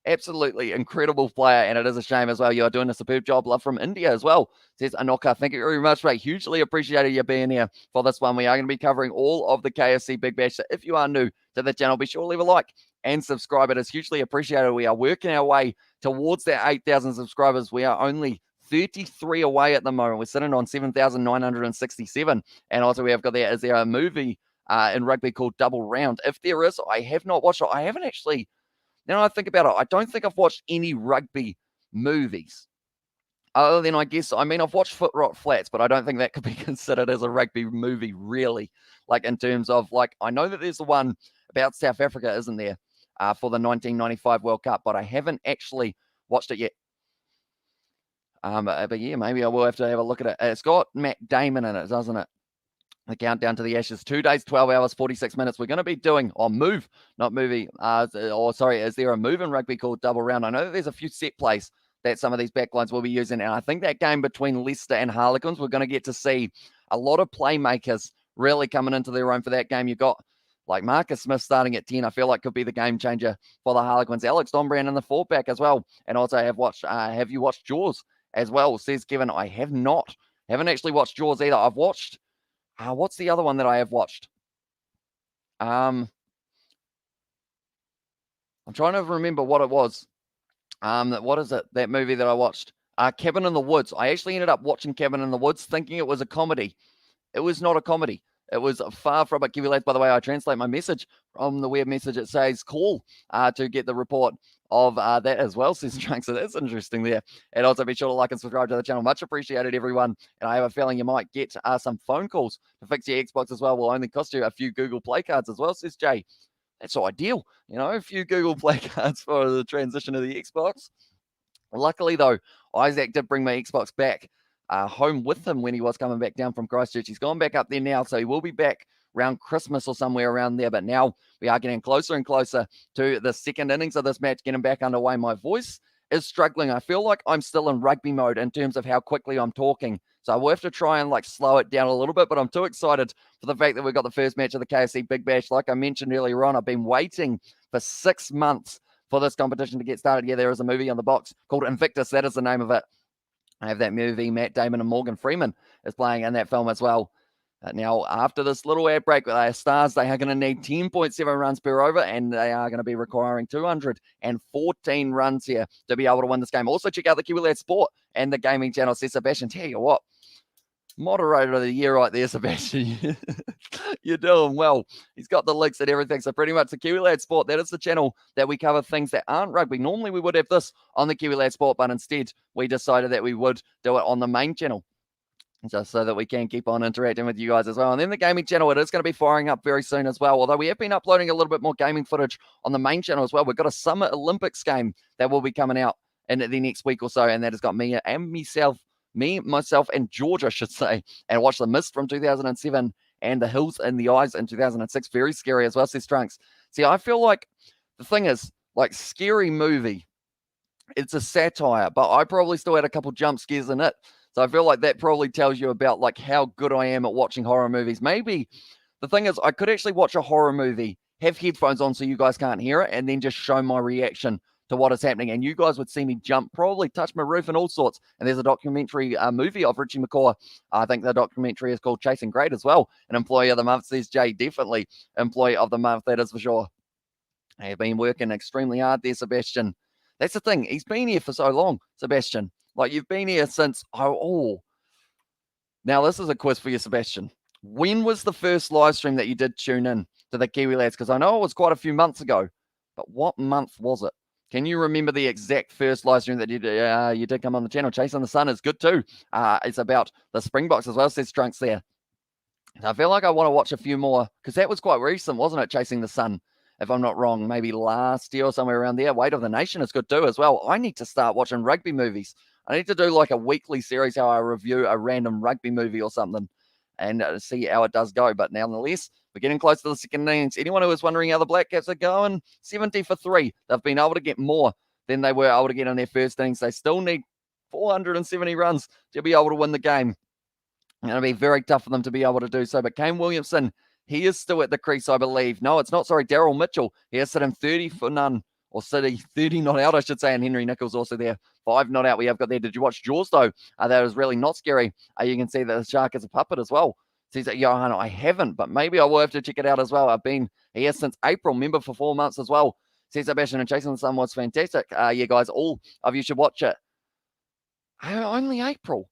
Absolutely incredible player, and it is a shame as well. You are doing a superb job. Love from India as well, says Anoka. Thank you very much, mate. Hugely appreciated you being here for this one. We are going to be covering all of the KFC Big Bash. So if you are new to the channel, be sure to leave a like and subscribe. It is hugely appreciated. We are working our way towards that 8,000 subscribers. We are only 33 away at the moment. We're sitting on 7,967. And also we have got there, is there a movie in rugby called Double Round? If there is, I have not watched it. I haven't actually... Now I think about it, I don't think I've watched any rugby movies. Other than, I've watched Foot Rot Flats, but I don't think that could be considered as a rugby movie, really. Like, in terms of, like, I know that there's the one about South Africa, isn't there, for the 1995 World Cup, but I haven't actually watched it yet. But yeah, maybe I will have to have a look at it. It's got Matt Damon in it, doesn't it? The Countdown to the Ashes, 2 days, 12 hours, 46 minutes. We're going to be doing, is there a move in rugby called Double Round? I know that there's a few set plays that some of these backlines will be using. And I think that game between Leicester and Harlequins, we're going to get to see a lot of playmakers really coming into their own for that game. You've got like Marcus Smith starting at 10, I feel like could be the game changer for the Harlequins. Alex Dombrand in the 4-pack as well. And also have you watched Jaws as well, says Kevin. I have not. Haven't actually watched Jaws either. I've watched, what's the other one that I have watched? I'm trying to remember what it was. What is it? That movie that I watched? Cabin in the Woods. I actually ended up watching Cabin in the Woods thinking it was a comedy. It was not a comedy. It was far from it. Kiwi lads, by the way, I translate my message from the web message. It says call to get the report of that as well, says Trunk. So that's interesting there. And also be sure to like and subscribe to the channel. Much appreciated, everyone. And I have a feeling you might get some phone calls to fix your Xbox as well. Will only cost you a few Google Play cards as well, says Jay. That's ideal. You know, a few Google Play cards for the transition to the Xbox. Luckily, though, Isaac did bring my Xbox back home with him when he was coming back down from Christchurch. He's gone back up there now, so he will be back around Christmas or somewhere around there. But now we are getting closer and closer to the second innings of this match, getting back underway. My voice is struggling. I feel like I'm still in rugby mode in terms of how quickly I'm talking. So I will have to try and slow it down a little bit, but I'm too excited for the fact that we've got the first match of the KFC Big Bash. Like I mentioned earlier on, I've been waiting for 6 months for this competition to get started. Yeah, there is a movie on the box called Invictus. That is the name of it. I have that movie. Matt Damon and Morgan Freeman is playing in that film as well. Now, after this little ad break with our Stars, they are going to need 10.7 runs per over, and they are going to be requiring 214 runs here to be able to win this game. Also, check out the Kiwi Lad Sport and the gaming channel, says Sebastian. Tell you what, moderator of the year right there, Sebastian. You're doing well. He's got the links and everything. So pretty much the Kiwi Lad Sport, that is the channel that we cover things that aren't rugby. Normally we would have this on the Kiwi Lad Sport, but instead we decided that we would do it on the main channel, just so that we can keep on interacting with you guys as well. And then the gaming channel, it is going to be firing up very soon as well. Although we have been uploading a little bit more gaming footage on the main channel as well. We've got a Summer Olympics game that will be coming out in the next week or so. And that has got me and myself and George, I should say, and watch The Mist from 2007 and The Hills in the Eyes in 2006. Very scary as well, says Trunks. See, I feel like the thing is, Scary Movie, it's a satire, but I probably still had a couple jump scares in it. So I feel like that probably tells you about how good I am at watching horror movies. Maybe the thing is, I could actually watch a horror movie, have headphones on so you guys can't hear it, and then just show my reaction to what is happening. And you guys would see me jump, probably touch my roof and all sorts. And there's a documentary movie of Richie McCaw. I think the documentary is called Chasing Great as well. An Employee of the Month, says Jay. Definitely Employee of the Month, that is for sure. I have been working extremely hard there, Sebastian. That's the thing. He's been here for so long, Sebastian. You've been here since, Now, this is a quiz for you, Sebastian. When was the first live stream that you did tune in to the Kiwi Lads? Because I know it was quite a few months ago, but what month was it? Can you remember the exact first live stream that you did come on the channel? Chasing the Sun is good too. It's about the Springboks as well, says Trunks there. I feel like I want to watch a few more, because that was quite recent, wasn't it, Chasing the Sun? If I'm not wrong, maybe last year or somewhere around there. Weight of the Nation is good too as well. I need to start watching rugby movies. I need to do a weekly series how I review a random rugby movie or something and see how it does go. But nonetheless, we're getting close to the second innings. Anyone who is wondering how the Black Caps are going, 70 for 3. They've been able to get more than they were able to get in their first innings. They still need 470 runs to be able to win the game. It's going to be very tough for them to be able to do so. But Kane Williamson, he is still at the crease, I believe. No, it's not. Sorry, Daryl Mitchell. He has hit him 30 for none. Or City, 30 not out, I should say. And Henry Nichols also there. 5 not out we have got there. Did you watch Jaws, though? That was really not scary. You can see that the shark is a puppet as well. Says that, Johan, I haven't, but maybe I will have to check it out as well. He has since April, member for 4 months as well. Says Sebastian and Chasing the Sun was fantastic. Yeah, guys, all of you should watch it. Only April.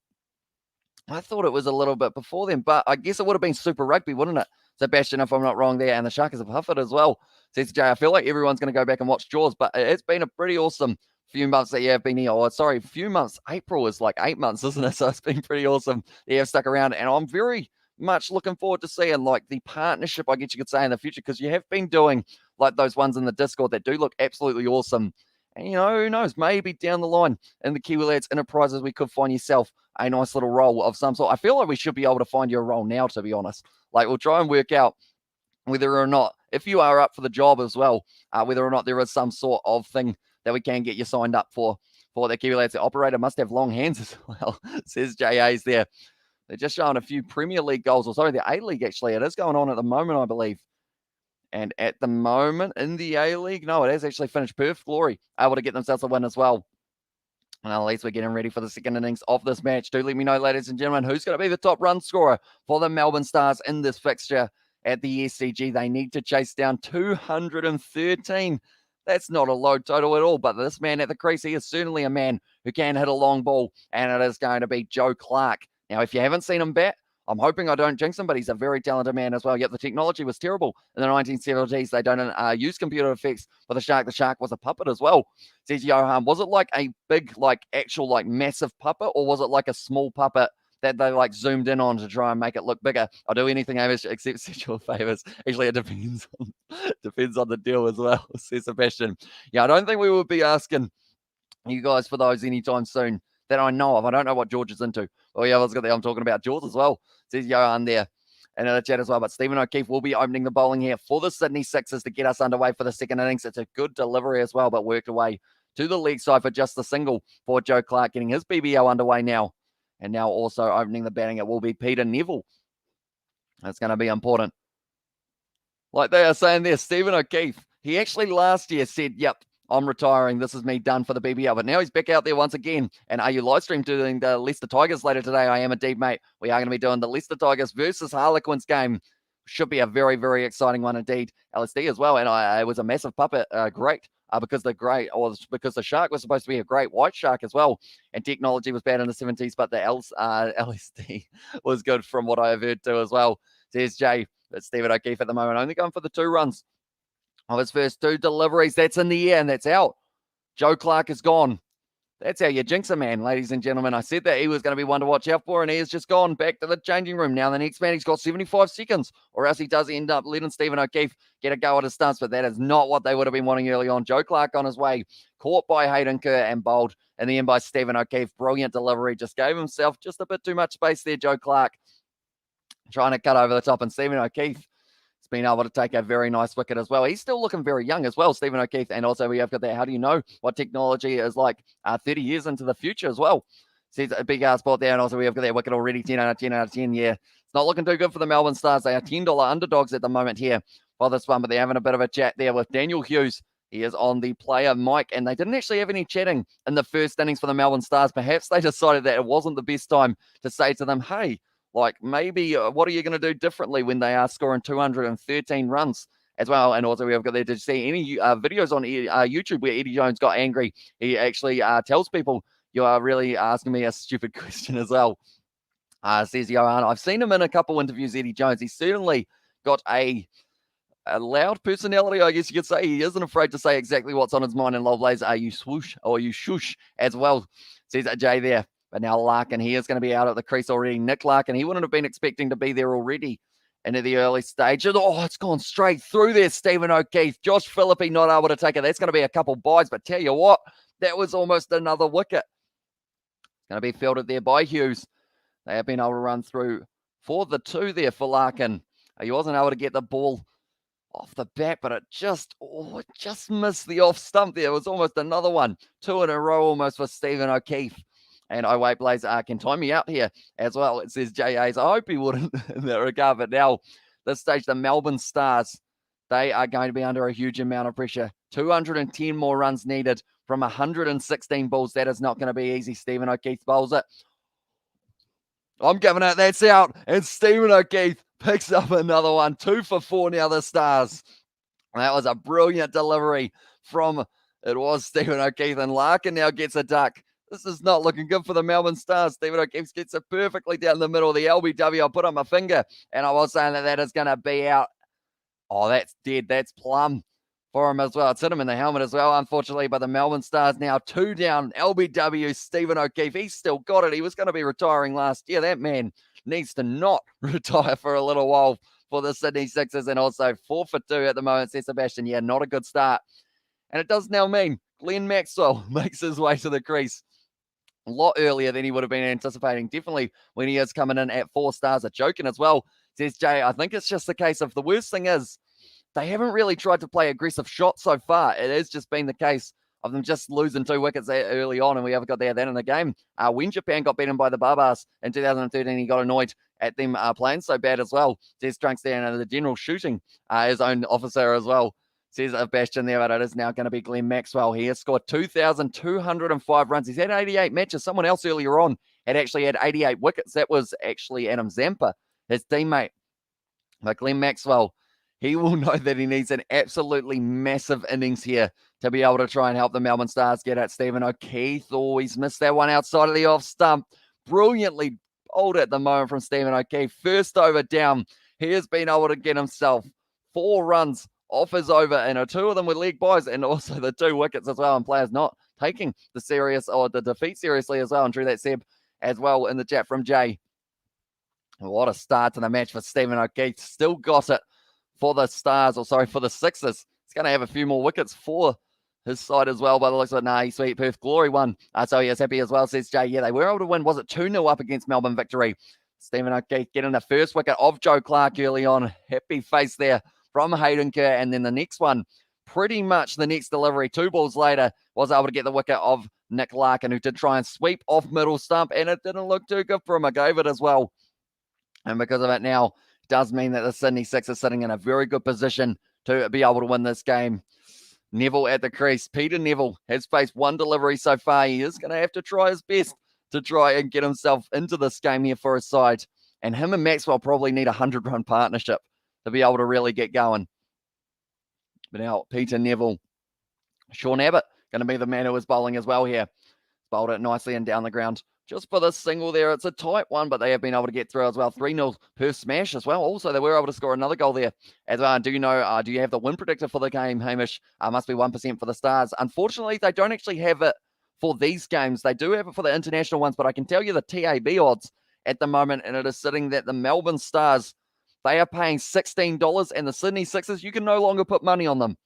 I thought it was a little bit before then, but I guess it would have been Super Rugby, wouldn't it? Sebastian, if I'm not wrong there, and the shark is a puppet as well. Says Jay, I feel like everyone's going to go back and watch Jaws, but it's been a pretty awesome few months that you have been here. Oh, sorry, few months. April is 8 months, isn't it? So it's been pretty awesome that you have stuck around, and I'm very much looking forward to seeing the partnership, I guess you could say, in the future, because you have been doing those ones in the Discord that do look absolutely awesome. And, who knows, maybe down the line in the Kiwi Lads Enterprises, we could find yourself a nice little role of some sort. I feel like we should be able to find you a role now, to be honest. We'll try and work out whether or not, if you are up for the job as well, whether or not there is some sort of thing that we can get you signed up for for the Kiwi lads. The operator must have long hands as well, says JA's there. They're just showing a few Premier League goals, or sorry, the A-League actually. It is going on at the moment, I believe. And at the moment in the A-League, no, it has actually finished Perth Glory, able to get themselves a win as well. And at least we're getting ready for the second innings of this match. Do let me know, ladies and gentlemen, who's going to be the top run scorer for the Melbourne Stars in this fixture at the SCG. They need to chase down 213. That's not a low total at all, but this man at the crease, he is certainly a man who can hit a long ball, and it is going to be Joe Clark. Now, if you haven't seen him bat, I'm hoping I don't jinx him, but he's a very talented man as well. Yet the technology was terrible in the 1970s. They don't use computer effects for the shark. The shark was a puppet as well, says Johan. Was it like a big, actual, massive puppet, or was it like a small puppet that they zoomed in on to try and make it look bigger? I'll do anything, Hamish, except sexual favors. Actually, it depends on the deal as well, says Sebastian. Yeah, I don't think we will be asking you guys for those anytime soon that I know of. I don't know what George is into. Oh, yeah, I'm talking about George as well, says Johan there. And in the chat as well. But Stephen O'Keefe will be opening the bowling here for the Sydney Sixers to get us underway for the second innings. It's a good delivery as well, but worked away to the leg side for just the single for Joe Clark, getting his BBL underway now. And now also opening the batting, it will be Peter Neville. That's going to be important. Like they are saying there, Stephen O'Keefe, he actually last year said, yep, I'm retiring. This is me done for the BBL. But now he's back out there once again. And are you live stream doing the Leicester Tigers later today? I am indeed, mate. We are going to be doing the Leicester Tigers versus Harlequins game. Should be a very, very exciting one indeed. LSD as well. And it was a massive puppet. Great. Because the shark was supposed to be a great white shark as well. And technology was bad in the 70s, but the LSD was good from what I have heard too as well. Says Jay. But Stephen O'Keefe at the moment only going for the 2 runs of his first 2 deliveries. That's in the air and that's out. Joe Clark is gone. That's how you jinx a man, ladies and gentlemen. I said that he was going to be one to watch out for, and he has just gone back to the changing room. Now the next man, he's got 75 seconds, or else he does end up letting Stephen O'Keefe get a go at his stance, but that is not what they would have been wanting early on. Joe Clark on his way, caught by Hayden Kerr and bowled in the end by Stephen O'Keefe. Brilliant delivery. Just gave himself just a bit too much space there, Joe Clark. Trying to cut over the top, and Stephen O'Keefe has been able to take a very nice wicket as well. He's still looking very young as well, Stephen O'Keefe. And also we have got that, how do you know what technology is like 30 years into the future as well? See, a big spot there. And also we have got that wicket already, 10 out of 10 out of 10. Yeah, it's not looking too good for the Melbourne Stars. They are $10 underdogs at the moment here for this one, but they're having a bit of a chat there with Daniel Hughes. He is on the player mic, and they didn't actually have any chatting in the first innings for the Melbourne Stars. Perhaps they decided that it wasn't the best time to say to them, hey, maybe what are you going to do differently when they are scoring 213 runs as well? And also we have got there, did you see any videos on YouTube where Eddie Jones got angry? He actually tells people, you are really asking me a stupid question as well. Says Johan, I've seen him in a couple interviews, Eddie Jones. He's certainly got a loud personality, I guess you could say. He isn't afraid to say exactly what's on his mind. And Lovelace, are you swoosh or you shush as well? Says Jay there. But now Larkin, he is going to be out at the crease already. Nick Larkin, he wouldn't have been expecting to be there already into the early stages. Oh, it's gone straight through there, Stephen O'Keefe. Josh Philippe not able to take it. That's going to be a couple bites, but tell you what, that was almost another wicket. Going to be fielded there by Hughes. They have been able to run through for the 2 there for Larkin. He wasn't able to get the ball off the bat, but it just missed the off stump there. It was almost another one. 2 in a row almost for Stephen O'Keefe. And I wait, Blaze can time me out here as well. It says JA's. I hope he wouldn't in that regard. But now, this stage, the Melbourne Stars, they are going to be under a huge amount of pressure. 210 more runs needed from 116 balls. That is not going to be easy. Stephen O'Keefe bowls it. I'm giving it. That's out. And Stephen O'Keefe picks up another one. 2 for 4 now, the Stars. That was a brilliant delivery from, it was Stephen O'Keefe. And Larkin now gets a duck. This is not looking good for the Melbourne Stars. Stephen O'Keefe gets it perfectly down the middle of the LBW. I put on my finger, and I was saying that is going to be out. Oh, that's dead. That's plumb for him as well. It's hit him in the helmet as well, unfortunately. But the Melbourne Stars now 2 down. LBW, Stephen O'Keefe. He's still got it. He was going to be retiring last year. That man needs to not retire for a little while for the Sydney Sixers. And also 4 for 2 at the moment, says Sebastian. Yeah, not a good start. And it does now mean Glenn Maxwell makes his way to the crease a lot earlier than he would have been anticipating. Definitely when he is coming in at 4 stars. A joking as well, says Jay. I think it's just the case of, the worst thing is they haven't really tried to play aggressive shots so far. It has just been the case of them just losing 2 wickets there early on, and we haven't got that in the game. When Japan got beaten by the Barbars in 2013, he got annoyed at them playing so bad as well. Says Trunks there, and the general shooting his own officer as well. Says a Bastion there, but it is now going to be Glenn Maxwell. He has scored 2,205 runs. He's had 88 matches. Someone else earlier on had actually had 88 wickets. That was actually Adam Zampa, his teammate. But Glenn Maxwell, he will know that he needs an absolutely massive innings here to be able to try and help the Melbourne Stars get at Stephen O'Keefe. Oh, he's missed that one outside of the off stump. Brilliantly bowled at the moment from Stephen O'Keefe. First over down. He has been able to get himself 4 runs off his over, and 2 of them were leg buys, and also the 2 wickets as well, and players not taking the defeat seriously as well. And Drew that Seb as well in the chat from Jay. What a start to the match for Stephen O'Keefe. Still got it for the Stars, for the Sixers. He's going to have a few more wickets for his side as well, by the looks of it. Nah, sweet Perth Glory won. So he is happy as well, says Jay. Yeah, they were able to win. Was it 2-0 up against Melbourne Victory? Stephen O'Keefe getting the first wicket of Joe Clark early on. Happy face there from Hayden Kerr. And then the next one, pretty much the next delivery, 2 balls later, was able to get the wicket of Nick Larkin, who did try and sweep off middle stump, and it didn't look too good for him. I gave it as well. And because of it now, it does mean that the Sydney Six are sitting in a very good position to be able to win this game. Neville at the crease. Peter Neville has faced 1 delivery so far. He is going to have to try his best to try and get himself into this game here for his side. And him and Maxwell probably need a 100-run partnership to be able to really get going. But now Peter Neville. Sean Abbott going to be the man who is bowling as well here. Bowled it nicely and down the ground. Just for this single there, it's a tight one, but they have been able to get through as well. 3-0 per smash as well. Also, they were able to score another goal there as well. And do you have the win predictor for the game, Hamish? Must be 1% for the Stars. Unfortunately, they don't actually have it for these games. They do have it for the international ones, but I can tell you the TAB odds at the moment, and it is sitting that the Melbourne Stars, they are paying $16, and the Sydney Sixers, you can no longer put money on them.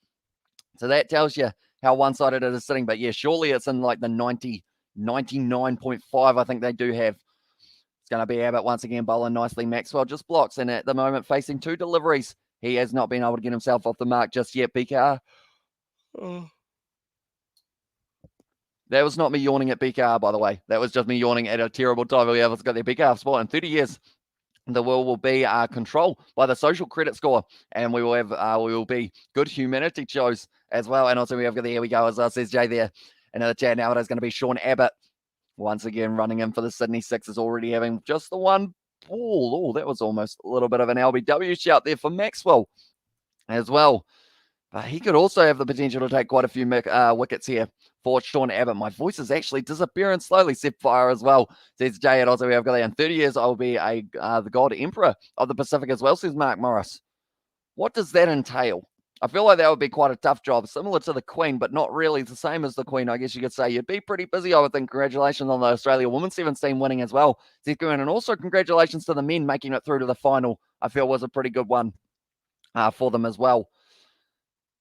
So that tells you how one-sided it is sitting. But yeah, surely it's in like the 99.5, I think they do have. It's going to be Abbott once again bowling nicely. Maxwell just blocks, and at the moment facing 2 deliveries. He has not been able to get himself off the mark just yet. BKR. That was not me yawning at BKR, by the way. That was just me yawning at a terrible time. We have got their BKR spot in 30 years. The will be controlled by the social credit score, and we will be good humanity shows as well. And also we have got the here we go, as says Jay there. Another chat now. It is going to be Sean Abbott once again running in for the Sydney Sixers, already having just the 1 ball. Oh, that was almost a little bit of an LBW shout there for Maxwell as well. But he could also have the potential to take quite a few wickets here for Sean Abbott. My voice is actually disappearing slowly. Sapphire as well, says Jay. And also we have got there in 30 years, I'll be the God Emperor of the Pacific as well, says Mark Morris. What does that entail? I feel like that would be quite a tough job, similar to the Queen, but not really the same as the Queen. I guess you could say you'd be pretty busy, I would think. Congratulations on the Australia Women's Sevens team winning as well. And also congratulations to the men making it through to the final. I feel was a pretty good one for them as well.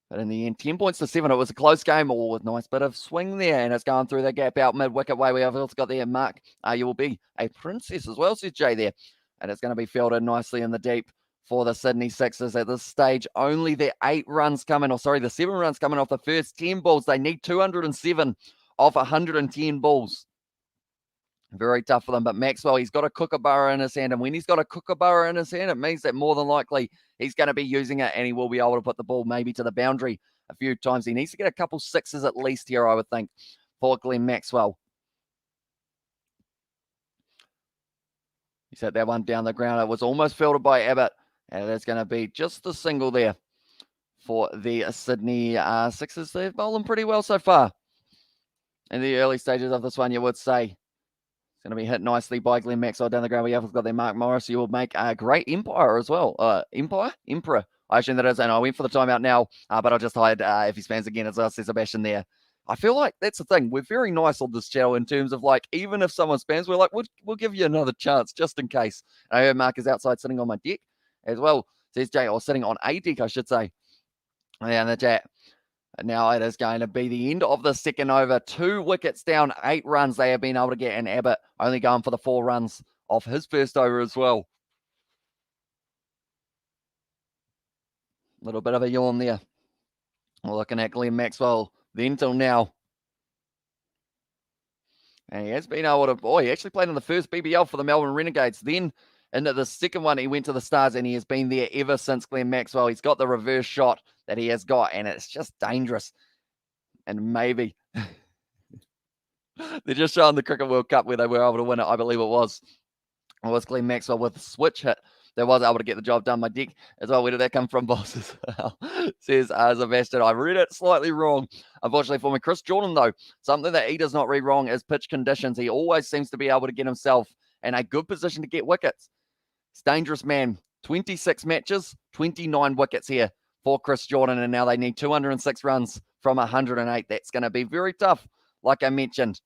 But in the end, 10 points to 7. It was a close game, all with nice bit of swing there, and it's going through the gap out mid-wicket way. We have also got there, Mark. You will be a princess as well, says Jay there. And it's going to be fielded nicely in the deep for the Sydney Sixers at this stage. Only the 7 runs coming off the first 10 balls. They need 207 off 110 balls. Very tough for them, but Maxwell, he's got a kookaburra in his hand, and when he's got a kookaburra in his hand, it means that more than likely he's going to be using it, and he will be able to put the ball maybe to the boundary a few times. He needs to get a couple 6s at least here, I would think, for Glenn Maxwell. He set that one down the ground. It was almost fielded by Abbott, and it is going to be just the single there for the Sydney Sixers. They're bowling pretty well so far in the early stages of this one, you would say. Going to be hit nicely by Glenn Maxwell down the ground. We have got their Mark Morris. You will make a great Empire as well. Emperor. I assume that is. And I went for the timeout now, but I'll just hide if he spans again as well, says Sebastian there. I feel like that's the thing. We're very nice on this channel in terms of like, even if someone spams, we're like, we'll give you another chance just in case. And I heard Mark is outside sitting on my deck as well, says Jay, or sitting on a deck, I should say. And the chat. Now it is going to be the end of the second over. 2 wickets down, 8 runs they have been able to get, and Abbott only going for the 4 runs off his first over as well. A little bit of a yawn there. We're looking at Glenn Maxwell then till now. And he has been able to, he actually played in the first BBL for the Melbourne Renegades. Then into the second one, he went to the Stars, and he has been there ever since. Glenn Maxwell, he's got the reverse shot that he has got, and it's just dangerous. And maybe they're just showing the Cricket World Cup where they were able to win it. I believe it was Glenn Maxwell with a switch hit that was able to get the job done by Dick as well. Where did that come from, boss, as well? Says Sebastian. I read it slightly wrong, unfortunately for me. Chris Jordan, though, something that he does not read wrong is pitch conditions. He always seems to be able to get himself in a good position to get wickets. It's dangerous, man. 26 matches, 29 wickets here for Chris Jordan, and now they need 206 runs from 108. That's going to be very tough, like I mentioned.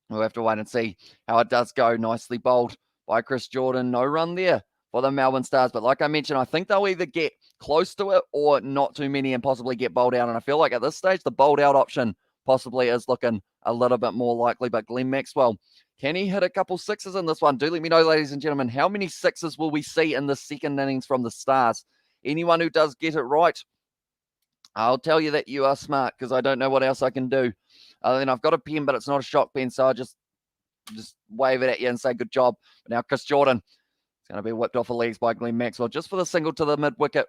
We'll have to wait and see how it does go. Nicely bowled by Chris Jordan. No run there for the Melbourne Stars. But like I mentioned, I think they'll either get close to it or not too many and possibly get bowled out. And I feel like at this stage, the bowled out option possibly is looking a little bit more likely. But Glenn Maxwell, can he hit a couple sixes in this one? Do let me know, ladies and gentlemen, how many sixes will we see in the second innings from the Stars? Anyone who does get it right, I'll tell you that you are smart, because I don't know what else I can do. Then I've got a pen, but it's not a shot pen, so I'll just wave it at you and say good job. But now Chris Jordan is going to be whipped off the legs by Glenn Maxwell just for the single to the mid-wicket.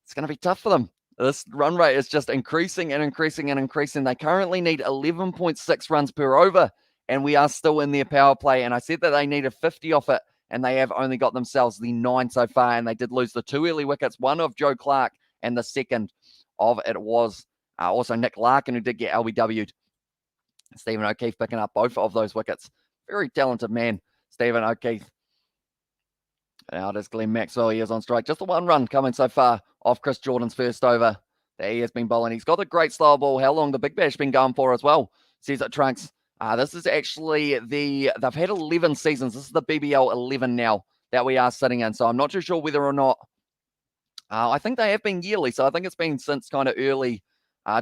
It's going to be tough for them. This run rate is just increasing and increasing and increasing. They currently need 11.6 runs per over, and we are still in their power play. And I said that they needed 50 off it, and they have only got themselves the 9 so far, and they did lose the 2 early wickets, one of Joe Clark, and the second of it was also Nick Larkin, who did get LBW'd. Stephen O'Keefe picking up both of those wickets. Very talented man, Stephen O'Keefe. Now does Glenn Maxwell. He is on strike. Just the 1 run coming so far off Chris Jordan's first over that he has been bowling. He's got a great slow ball. How long the Big Bash been going for as well? Says it Trunks. This is actually they've had 11 seasons. This is the BBL 11 now that we are sitting in. So I'm not too sure whether or not, I think they have been yearly. So I think it's been since kind of early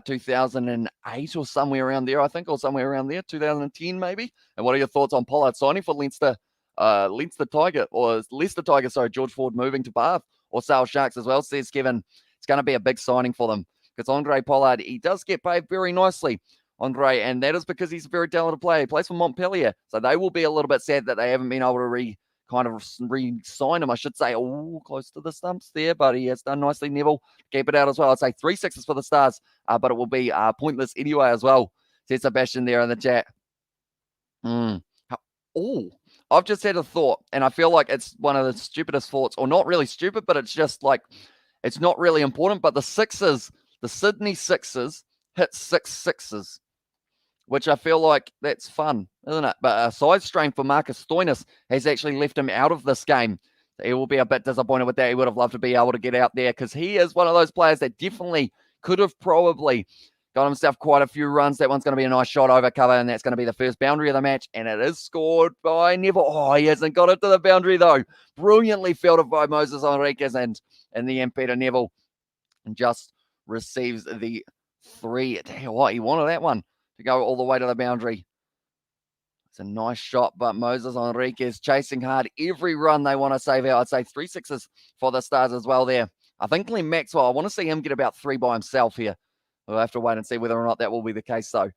2008 or somewhere around there, I think, or somewhere around there, 2010 maybe. And what are your thoughts on Pollard signing for Leicester Tigers, sorry, George Ford moving to Bath, or Sale Sharks as well? Says Kevin, it's going to be a big signing for them, because Andre Pollard, he does get paid very nicely, Andre, and that is because he's a very talented player. He plays for Montpellier, so they will be a little bit sad that they haven't been able to re-sign him, I should say. Oh, close to the stumps there, but he has done nicely. Neville, keep it out as well. I'd say 3 sixes for the Stars, but it will be pointless anyway as well, says Sebastian there in the chat. I've just had a thought, and I feel like it's one of the stupidest thoughts, or not really stupid, but it's just like, it's not really important, but the Sydney Sixers hit 6 sixes, which I feel like that's fun, isn't it? But a side strain for Marcus Stoinis has actually left him out of this game. He will be a bit disappointed with that. He would have loved to be able to get out there, because he is one of those players that definitely could have probably got himself quite a few runs. That one's going to be a nice shot over cover, and that's going to be the first boundary of the match, and it is scored by Neville. Oh, he hasn't got it to the boundary, though. Brilliantly fielded by Moses Enriquez, and in the end, Peter Neville just receives the 3. Tell you what, he wanted that one to go all the way to the boundary. It's a nice shot, but Moses Enriquez chasing hard. Every run they want to save out. I'd say 3 sixes for the Stars as well there. I think Glenn Maxwell, I want to see him get about 3 by himself here. We'll have to wait and see whether or not that will be the case, though.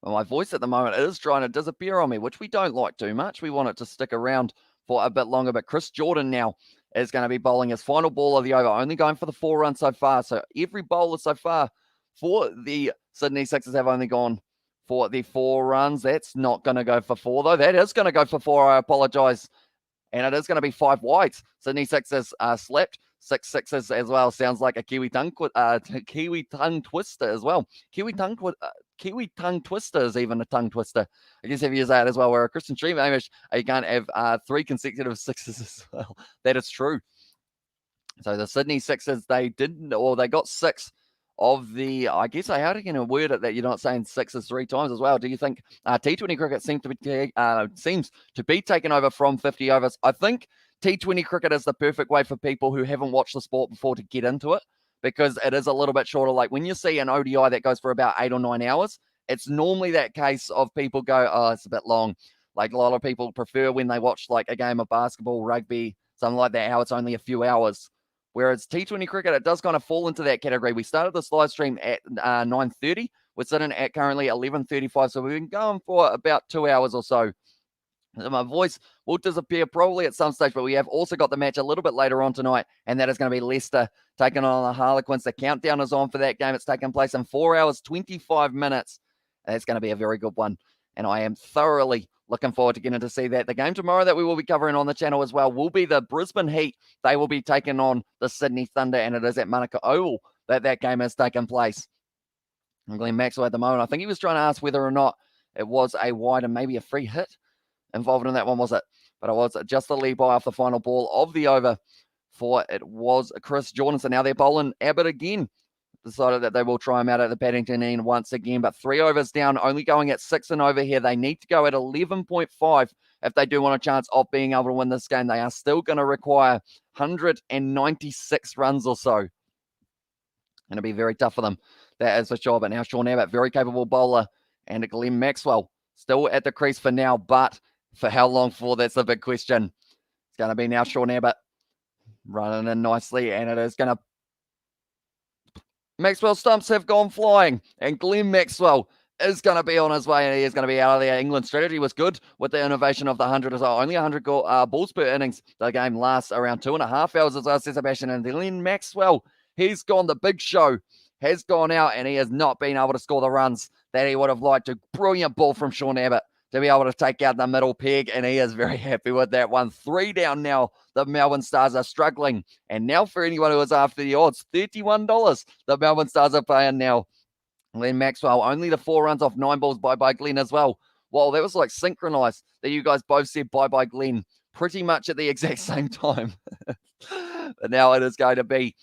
Well, my voice at the moment is trying to disappear on me, which we don't like too much. We want it to stick around for a bit longer. But Chris Jordan now is going to be bowling his final ball of the over, only going for the 4 runs so far. So every bowler so far for the Sydney Sixers have only gone for the 4 runs. That's not going to go for 4, though. That is going to go for 4. I apologize. And it is going to be 5 wides. Sydney Sixers slapped 6 sixes as well. Sounds like a Kiwi tongue twister as well. Kiwi tongue twister is even a tongue twister. I guess if you use that as well, where a Christian stream, Amish, you can't have 3 consecutive sixes as well. That is true. So the Sydney Sixers, they got 6 of the, I guess, how are you going to word it that you're not saying 6s 3 times as well? Do you think T20 cricket seems to be taken over from 50 overs? I think T20 cricket is the perfect way for people who haven't watched the sport before to get into it, because it is a little bit shorter. Like when you see an ODI that goes for about 8 or 9 hours, it's normally that case of people go, oh, it's a bit long. Like a lot of people prefer when they watch like a game of basketball, rugby, something like that, how it's only a few hours. Whereas T20 cricket, it does kind of fall into that category. We started this live stream at 9:30. We're sitting at currently 11:35, so we've been going for about 2 hours or so. My voice will disappear probably at some stage, but we have also got the match a little bit later on tonight, and that is going to be Leicester taking on the Harlequins. The countdown is on for that game. It's taking place in 4 hours, 25 minutes. That's going to be a very good one, and I am thoroughly looking forward to getting to see that. The game tomorrow that we will be covering on the channel as well will be the Brisbane Heat. They will be taking on the Sydney Thunder, and it is at Manukau Oval that game has taken place. And Glenn Maxwell at the moment, I think he was trying to ask whether or not it was a wide and maybe a free hit involved in that one, was it? But it was just the lead by off the final ball of the over for it was Chris Jordan. So now they're bowling Abbott again. Decided that they will try him out at the Paddington end once again, but 3 overs down, only going at 6 and over here. They need to go at 11.5 if they do want a chance of being able to win this game. They are still going to require 196 runs or so. Going to be very tough for them. That is for sure. But now Sean Abbott, very capable bowler, and Glenn Maxwell still at the crease for now, but for how long for? That's the big question. It's going to be now Sean Abbott running in nicely, and it is going to... Maxwell stumps have gone flying, and Glenn Maxwell is going to be on his way, and he is going to be out of there. England's strategy was good with the innovation of the 100 as well. Only 100 balls per innings. The game lasts around 2.5 hours as well, says Sebastian. And Glenn Maxwell, he's gone. The big show has gone out, and he has not been able to score the runs that he would have liked to. Brilliant ball from Sean Abbott to be able to take out the middle peg, and he is very happy with that one. 3 down now. The Melbourne Stars are struggling. And now for anyone who is after the odds, $31 the Melbourne Stars are paying now. Glenn Maxwell, only the 4 runs off 9 balls. Bye-bye, Glenn, as well. Well, that was like synchronized that you guys both said bye-bye, Glenn, pretty much at the exact same time. But now it is going to be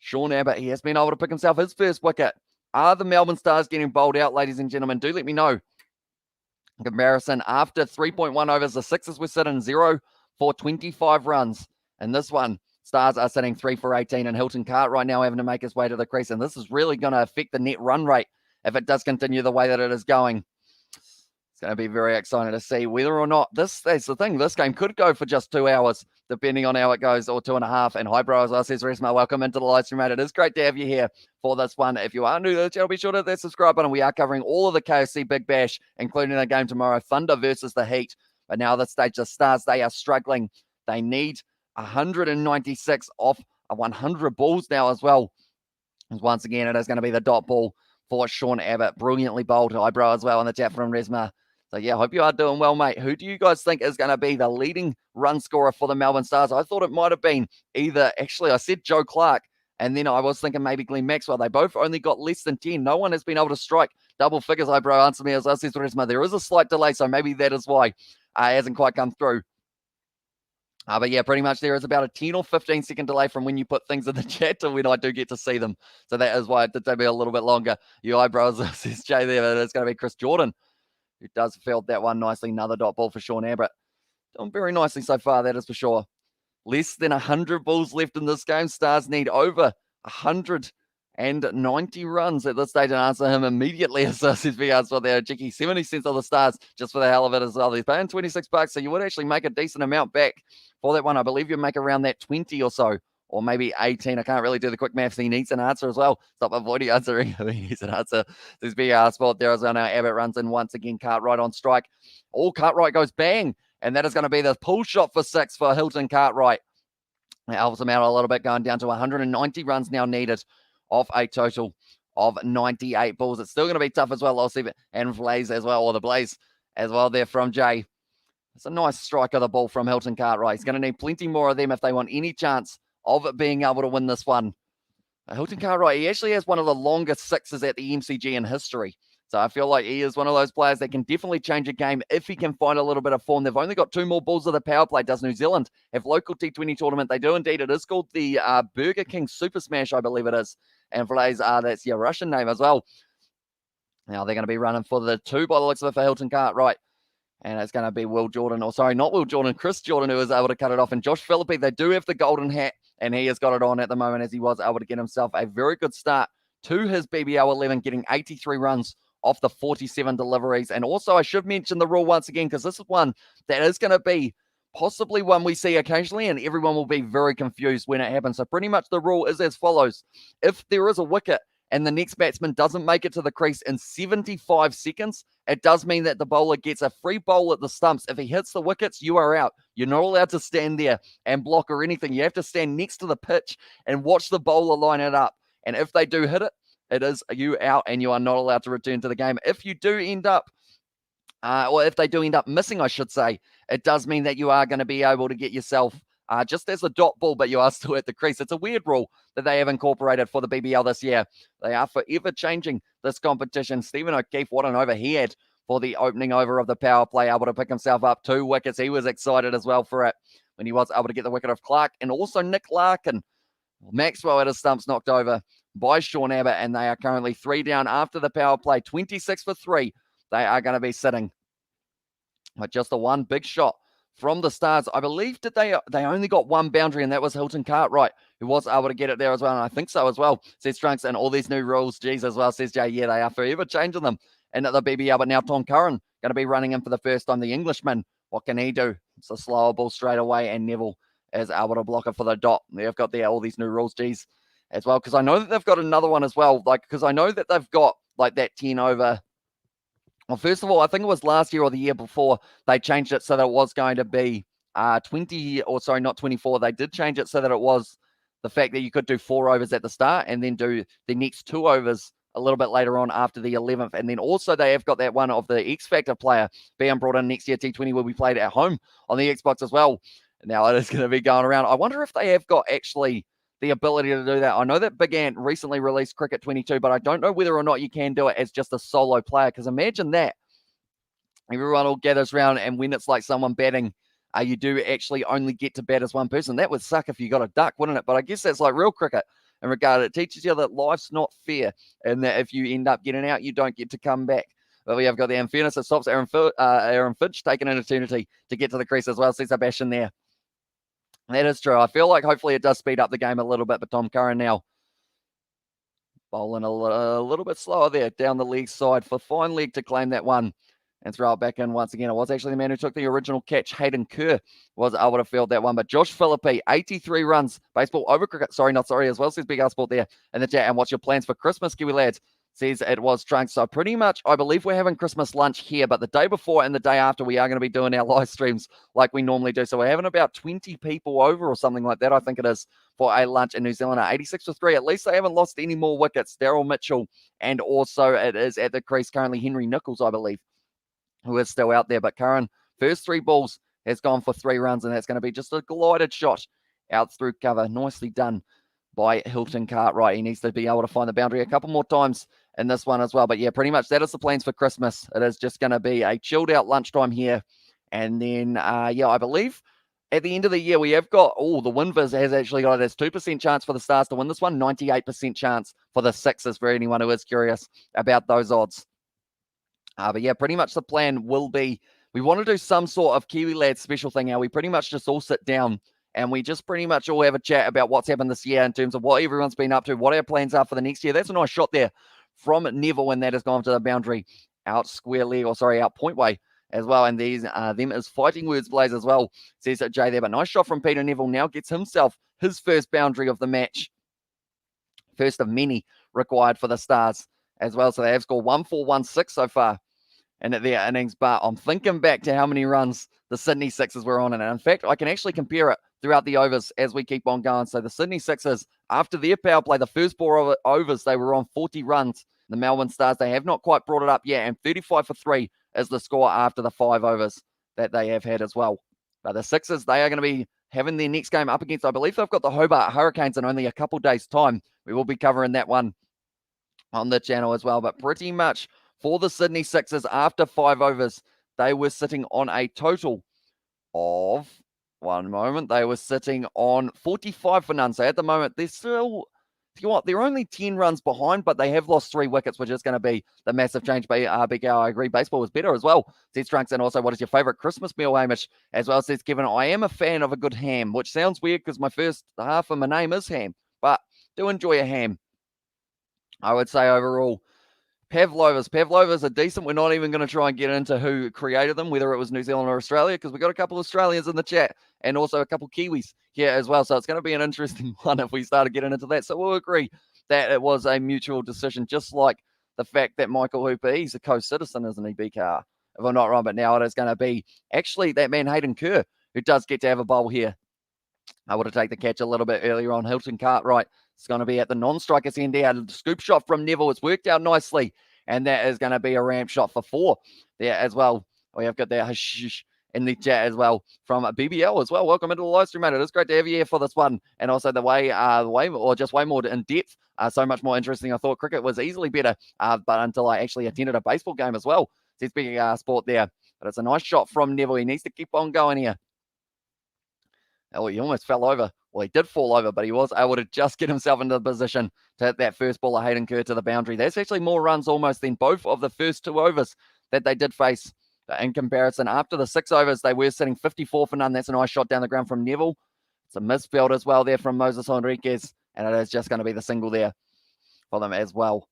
Sean Abbott. He has been able to pick himself his first wicket. Are the Melbourne Stars getting bowled out, ladies and gentlemen? Do let me know. Comparison, after 3.1 overs, the Sixers were sitting 0 for 25 runs. And this one, Stars are sitting 3 for 18, and Hilton Cartwright now having to make his way to the crease. And this is really going to affect the net run rate if it does continue the way that it is going. It's going to be very exciting to see whether or not that's the thing. This game could go for just 2 hours, depending on how it goes, or 2.5. And hi, bro, as well, says Resma. Welcome into the live stream, mate. It is great to have you here for this one. If you are new to the channel, be sure to hit that subscribe button. We are covering all of the KFC Big Bash, including the game tomorrow, Thunder versus the Heat. But now at this stage, the Stars, they are struggling. They need 196 off 100 balls now as well. Once again, it is going to be the dot ball for Sean Abbott. Brilliantly bowled. Eyebrow as well in the chat from Resma. So, yeah, hope you are doing well, mate. Who do you guys think is going to be the leading run scorer for the Melbourne Stars? I thought it might have been either, actually, I said Joe Clark, and then I was thinking maybe Glenn Maxwell. They both only got less than 10. No one has been able to strike double figures. Eyebrow, answer me as well, says Resma. There is a slight delay, so maybe that is why it hasn't quite come through. But yeah, pretty much there is about a 10 or 15 second delay from when you put things in the chat to when I do get to see them. So that is why it did take me a little bit longer. Your eyebrows, says Jay there, but it's going to be Chris Jordan who does field that one nicely. Another dot ball for Sean Abbott. Doing very nicely so far, that is for sure. Less than 100 balls left in this game. Stars need over 190 runs at this stage, and answer him immediately as says VR for there. Jicky, 70 cents on the Stars just for the hell of it as well. They're paying 26 bucks, so you would actually make a decent amount back for that one. I believe you make around that 20 or so, or maybe 18. I can't really do the quick maths. He needs an answer as well. Stop avoiding answering. He needs an answer. There's VR spot there as well. Now Abbott runs in once again. Cartwright on strike. All Cartwright goes bang, and that is going to be the pull shot for 6 for Hilton Cartwright. It helps him out a little bit, going down to 190 runs now needed off a total of 98 balls. It's still going to be tough as well. I'll see it. And Blaze as well, or the Blaze as well there from Jay. It's a nice strike of the ball from Hilton Cartwright. He's going to need plenty more of them if they want any chance of it being able to win this one. Hilton Cartwright, he actually has one of the longest sixes at the MCG in history. So I feel like he is one of those players that can definitely change a game if he can find a little bit of form. They've only got 2 more balls of the power play. Does New Zealand have local T20 tournament? They do indeed. It is called the Burger King Super Smash, I believe it is. And Blaze, that's your Russian name as well. Now they're going to be running for the 2 by the looks of it for Hilton Cartwright. And it's going to be Will Jordan, or sorry, not Will Jordan, Chris Jordan, who is able to cut it off. And Josh Philippe, they do have the golden hat, and he has got it on at the moment as he was able to get himself a very good start to his BBL 11, getting 83 runs off the 47 deliveries. And also, I should mention the rule once again, because this is one that is going to be possibly one we see occasionally, and everyone will be very confused when it happens. So pretty much the rule is as follows. If there is a wicket and the next batsman doesn't make it to the crease in 75 seconds, it does mean that the bowler gets a free bowl at the stumps. If he hits the wickets, you are out. You're not allowed to stand there and block or anything. You have to stand next to the pitch and watch the bowler line it up. And if they do hit it, it is you out and you are not allowed to return to the game. If you do end up, or if they do end up missing, I should say, it does mean that you are going to be able to get yourself just as a dot ball, but you are still at the crease. It's a weird rule that they have incorporated for the BBL this year. They are forever changing this competition. Stephen O'Keefe, what an over he had for the opening over of the power play, able to pick himself up 2 wickets. He was excited as well for it when he was able to get the wicket of Clark, and also Nick Larkin. Maxwell at his stumps knocked over by Sean Abbott, and they are currently 3 down after the power play, 26 for 3. They are going to be sitting with just the one big shot from the Stars. I believe that they only got 1 boundary, and that was Hilton Cartwright, who was able to get it there as well, and I think so as well, says Trunks, and all these new rules, geez, as well, says Jay. Yeah, they are forever changing them in the BBL, but now Tom Curran going to be running in for the first time, the Englishman. What can he do? It's a slower ball straight away, and Neville is able to block it for the dot. They've got all these new rules, geez, as well, because I know that they've got another one as well, because I know that they've got that 10 over. Well, first of all, I think it was last year or the year before, they changed it so that it was going to be 20, or sorry, not 24. They did change it so that it was the fact that you could do 4 overs at the start and then do the next 2 overs a little bit later on after the 11th. And then also they have got that one of the X Factor player being brought in next year. T20 will be played at home on the Xbox as well. Now it is going to be going around. I wonder if they have got actually the ability to do that. I know that Big Ant recently released Cricket 22, but I don't know whether or not you can do it as just a solo player, because imagine that. Everyone all gathers around, and when it's like someone batting, you do actually only get to bat as one person. That would suck if you got a duck, wouldn't it? But I guess that's like real cricket in regard. It teaches you that life's not fair, and that if you end up getting out, you don't get to come back. But we have got the unfairness. It stops Aaron Finch taking an eternity to get to the crease as well. Sees a bash in there. That is true. I feel like hopefully it does speed up the game a little bit, but Tom Curran now bowling a little bit slower there down the leg side for fine leg to claim that one and throw it back in once again. It was actually the man who took the original catch. Hayden Kerr was able to field that one, but Josh Philippe, 83 runs, baseball over cricket. Sorry, not sorry as well, says Big R Sport there in the chat. And what's your plans for Christmas, Kiwi lads? Says it was Trunks. So pretty much, I believe we're having Christmas lunch here, but the day before and the day after, we are going to be doing our live streams like we normally do. So we're having about 20 people over or something like that, I think it is, for a lunch in New Zealand at 86 for 3. At least they haven't lost any more wickets. Daryl Mitchell, and also it is at the crease currently Henry Nichols, I believe, who is still out there. But Curran, first 3 balls, has gone for 3 runs, and that's going to be just a glided shot out through cover. Nicely done by Hilton Cartwright. He needs to be able to find the boundary a couple more times in this one as well. But yeah, pretty much that is the plans for Christmas. It is just going to be a chilled out lunchtime here. And then, yeah, I believe at the end of the year, we have got, the WinViz has actually got it as 2% chance for the Stars to win this one, 98% chance for the SIXERS, for anyone who is curious about those odds. But yeah, pretty much the plan will be, we want to do some sort of Kiwi Lads special thing now. We pretty much just all sit down and we just pretty much all have a chat about what's happened this year in terms of what everyone's been up to, what our plans are for the next year. That's a nice shot there from Neville, and that has gone to the boundary out square leg, out point way as well. And these them is fighting words, Blaze, as well, says Jay there. But nice shot from Peter Neville. Now gets himself his first boundary of the match. First of many required for the Stars as well. So they have scored 1-4-1-6 so far in their innings. But I'm thinking back to how many runs the Sydney Sixers were on. And in fact, I can actually compare it throughout the overs as we keep on going. So the Sydney Sixers, after their power play, the first 4 overs, they were on 40 runs. The Melbourne Stars, they have not quite brought it up yet, and 35 for 3 is the score after the 5 overs that they have had as well. But the Sixers, they are going to be having their next game up against, I believe they've got the Hobart Hurricanes in only a couple days' time. We will be covering that one on the channel as well. But pretty much for the Sydney Sixers, after 5 overs, they were sitting on a total of, one moment, they were sitting on 45 for none. So at the moment, they're still, they're only 10 runs behind, but they have lost 3 wickets, which is going to be the massive change. Big Al, I agree. Baseball was better as well, says Trunks. And also, what is your favorite Christmas meal, Hamish? As well, says Kevin, I am a fan of a good ham, which sounds weird because my first half of my name is Ham, but do enjoy a ham. I would say overall, Pavlovas. Pavlovas are decent. We're not even going to try and get into who created them, whether it was New Zealand or Australia, because we've got a couple of Australians in the chat and also a couple Kiwis here as well. So it's going to be an interesting one if we start getting into that. So we'll agree that it was a mutual decision, just like the fact that Michael Hooper, he's a co-citizen, isn't he, BKR? If I'm not wrong, but now it is going to be actually that man Hayden Kerr, who does get to have a bowl here. I would have taken the catch a little bit earlier on. Hilton Cartwright is going to be at the non-striker's end there. Scoop shot from Neville. It's worked out nicely. And that is going to be a ramp shot for 4 there as well. We have got that in the chat as well from BBL as well. Welcome into the live stream, mate. It is great to have you here for this one. And also the way more in depth, so much more interesting. I thought cricket was easily better, but until I actually attended a baseball game as well. So it's big sport there. But it's a nice shot from Neville. He needs to keep on going here. Oh, he almost fell over. Well, he did fall over, but he was able to just get himself into the position to hit that first ball of Hayden Kerr to the boundary. That's actually more runs almost than both of the first 2 overs that they did face. In comparison, after the 6 overs, they were sitting 54 for none. That's a nice shot down the ground from Neville. It's a misfield as well there from Moses Enriquez, and it is just going to be the single there for them as well.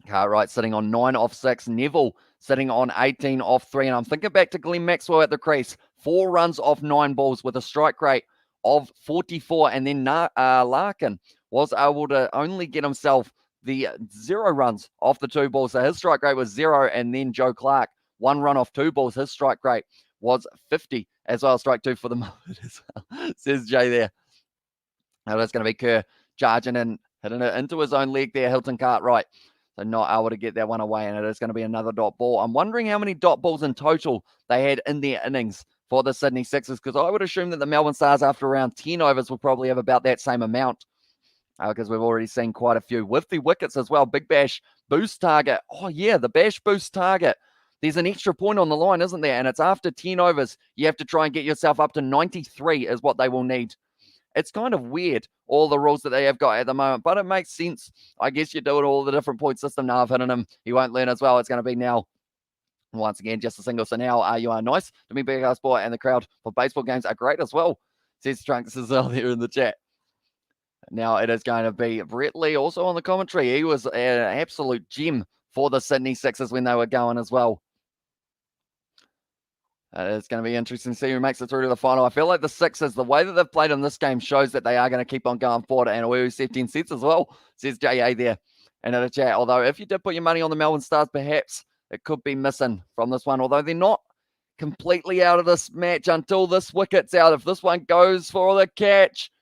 Cartwright sitting on 9 off 6. Neville sitting on 18 off 3. And I'm thinking back to Glenn Maxwell at the crease. 4 runs off 9 balls with a strike rate of 44. And then Larkin was able to only get himself the 0 runs off the 2 balls. So his strike rate was 0. And then Joe Clark, 1 run off 2 balls. His strike rate was 50 as well. Strike 2 for the moment as well, says Jay there. Now that's going to be Kerr charging in, hitting it into his own leg there, Hilton Cartwright. So not able to get that one away, and it is going to be another dot ball. I'm wondering how many dot balls in total they had in their innings for the Sydney Sixers, because I would assume that the Melbourne Stars, after around 10 overs, will probably have about that same amount, because we've already seen quite a few. With the wickets as well, Big Bash boost target. Oh, yeah, the Bash boost target. There's an extra point on the line, isn't there? And it's after 10 overs. You have to try and get yourself up to 93 is what they will need. It's kind of weird, all the rules that they have got at the moment, but it makes sense. I guess you do it all the different point system. Now I've hit him. He won't learn as well. It's going to be now, once again, just a single. So now you are nice to be big sport, and the crowd for baseball games are great as well, says Trunks as well there in the chat. Now it is going to be Brett Lee also on the commentary. He was an absolute gem for the Sydney Sixers when they were going as well. It's going to be interesting to see who makes it through to the final. I feel like the Sixers, the way that they've played in this game shows that they are going to keep on going forward, and we received 10 sets as well, says JA there in the chat. Although if you did put your money on the Melbourne Stars, perhaps it could be missing from this one, although they're not completely out of this match until this wicket's out. If this one goes for the catch,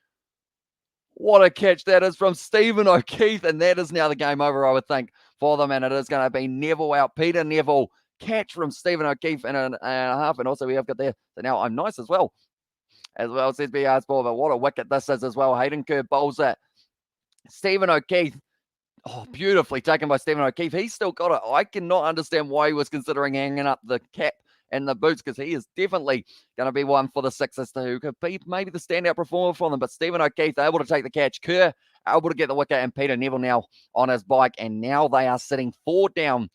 what a catch that is from Stephen O'Keefe, and that is now the game over, I would think, for them, and it is going to be Neville out. Peter Neville, catch from Stephen O'Keefe in a half, and also we have got there. So now I'm nice as well, says BR Sport, but what a wicket this is as well. Hayden Kerr bowls it. Stephen O'Keefe, beautifully taken by Stephen O'Keefe. He's still got it. I cannot understand why he was considering hanging up the cap and the boots, because he is definitely going to be one for the Sixers who could be maybe the standout performer for them. But Stephen O'Keefe able to take the catch. Kerr able to get the wicket, and Peter Neville now on his bike, and now they are sitting 4 down.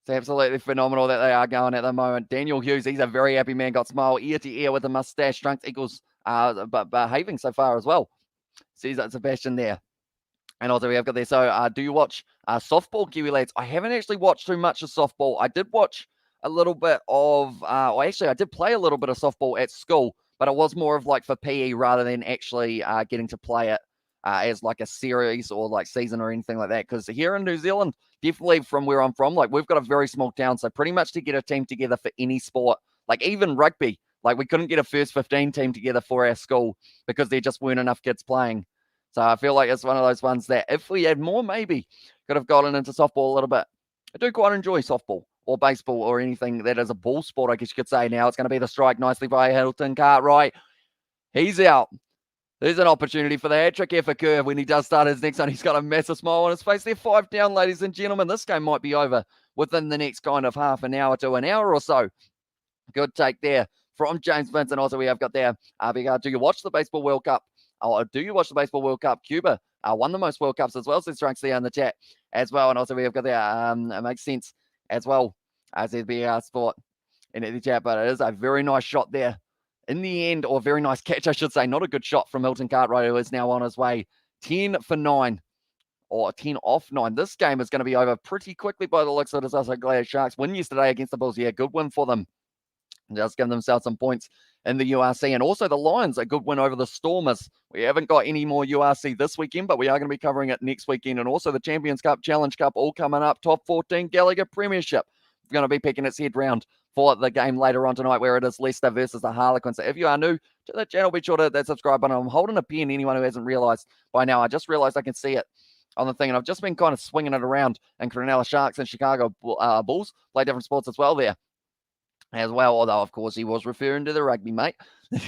It's absolutely phenomenal that they are going at the moment. Daniel Hughes, he's a very happy man, got smile ear to ear with a mustache. Trunks equals but behaving so far as well. Sees that Sebastian there. And also we have got there. So do you watch softball, Kiwi lads? I haven't actually watched too much of softball. I did watch a little bit of, I did play a little bit of softball at school, but it was more of like for PE rather than actually getting to play it as like a series or like season or anything like that. Because here in New Zealand, definitely from where I'm from, like we've got a very small town. So pretty much to get a team together for any sport, like even rugby, like we couldn't get a first 15 team together for our school because there just weren't enough kids playing. So I feel like it's one of those ones that if we had more, maybe could have gotten into softball a little bit. I do quite enjoy softball or baseball or anything that is a ball sport, I guess you could say. Now it's going to be the strike nicely by Hilton Cartwright. He's out. There's an opportunity for the hat-trick here for Kerr when he does start his next one. He's got a massive smile on his face. They're 5 down, ladies and gentlemen. This game might be over within the next kind of half an hour to an hour or so. Good take there from James Vincent. Also, we have got there, do you watch the Baseball World Cup? Do you watch the Baseball World Cup? Cuba won the most World Cups as well, says Trunks there in the chat as well. And also, we have got there, it makes sense as well, as BR Sport in the chat. But it is a very nice shot there in the end, or very nice catch, I should say. Not a good shot from Hilton Cartwright, who is now on his way 10 for 9, or 10 off 9. This game is going to be over pretty quickly by the looks of it. Also, glad Sharks win yesterday against the Bulls. Yeah, good win for them. Just give themselves some points in the URC. And also the Lions, a good win over the Stormers. We haven't got any more URC this weekend, but we are going to be covering it next weekend. And also the Champions Cup, Challenge Cup, all coming up. Top 14 Gallagher Premiership. We're going to be picking its head round for the game later on tonight, where it is Leicester versus the Harlequins. So if you are new to the channel, be sure to hit that subscribe button. I'm holding a pen, anyone who hasn't realized by now. I just realized I can see it on the thing, and I've just been kind of swinging it around. And Cronulla Sharks and Chicago Bulls play different sports as well there. As well, although, of course, he was referring to the rugby, mate.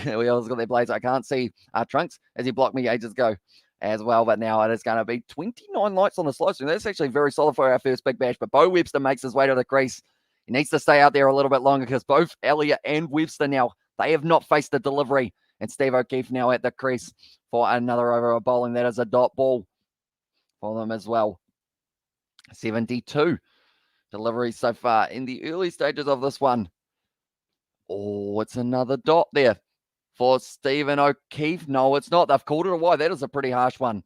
We always got their blades. I can't see Trunks as he blocked me ages ago as well, but now it is going to be 29 lights on the slide. So that's actually very solid for our first Big Bash, but Bo Webster makes his way to the crease. He needs to stay out there a little bit longer because both Elliott and Webster now, they have not faced the delivery. And Steve O'Keefe now at the crease for another over of bowling. That is a dot ball for them as well. 72 deliveries so far in the early stages of this one. Oh, it's another dot there for Stephen O'Keefe. No, it's not. They've called it a wide. That is a pretty harsh one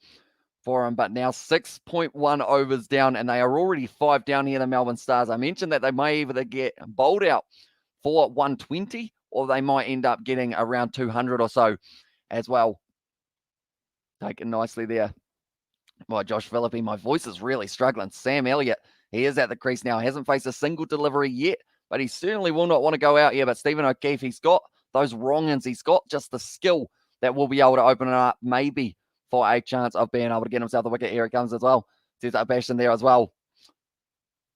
for him. But now 6.1 overs down, and they are already 5 down here, the Melbourne Stars. I mentioned that they may either get bowled out for 120, or they might end up getting around 200 or so as well. Taken nicely there by Josh Philippe. My voice is really struggling. Sam Elliott, he is at the crease now. Hasn't faced a single delivery yet, but he certainly will not want to go out here. But Stephen O'Keefe, he's got those wrong-ins. He's got just the skill that will be able to open it up maybe for a chance of being able to get himself the wicket. Here it comes as well. There's that passion there as well.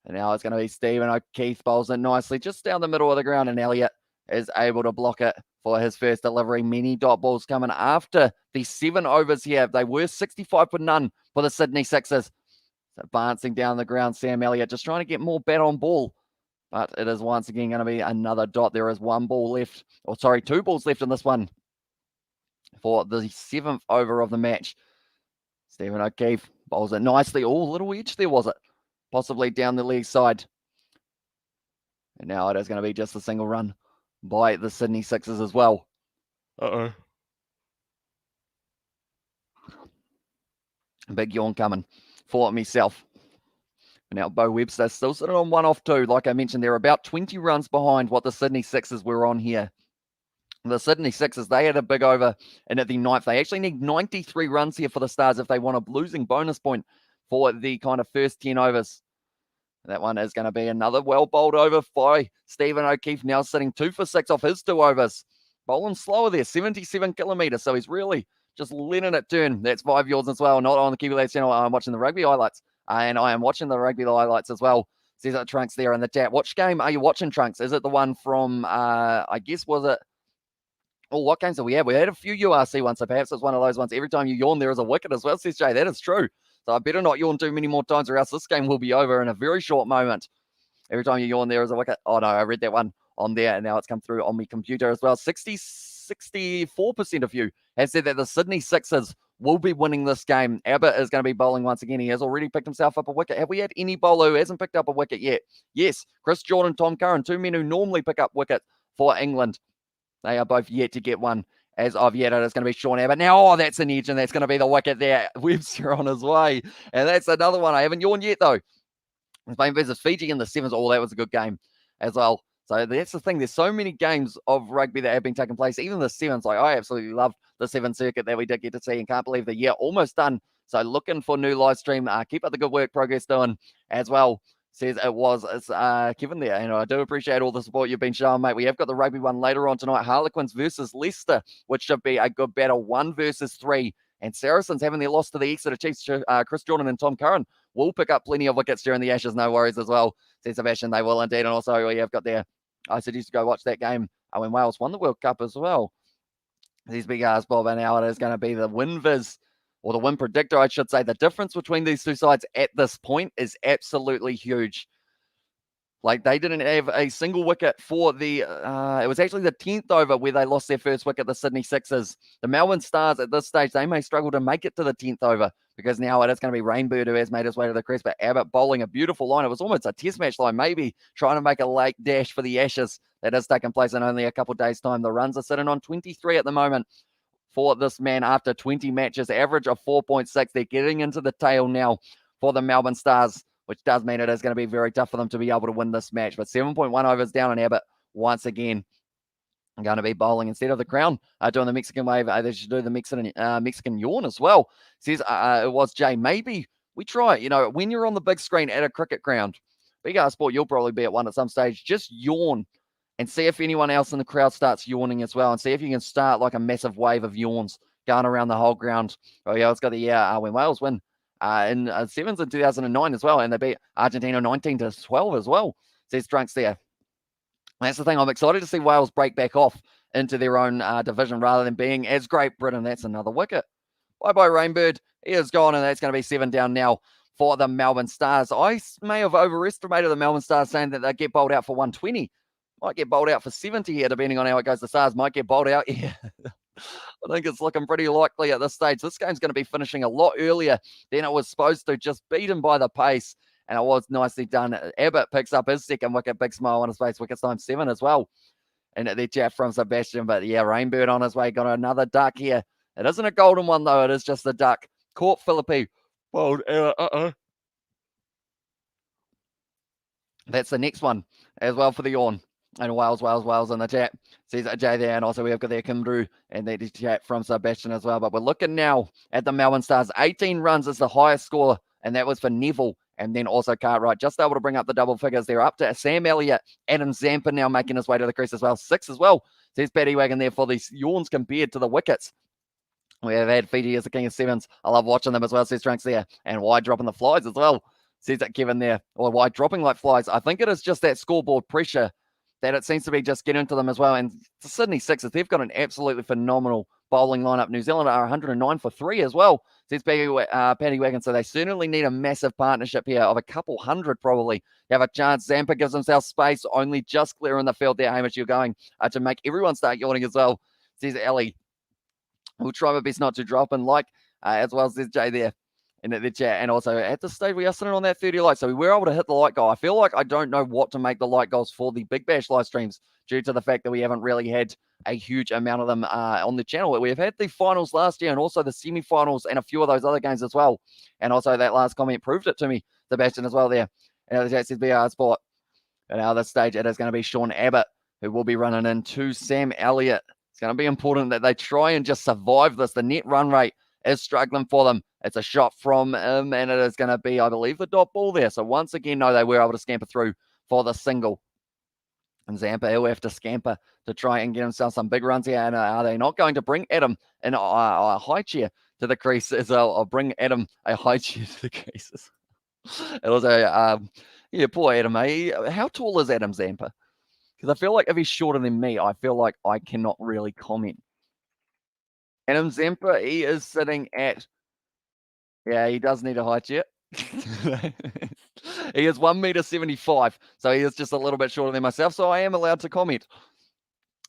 And now it's going to be Stephen O'Keefe bowls it nicely just down the middle of the ground, and Elliott is able to block it for his first delivery. Many dot balls coming after the 7 overs here. They were 65 for none for the Sydney Sixers. Advancing down the ground, Sam Elliott just trying to get more bat on ball. But it is once again going to be another dot. There is 1 ball left. Or sorry, 2 balls left in this one for the 7th over of the match. Stephen O'Keefe bowls it nicely. Oh, little edge there, was it? Possibly down the leg side. And now it is going to be just a single run by the Sydney Sixers as well. Uh-oh. Big yawn coming for myself. Now, Bo Webster still sitting on 1 off 2. Like I mentioned, they're about 20 runs behind what the Sydney Sixers were on here. The Sydney Sixers, they had a big over, and at the 9th, they actually need 93 runs here for the Stars if they want a losing bonus point for the kind of first 10 overs. That one is going to be another well-bowled over by Stephen O'Keefe, now sitting 2 for 6 off his 2 overs. Bowling slower there, 77 kilometres, so he's really just letting it turn. That's 5 yards as well, not on the Kiwi Lads channel. I'm watching the rugby highlights, and I am watching the rugby highlights as well. Says that Trunks there in the chat. Which game are you watching, Trunks? Is it the one from, I guess, was it? Oh, what games do we have? We had a few URC ones, so perhaps it's one of those ones. Every time you yawn, there is a wicket as well, says Jay. That is true. So I better not yawn too many more times, or else this game will be over in a very short moment. Every time you yawn, there is a wicket. Oh, no, I read that one on there, and now it's come through on my computer as well. 64% of you have said that the Sydney Sixers will be winning this game. Abbott is going to be bowling once again. He has already picked himself up a wicket. Have we had any bowler who hasn't picked up a wicket yet? Yes, Chris Jordan, Tom Curran, 2 men who normally pick up wickets for England. They are both yet to get one. As of yet, it is going to be Sean Abbott. Now, oh, that's an edge, and that's going to be the wicket there. Webster on his way. And that's another one. I haven't yawned yet, though. Spain versus Fiji in the 7th. Oh, that was a good game as well. So that's the thing. There's so many games of rugby that have been taking place. Even the 7th. Like, I absolutely love the 7th circuit that we did get to see, and can't believe the year almost done. So looking for new live stream. Keep up the good work, Progress doing as well. Says it's Kevin there. I do appreciate all the support you've been showing, mate. We have got the rugby one later on tonight. Harlequins versus Leicester, which should be a good battle. 1 versus 3. And Saracens having their loss to the Exeter Chiefs. Chris Jordan and Tom Curran will pick up plenty of wickets during the Ashes. No worries as well. Says Sebastian, they will indeed. And also we have got there. I suggest you go watch that game when Wales won the World Cup as well. These big ass Bob, and now it is going to be the WinViz, or the win predictor, I should say. The difference between these two sides at this point is absolutely huge. Like, they didn't have a single wicket for the, it was actually the 10th over where they lost their first wicket, the Sydney Sixers. The Melbourne Stars at this stage, they may struggle to make it to the 10th over, because now it is going to be Rainbird who has made his way to the crease, but Abbott bowling a beautiful line. It was almost a test match line, maybe trying to make a late dash for the Ashes that has taken place in only a couple of days' time. The runs are sitting on 23 at the moment for this man after 20 matches, average of 4.6. They're getting into the tail now for the Melbourne Stars, which does mean it is going to be very tough for them to be able to win this match. But 7.1 overs down on Abbott once again. going to be bowling instead of the Crown, doing the Mexican wave. They should do the Mexican yawn as well. Says it was Jay. Maybe we try it. You know, when you're on the big screen at a cricket ground, Big Ass Sport, you'll probably be at one at some stage. Just yawn and see if anyone else in the crowd starts yawning as well, and see if you can start like a massive wave of yawns going around the whole ground. Oh yeah, it's got the year when Wales win in sevens in 2009 as well, and they beat Argentina 19-12 as well. Says Drunks there. That's the thing. I'm excited to see Wales break back off into their own division rather than being as Great Britain. That's another wicket. Bye-bye, Rainbird. He is gone, and that's going to be 7 down now for the Melbourne Stars. I may have overestimated the Melbourne Stars, saying that they get bowled out for 120. Might get bowled out for 70 here, depending on how it goes. The Stars might get bowled out. Yeah. I think it's looking pretty likely at this stage. This game's going to be finishing a lot earlier than it was supposed to, just beaten by the pace. And it was nicely done. Abbott picks up his second wicket. Big smile on his face. Wickets time 7 as well. And the chat from Sebastian. But yeah, Rainbird on his way. Got another duck here. It isn't a golden one, though. It is just a duck. Caught Philippe. Bowled. That's the next one as well for the yawn. And Wales in the chat. Sees Jay there. And also we have got there Kimru and the chat from Sebastian as well. But we're looking now at the Melbourne Stars. 18 runs is the highest score. And that was for Neville. And then also Cartwright, just able to bring up the double figures. They're up to Sam Elliott, Adam Zampa now making his way to the crease as well. 6 as well. There's Paddy Wagon there for these yawns compared to the wickets. We have had Fiji as the king of sevens. I love watching them as well, says Trunks there. And wide dropping the flies as well, says that Kevin there. Or wide dropping like flies. I think it is just that scoreboard pressure that it seems to be just getting to them as well. And the Sydney Sixers, they've got an absolutely phenomenal bowling lineup. New Zealand are 109 for 3 as well, says Paddy Wagon. So they certainly need a massive partnership here of a couple hundred probably. You have a chance. Zampa gives himself space, only just clear in the field there. Hamish, you're going to make everyone start yawning as well, says Ellie. We'll try my best not to drop and like, as well as says Jay there in the chat. And also at this stage, we are sitting on that 30 likes. So we were able to hit the like goal. I feel like I don't know what to make the like goals for the Big Bash live streams due to the fact that we haven't really had a huge amount of them on the channel. We've had the finals last year and also the semi-finals and a few of those other games as well. And also that last comment proved it to me, Sebastian, as well there. And the chat says BR Sport. And now this stage, it is going to be Sean Abbott who will be running into Sam Elliott. It's going to be important that they try and just survive this. The net run rate is struggling for them. It's a shot from him, and it is going to be, I believe, the dot ball there. So once again, no, they were able to scamper through for the single. And Zampa, he'll have to scamper to try and get himself some big runs here. And are they not going to bring Adam in a high chair to the crease as well? Or bring Adam a high chair to the creases? It was yeah, poor Adam. How tall is Adam Zampa? Because I feel like if he's shorter than me, I feel like I cannot really comment. Adam Zampa, he is sitting at, yeah, he does need a high chair. He is 1.75 m, so he is just a little bit shorter than myself, so I am allowed to comment.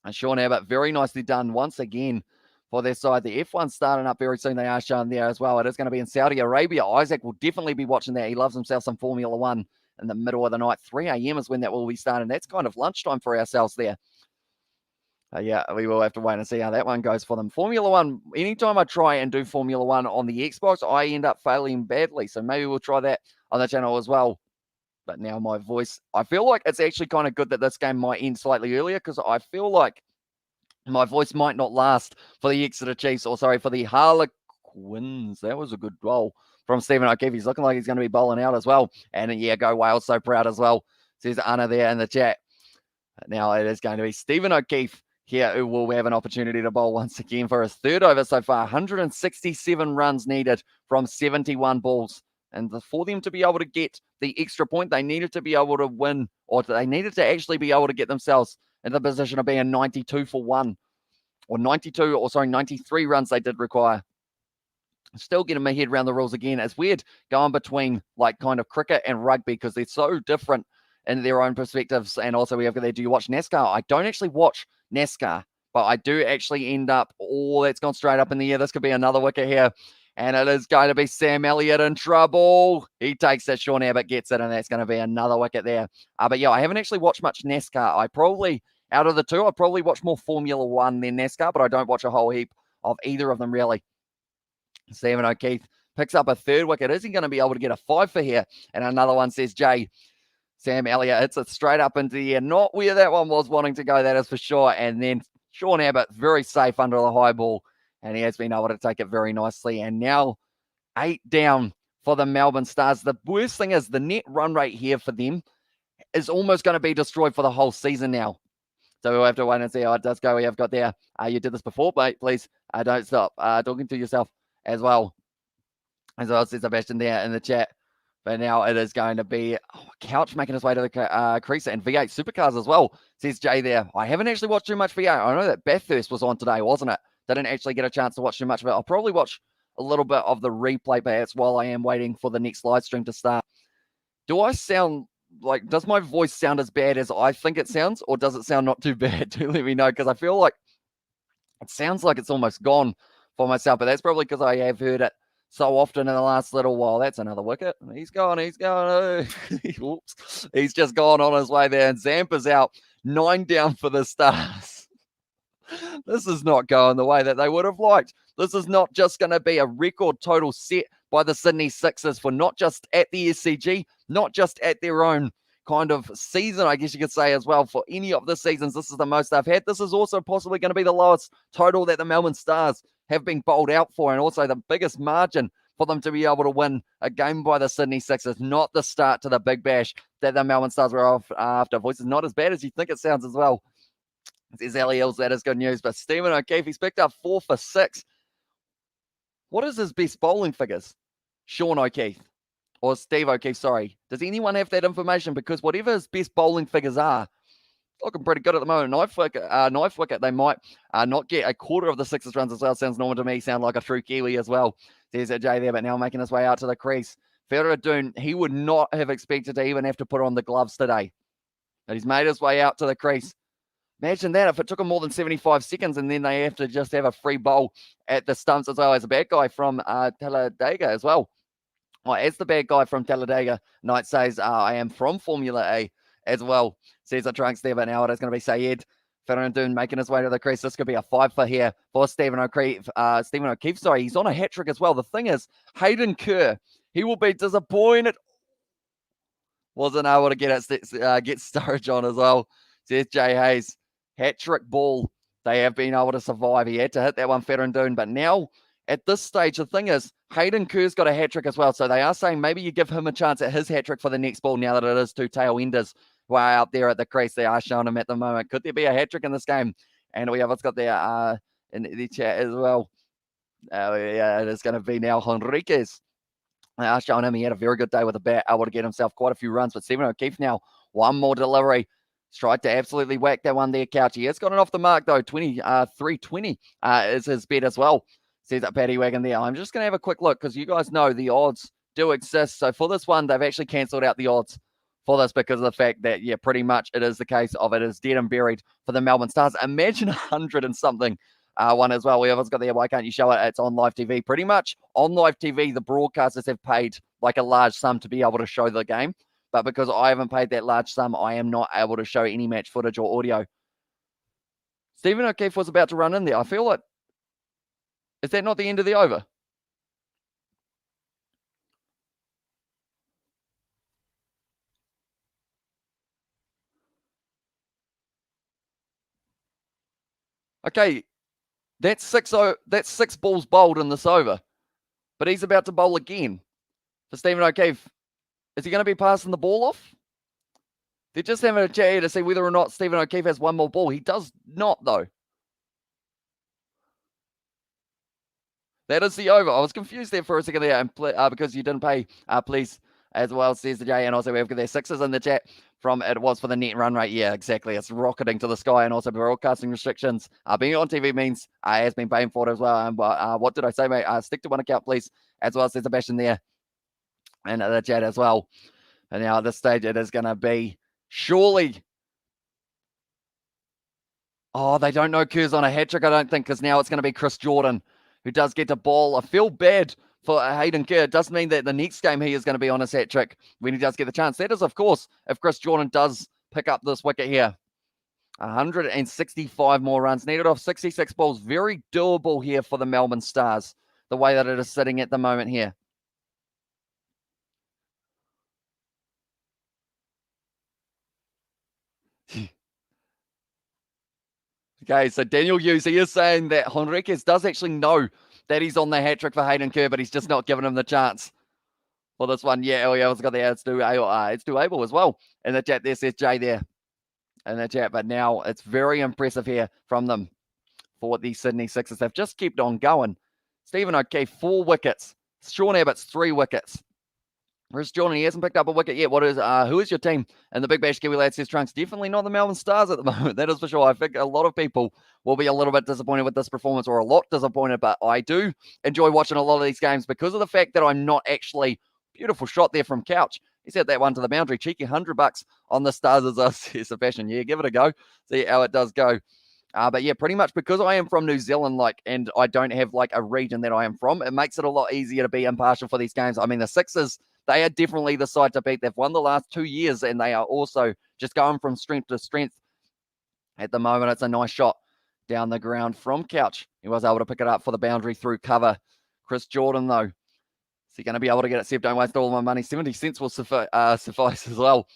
And Sean Abbott, very nicely done once again for their side. The F1 starting up very soon. They are shown there as well. It is going to be in Saudi Arabia. Isaac will definitely be watching that. He loves himself some Formula One in the middle of the night. 3 a.m. is when that will be starting. That's kind of lunchtime for ourselves there. Yeah, we will have to wait and see how that one goes for them. Formula One, anytime I try and do Formula One on the Xbox, I end up failing badly. So maybe we'll try that on the channel as well. But now my voice, I feel like it's actually kind of good that this game might end slightly earlier because I feel like my voice might not last for the Exeter Chiefs, or sorry, for the Harlequins. That was a good roll from Stephen O'Keefe. He's looking like he's going to be bowling out as well. And yeah, go Wales, so proud as well, says Anna there in the chat. Now it is going to be Stephen O'Keefe here who will have an opportunity to bowl once again for his third over so far. 167 runs needed from 71 balls. And for them to be able to get the extra point, they needed to be able to win, or they needed to actually be able to get themselves in the position of being 92 for 1. Or 93 runs they did require. Still getting my head around the rules again. It's weird going between like kind of cricket and rugby because they're so different in their own perspectives. And also we have there, do you watch NASCAR? I don't actually watch NASCAR, but I do actually end up, oh, that's gone straight up in the air. This could be another wicket here. And it is going to be Sam Elliott in trouble. He takes it. Sean Abbott gets it, and that's going to be another wicket there. But yeah, I haven't actually watched much NASCAR. I probably, out of the two, I probably watch more Formula One than NASCAR, but I don't watch a whole heap of either of them, really. Stephen O'Keefe picks up a third wicket. Is he going to be able to get a 5 for here? And another one, says Jay. Sam Elliott hits it straight up into the air. Not where that one was wanting to go, that is for sure. And then Sean Abbott, very safe under the high ball, and he has been able to take it very nicely. And now 8 down for the Melbourne Stars. The worst thing is the net run rate here for them is almost going to be destroyed for the whole season now. So we'll have to wait and see how it does go. We have got there. You did this before, mate. Please don't stop talking to yourself as well. As well, says Sebastian there in the chat. But now it is going to be Couch making his way to the crease and V8 Supercars as well, says Jay there. I haven't actually watched too much V8. I know that Bathurst was on today, wasn't it? Didn't actually get a chance to watch too much of it. I'll probably watch a little bit of the replay perhaps while I am waiting for the next live stream to start. Do I sound like, does my voice sound as bad as I think it sounds, or does it sound not too bad? Do let me know, because I feel like it sounds like it's almost gone for myself, but that's probably because I have heard it so often in the last little while. That's another wicket. He's gone. Whoops. He's just gone on his way there, and Zampa's out. 9 down for the Stars. This is not going the way that they would have liked. This is not just going to be a record total set by the Sydney Sixers for not just at the SCG, not just at their own kind of season, I guess you could say as well. For any of the seasons, this is the most they've had. This is also possibly going to be the lowest total that the Melbourne Stars have been bowled out for, and also the biggest margin for them to be able to win a game by the Sydney Sixers. Not the start to the Big Bash that the Melbourne Stars were off after. Voice is not as bad as you think it sounds as well. Says Ellie Hills, that is good news. But Stephen O'Keefe, he's picked up 4 for 6. What is his best bowling figures? Sean O'Keefe. Or Steve O'Keefe, sorry. Does anyone have that information? Because whatever his best bowling figures are, looking pretty good at the moment. Knife wicket, they might not get a quarter of the Sixers runs as well. Sounds normal to me. Sound like a true Kiwi as well. There's a Jay there, but now making his way out to the crease. Feridun, he would not have expected to even have to put on the gloves today. But he's made his way out to the crease. Imagine that if it took him more than 75 seconds and then they have to just have a free bowl at the stumps as well. As a bad guy from Talladega as well. As the bad guy from Talladega, Knight says, I am from Formula A as well. Says the trunks there, but now it is going to be Sayed Feridun making his way to the crease. This could be a 5 for here for Stephen O'Keefe. Sorry, he's on a hat-trick as well. The thing is, Hayden Kerr, he will be disappointed. Wasn't able to get Sturridge on as well. Says Jay Hayes. Hat-trick ball. They have been able to survive. He had to hit that one, Feridun, but now at this stage, the thing is, Hayden Kerr's got a hat-trick as well, so they are saying maybe you give him a chance at his hat-trick for the next ball now that it is 2 tail-enders who are out there at the crease. They are showing him at the moment. Could there be a hat-trick in this game? And we have what's got there in the chat as well. Yeah, it is going to be now Henriquez. They are showing him he had a very good day with the bat, able to get himself quite a few runs, but Stephen O'Keefe now, one more delivery. Tried to absolutely whack that one there, Couch. He has gotten off the mark, though. 320 is his bet as well. Says that Paddy Wagon there. I'm just going to have a quick look because you guys know the odds do exist. So for this one, they've actually cancelled out the odds for this because of the fact that, yeah, pretty much it is the case of it is dead and buried for the Melbourne Stars. Imagine 100 and something one as well. We have got there. Why can't you show it? It's on live TV. Pretty much on live TV, the broadcasters have paid like a large sum to be able to show the game. But because I haven't paid that large sum, I am not able to show any match footage or audio. Stephen O'Keefe was about to run in there. I feel like, is that not the end of the over? Okay, that's 6 balls bowled in this over. But he's about to bowl again for Stephen O'Keefe. Is he going to be passing the ball off? They're just having a chat here to see whether or not Stephen O'Keefe has one more ball. He does not, though. That is the over. I was confused there for a second there, and because you didn't pay, please, as well, says the J. And also, we have their Sixers in the chat from it was for the net run rate. Yeah, exactly. It's rocketing to the sky, and also broadcasting restrictions. Being on TV means has been paying for it as well. And what did I say, mate? Stick to one account, please, as well, says Sebastian there. And the chat as well. And now at this stage, it is going to be surely. Oh, they don't know Kerr's on a hat-trick, I don't think, because now it's going to be Chris Jordan, who does get to bowl. I feel bad for Hayden Kerr. It does mean that the next game he is going to be on his hat-trick when he does get the chance. That is, of course, if Chris Jordan does pick up this wicket here. 165 more runs needed off 66 balls. Very doable here for the Melbourne Stars, the way that it is sitting at the moment here. Okay, so Daniel Hughes, he is saying that Henriquez does actually know that he's on the hat-trick for Hayden Kerr, but he's just not giving him the chance for this one. Yeah, Elio's got the it's doable as well. In the chat there says Jay there in the chat, but now it's very impressive here from them for the Sydney Sixers. They've just kept on going. Stephen O'Keefe, 4 wickets. Sean Abbott's 3 wickets. Chris Jordan, he hasn't picked up a wicket yet. Who is your team? And the Big Bash Kiwi lad says, Trunks, definitely not the Melbourne Stars at the moment. That is for sure. I think a lot of people will be a little bit disappointed with this performance, or a lot disappointed, but I do enjoy watching a lot of these games because of the fact that I'm not actually... Beautiful shot there from Couch. He set that one to the boundary. Cheeky $100 on the Stars as us, Sebastian. Yeah, give it a go. See how it does go. But yeah, pretty much because I am from New Zealand, and I don't have a region that I am from, it makes it a lot easier to be impartial for these games. I mean, the Sixers, they are definitely the side to beat. They've won the last 2 years, and they are also just going from strength to strength. At the moment, it's a nice shot down the ground from Couch. He was able to pick it up for the boundary through cover. Chris Jordan, though, is he going to be able to get it? Seb, don't waste all my money. 70 cents will suffice as well.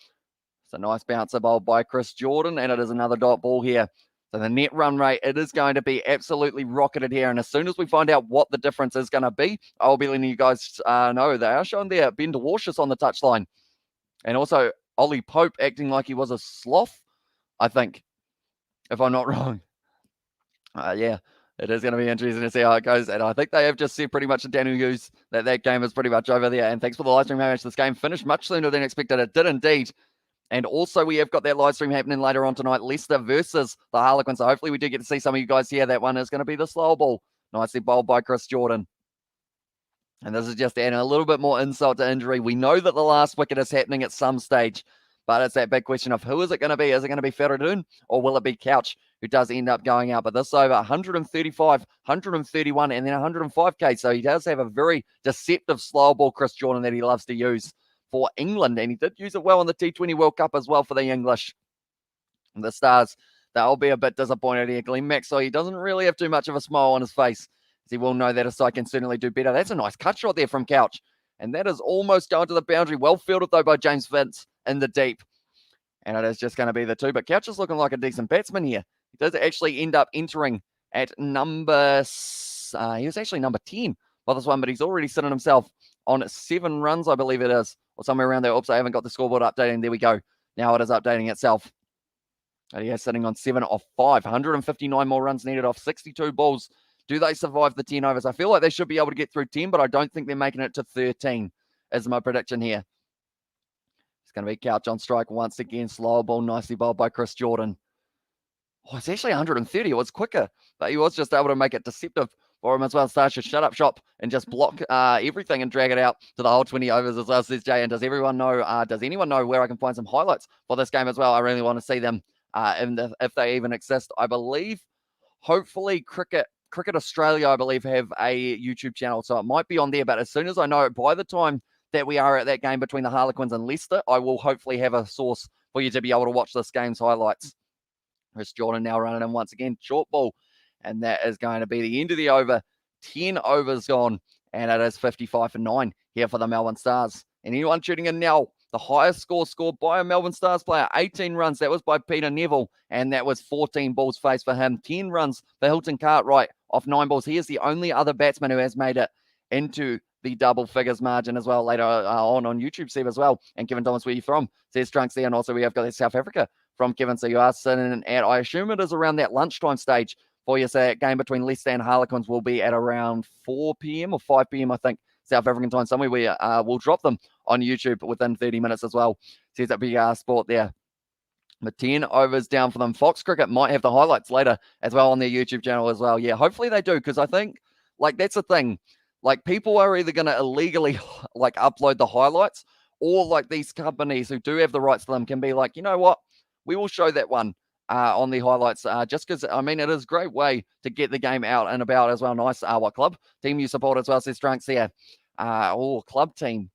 It's a nice bouncer bowled by Chris Jordan, and it is another dot ball here. So the net run rate, it is going to be absolutely rocketed here. And as soon as we find out what the difference is going to be, I'll be letting you guys know. They are showing there Ben DeWarshus on the touchline. And also Ollie Pope acting like he was a sloth, I think, if I'm not wrong. Yeah, it is going to be interesting to see how it goes. And I think they have just said pretty much to Daniel Hughes that game is pretty much over there. And thanks for the live stream match. This game finished much sooner than expected. It did indeed. And also, we have got that live stream happening later on tonight, Leicester versus the Harlequins. So hopefully we do get to see some of you guys here. That one is going to be the slow ball. Nicely bowled by Chris Jordan. And this is just adding a little bit more insult to injury. We know that the last wicket is happening at some stage, but it's that big question of who is it going to be? Is it going to be Faradun, or will it be Couch, who does end up going out? But this over 135, 131, and then 105k. So he does have a very deceptive slow ball, Chris Jordan, that he loves to use for England, and he did use it well in the T20 World Cup as well for the English. And the Stars, they'll be a bit disappointed here. Glenn Maxwell, he doesn't really have too much of a smile on his face, as he will know that a side can certainly do better. That's a nice cut shot there from Couch, and that is almost going to the boundary. Well fielded, though, by James Vince in the deep, and it is just going to be the 2. But Couch is looking like a decent batsman here. He does actually end up entering at number... he was actually number 10 by this one, but he's already sitting himself on 7 runs, I believe it is, or somewhere around there. Oops, I haven't got the scoreboard updating. There we go. Now it is updating itself. And he is sitting on 7 off 5. 159 more runs needed off 62 balls. Do they survive the 10 overs? I feel like they should be able to get through 10, but I don't think they're making it to 13, is my prediction here. It's going to be Couch on strike once again. Slower ball, nicely bowled by Chris Jordan. Oh, it's actually 130. It was quicker, but he was just able to make it deceptive for him as well. Stars should shut up shop and just block everything and drag it out to the whole 20 overs as well, says Jay. And does everyone know, does anyone know where I can find some highlights for this game as well? I really want to see them if they even exist. I believe, hopefully, Cricket Australia, I believe, have a YouTube channel, so it might be on there. But as soon as I know it, by the time that we are at that game between the Harlequins and Leicester, I will hopefully have a source for you to be able to watch this game's highlights. Chris Jordan now running in once again, short ball. And that is going to be the end of the over. 10 overs gone. And it is 55 for 9 here for the Melbourne Stars. And anyone tuning in now, the highest score scored by a Melbourne Stars player, 18 runs. That was by Peter Neville. And that was 14 balls faced for him. 10 runs for Hilton Cartwright off 9 balls. He is the only other batsman who has made it into the double figures margin as well later on YouTube, Seb, as well. And Kevin Thomas, where are you from? Says Trunks there. And also we have got South Africa from Kevin. So you are sitting at, I assume it is around that lunchtime stage for you. So that game between Leicester and Harlequins will be at around 4 p.m. or 5 p.m., I think, South African time, somewhere where we'll drop them on YouTube within 30 minutes as well. Says that big sport there. The 10 overs down for them. Fox Cricket might have the highlights later as well on their YouTube channel as well. Yeah, hopefully they do, because I think, that's the thing. People are either going to illegally, upload the highlights, or, these companies who do have the rights to them can be like, you know what? We will show that one on the highlights, just because, it is a great way to get the game out and about as well. Nice. What club team you support as well, says Trunks here. Club team.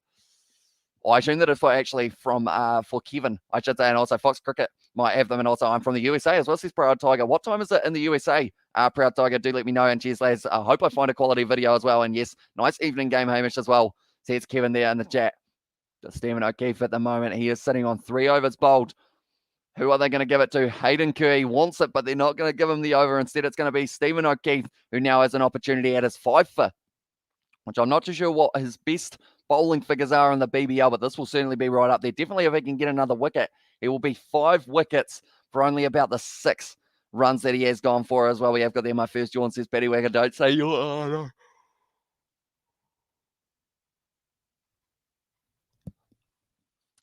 I assume that it's for Kevin, I should say. And also Fox Cricket might have them. And also I'm from the USA as well, says Proud Tiger. What time is it in the USA? Proud Tiger, do let me know. And cheers, lads. I hope I find a quality video as well. And yes, nice evening game, Hamish, as well, says Kevin there in the chat. Stephen O'Keefe at the moment. He is sitting on 3 overs bowled. Who are they going to give it to? Hayden Kerr, he wants it, but they're not going to give him the over. Instead, it's going to be Stephen O'Keefe, who now has an opportunity at his 5 for, which I'm not too sure what his best bowling figures are in the BBL, but this will certainly be right up there. Definitely if he can get another wicket, it will be 5 wickets for only about the 6 runs that he has gone for as well. We have got there my first yawn, says Paddy Wagger. Don't say you are. No.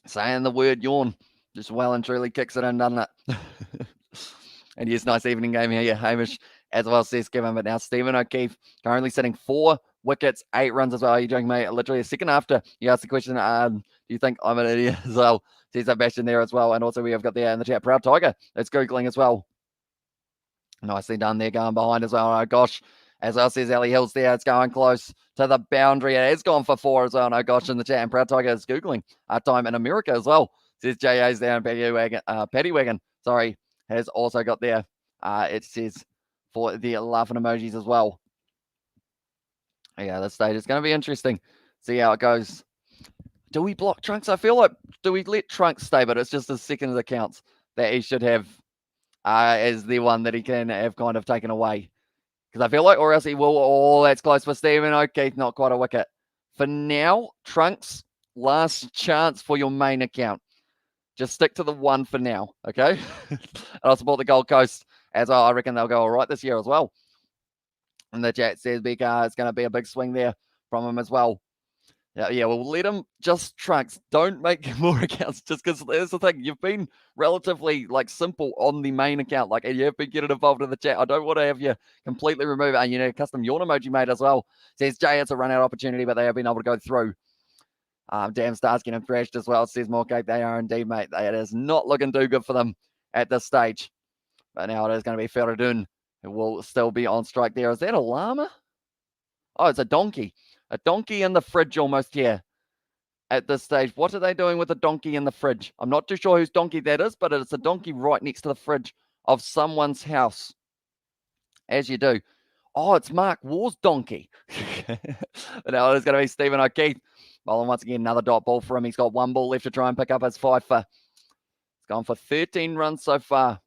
Saying the word yawn just well and truly kicks it in, doesn't it? And yes, nice evening game here, Hamish, as well says Kevin. But now Stephen O'Keefe currently sitting 4 wickets, 8 runs as well. How are you doing, mate? Literally a second after you asked the question, do you think I'm an idiot as well? Says Sebastian there as well. And also we have got there in the chat, Proud Tiger. That's Googling as well. Nicely done there, going behind as well. Oh, gosh. As well says Ellie Hills there. It's going close to the boundary. It has gone for 4 as well. No, gosh, in the chat. And Proud Tiger is Googling our time in America as well. Says JA's there. And Paddy Wagon, sorry, has also got there. It says for the laughing emojis as well. Yeah, this stage is going to be interesting. See how it goes. Do we block Trunks? I feel like, do we let Trunks stay? But it's just his second accounts that he should have as the one that he can have kind of taken away. Because I feel like, or else he will. Oh, that's close for Stephen O'Keefe. Not quite a wicket. For now, Trunks, last chance for your main account. Just stick to the 1 for now, okay? And I'll support the Gold Coast as well. I reckon they'll go all right this year as well. And the chat says, Becca, it's going to be a big swing there from him as well. Yeah, we'll let him just Trunks. Don't make more accounts just because there's the thing. You've been relatively simple on the main account. You have been getting involved in the chat. I don't want to have you completely remove it. Custom yawn emoji made as well. Says Jay, it's a run out opportunity, but they have been able to go through. Damn Stars getting thrashed as well. Says Moorcape, they are indeed, mate. It is not looking too good for them at this stage. But now it is going to be Feridun who will still be on strike there. Is that a llama? Oh, it's a donkey. A donkey in the fridge almost here at this stage. What are they doing with a donkey in the fridge? I'm not too sure whose donkey that is, but it's a donkey right next to the fridge of someone's house. As you do. Oh, it's Mark Waugh's donkey. But now it is going to be Stephen O'Keefe. Bowling once again, another dot ball for him. He's got 1 ball left to try and pick up his 5 for. He's gone for 13 runs so far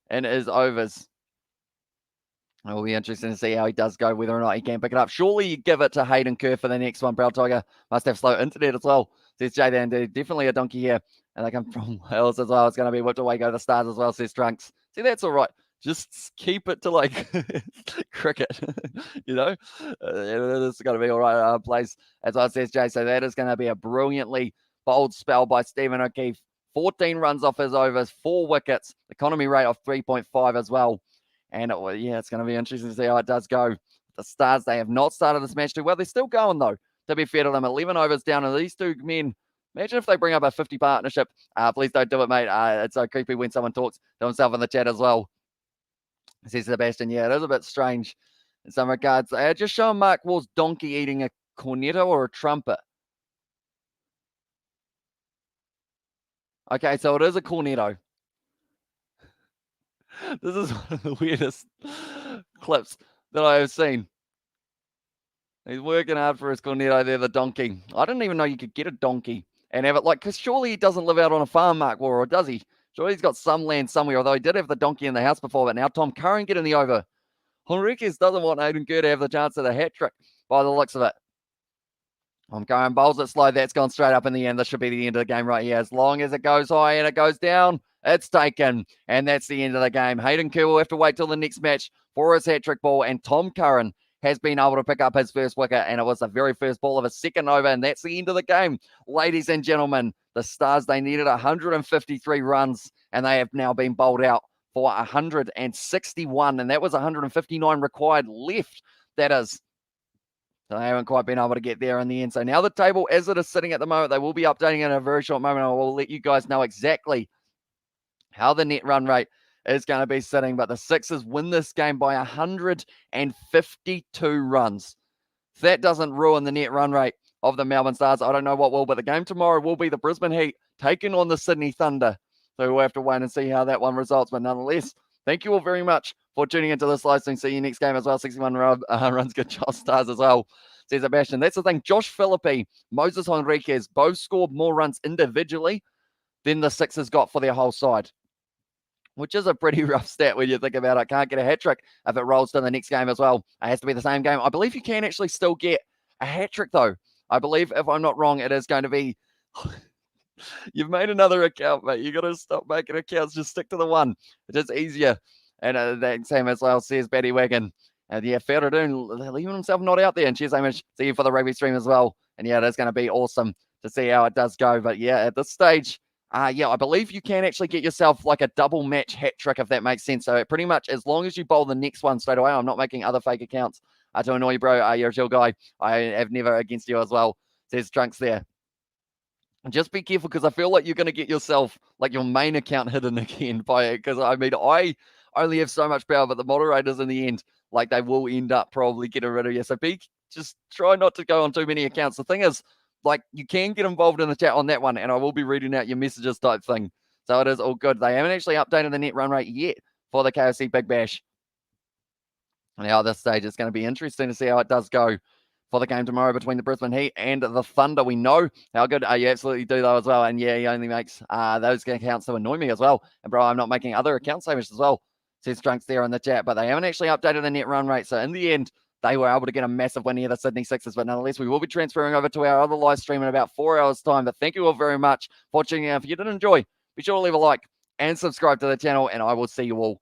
in his overs. It will be interesting to see how he does go, whether or not he can pick it up. Surely you give it to Hayden Kerr for the next one. Proud Tiger must have slow internet as well. Says Jay there, indeed. Definitely a donkey here. And they come from Wales as well. It's going to be whipped away, go to the Stars as well, says Trunks. See, that's all right. Just keep it to cricket, This is going to be all right plays as well, says Jay. So that is going to be a brilliantly bold spell by Stephen O'Keefe. 14 runs off his overs, 4 wickets, economy rate of 3.5 as well. And it's going to be interesting to see how it does go. The Stars, they have not started this match too well. They're still going, though, to be fair to them. 11 overs down, and these 2 men, imagine if they bring up a 50 partnership. Please don't do it, mate. It's so creepy when someone talks to himself in the chat as well. Says Sebastian, yeah, it is a bit strange in some regards. Just showing Mark Waugh's donkey eating a cornetto or a trumpet. Okay, so it is a cornetto. This is one of the weirdest clips that I have seen. He's working hard for his cornetto there, the donkey. I didn't even know you could get a donkey and have it because surely he doesn't live out on a farm, Mark Waugh, or does he? Surely he's got some land somewhere, although he did have the donkey in the house before, but now Tom Curran getting the over. Henriquez doesn't want Hayden Kerr to have the chance at a hat-trick by the looks of it. Tom Curran bowls it slow. That's gone straight up in the end. This should be the end of the game right here. As long as it goes high and it goes down, it's taken. And that's the end of the game. Hayden Kerr will have to wait till the next match for his hat-trick ball. And Tom Curran has been able to pick up his first wicket. And it was the very first ball of his second over. And that's the end of the game. Ladies and gentlemen, the Stars, they needed 153 runs. And they have now been bowled out for 161. And that was 159 required left. That is. So they haven't quite been able to get there in the end. So now the table, as it is sitting at the moment, they will be updating in a very short moment. I will let you guys know exactly how the net run rate is going to be sitting. But the Sixers win this game by 152 runs. If that doesn't ruin the net run rate of the Melbourne Stars, I don't know what will. But the game tomorrow will be the Brisbane Heat taking on the Sydney Thunder. So we'll have to wait and see how that one results. But nonetheless, thank you all very much for tuning into this live stream. See you next game as well. 61 runs, good job, Stars as well, says Sebastian. That's the thing. Josh Philippe, Moses Henriquez both scored more runs individually than the Sixers got for their whole side. which is a pretty rough stat when you think about it. Can't get a hat-trick if it rolls to the next game as well. It has to be the same game. I believe you can actually still get a hat-trick, though. I believe, if I'm not wrong, it is going to be... You've made another account, mate. You got to stop making accounts. Just stick to the one. It is easier. And that same as well, says Batty Wagon. And yeah, fair to do, leaving himself not out there. And cheers, Hamish. See you for the rugby stream as well. And yeah, that's going to be awesome to see how it does go. But yeah, at this stage, yeah, I believe you can actually get yourself like a double match hat trick, if that makes sense. So pretty much as long as you bowl the next one straight away, I'm not making other fake accounts to annoy you, bro. You're a chill guy. I have never against you as well. Says Trunks there. Just be careful, because I feel like you're going to get yourself like your main account hidden again by it. Because I mean, I only have so much power, but the moderators in the end, like, they will end up probably getting rid of you. So just try not to go on too many accounts. The thing is, like, you can get involved in the chat on that one, and I will be reading out your messages type thing. So it is all good. They haven't actually updated the net run rate yet for the KFC Big Bash. Now, at this stage, it's going to be interesting to see how it does go for the game tomorrow between the Brisbane Heat and the Thunder. We know how good you absolutely do, though, as well. And yeah, he only makes those accounts to annoy me as well. And bro, I'm not making other accounts Hamish as well, says Trunks there in the chat. But they haven't actually updated the net run rate. So in the end, they were able to get a massive win here, the Sydney Sixers. But nonetheless, we will be transferring over to our other live stream in about 4 hours' time. But thank you all very much for tuning in. If you did enjoy, be sure to leave a like and subscribe to the channel. And I will see you all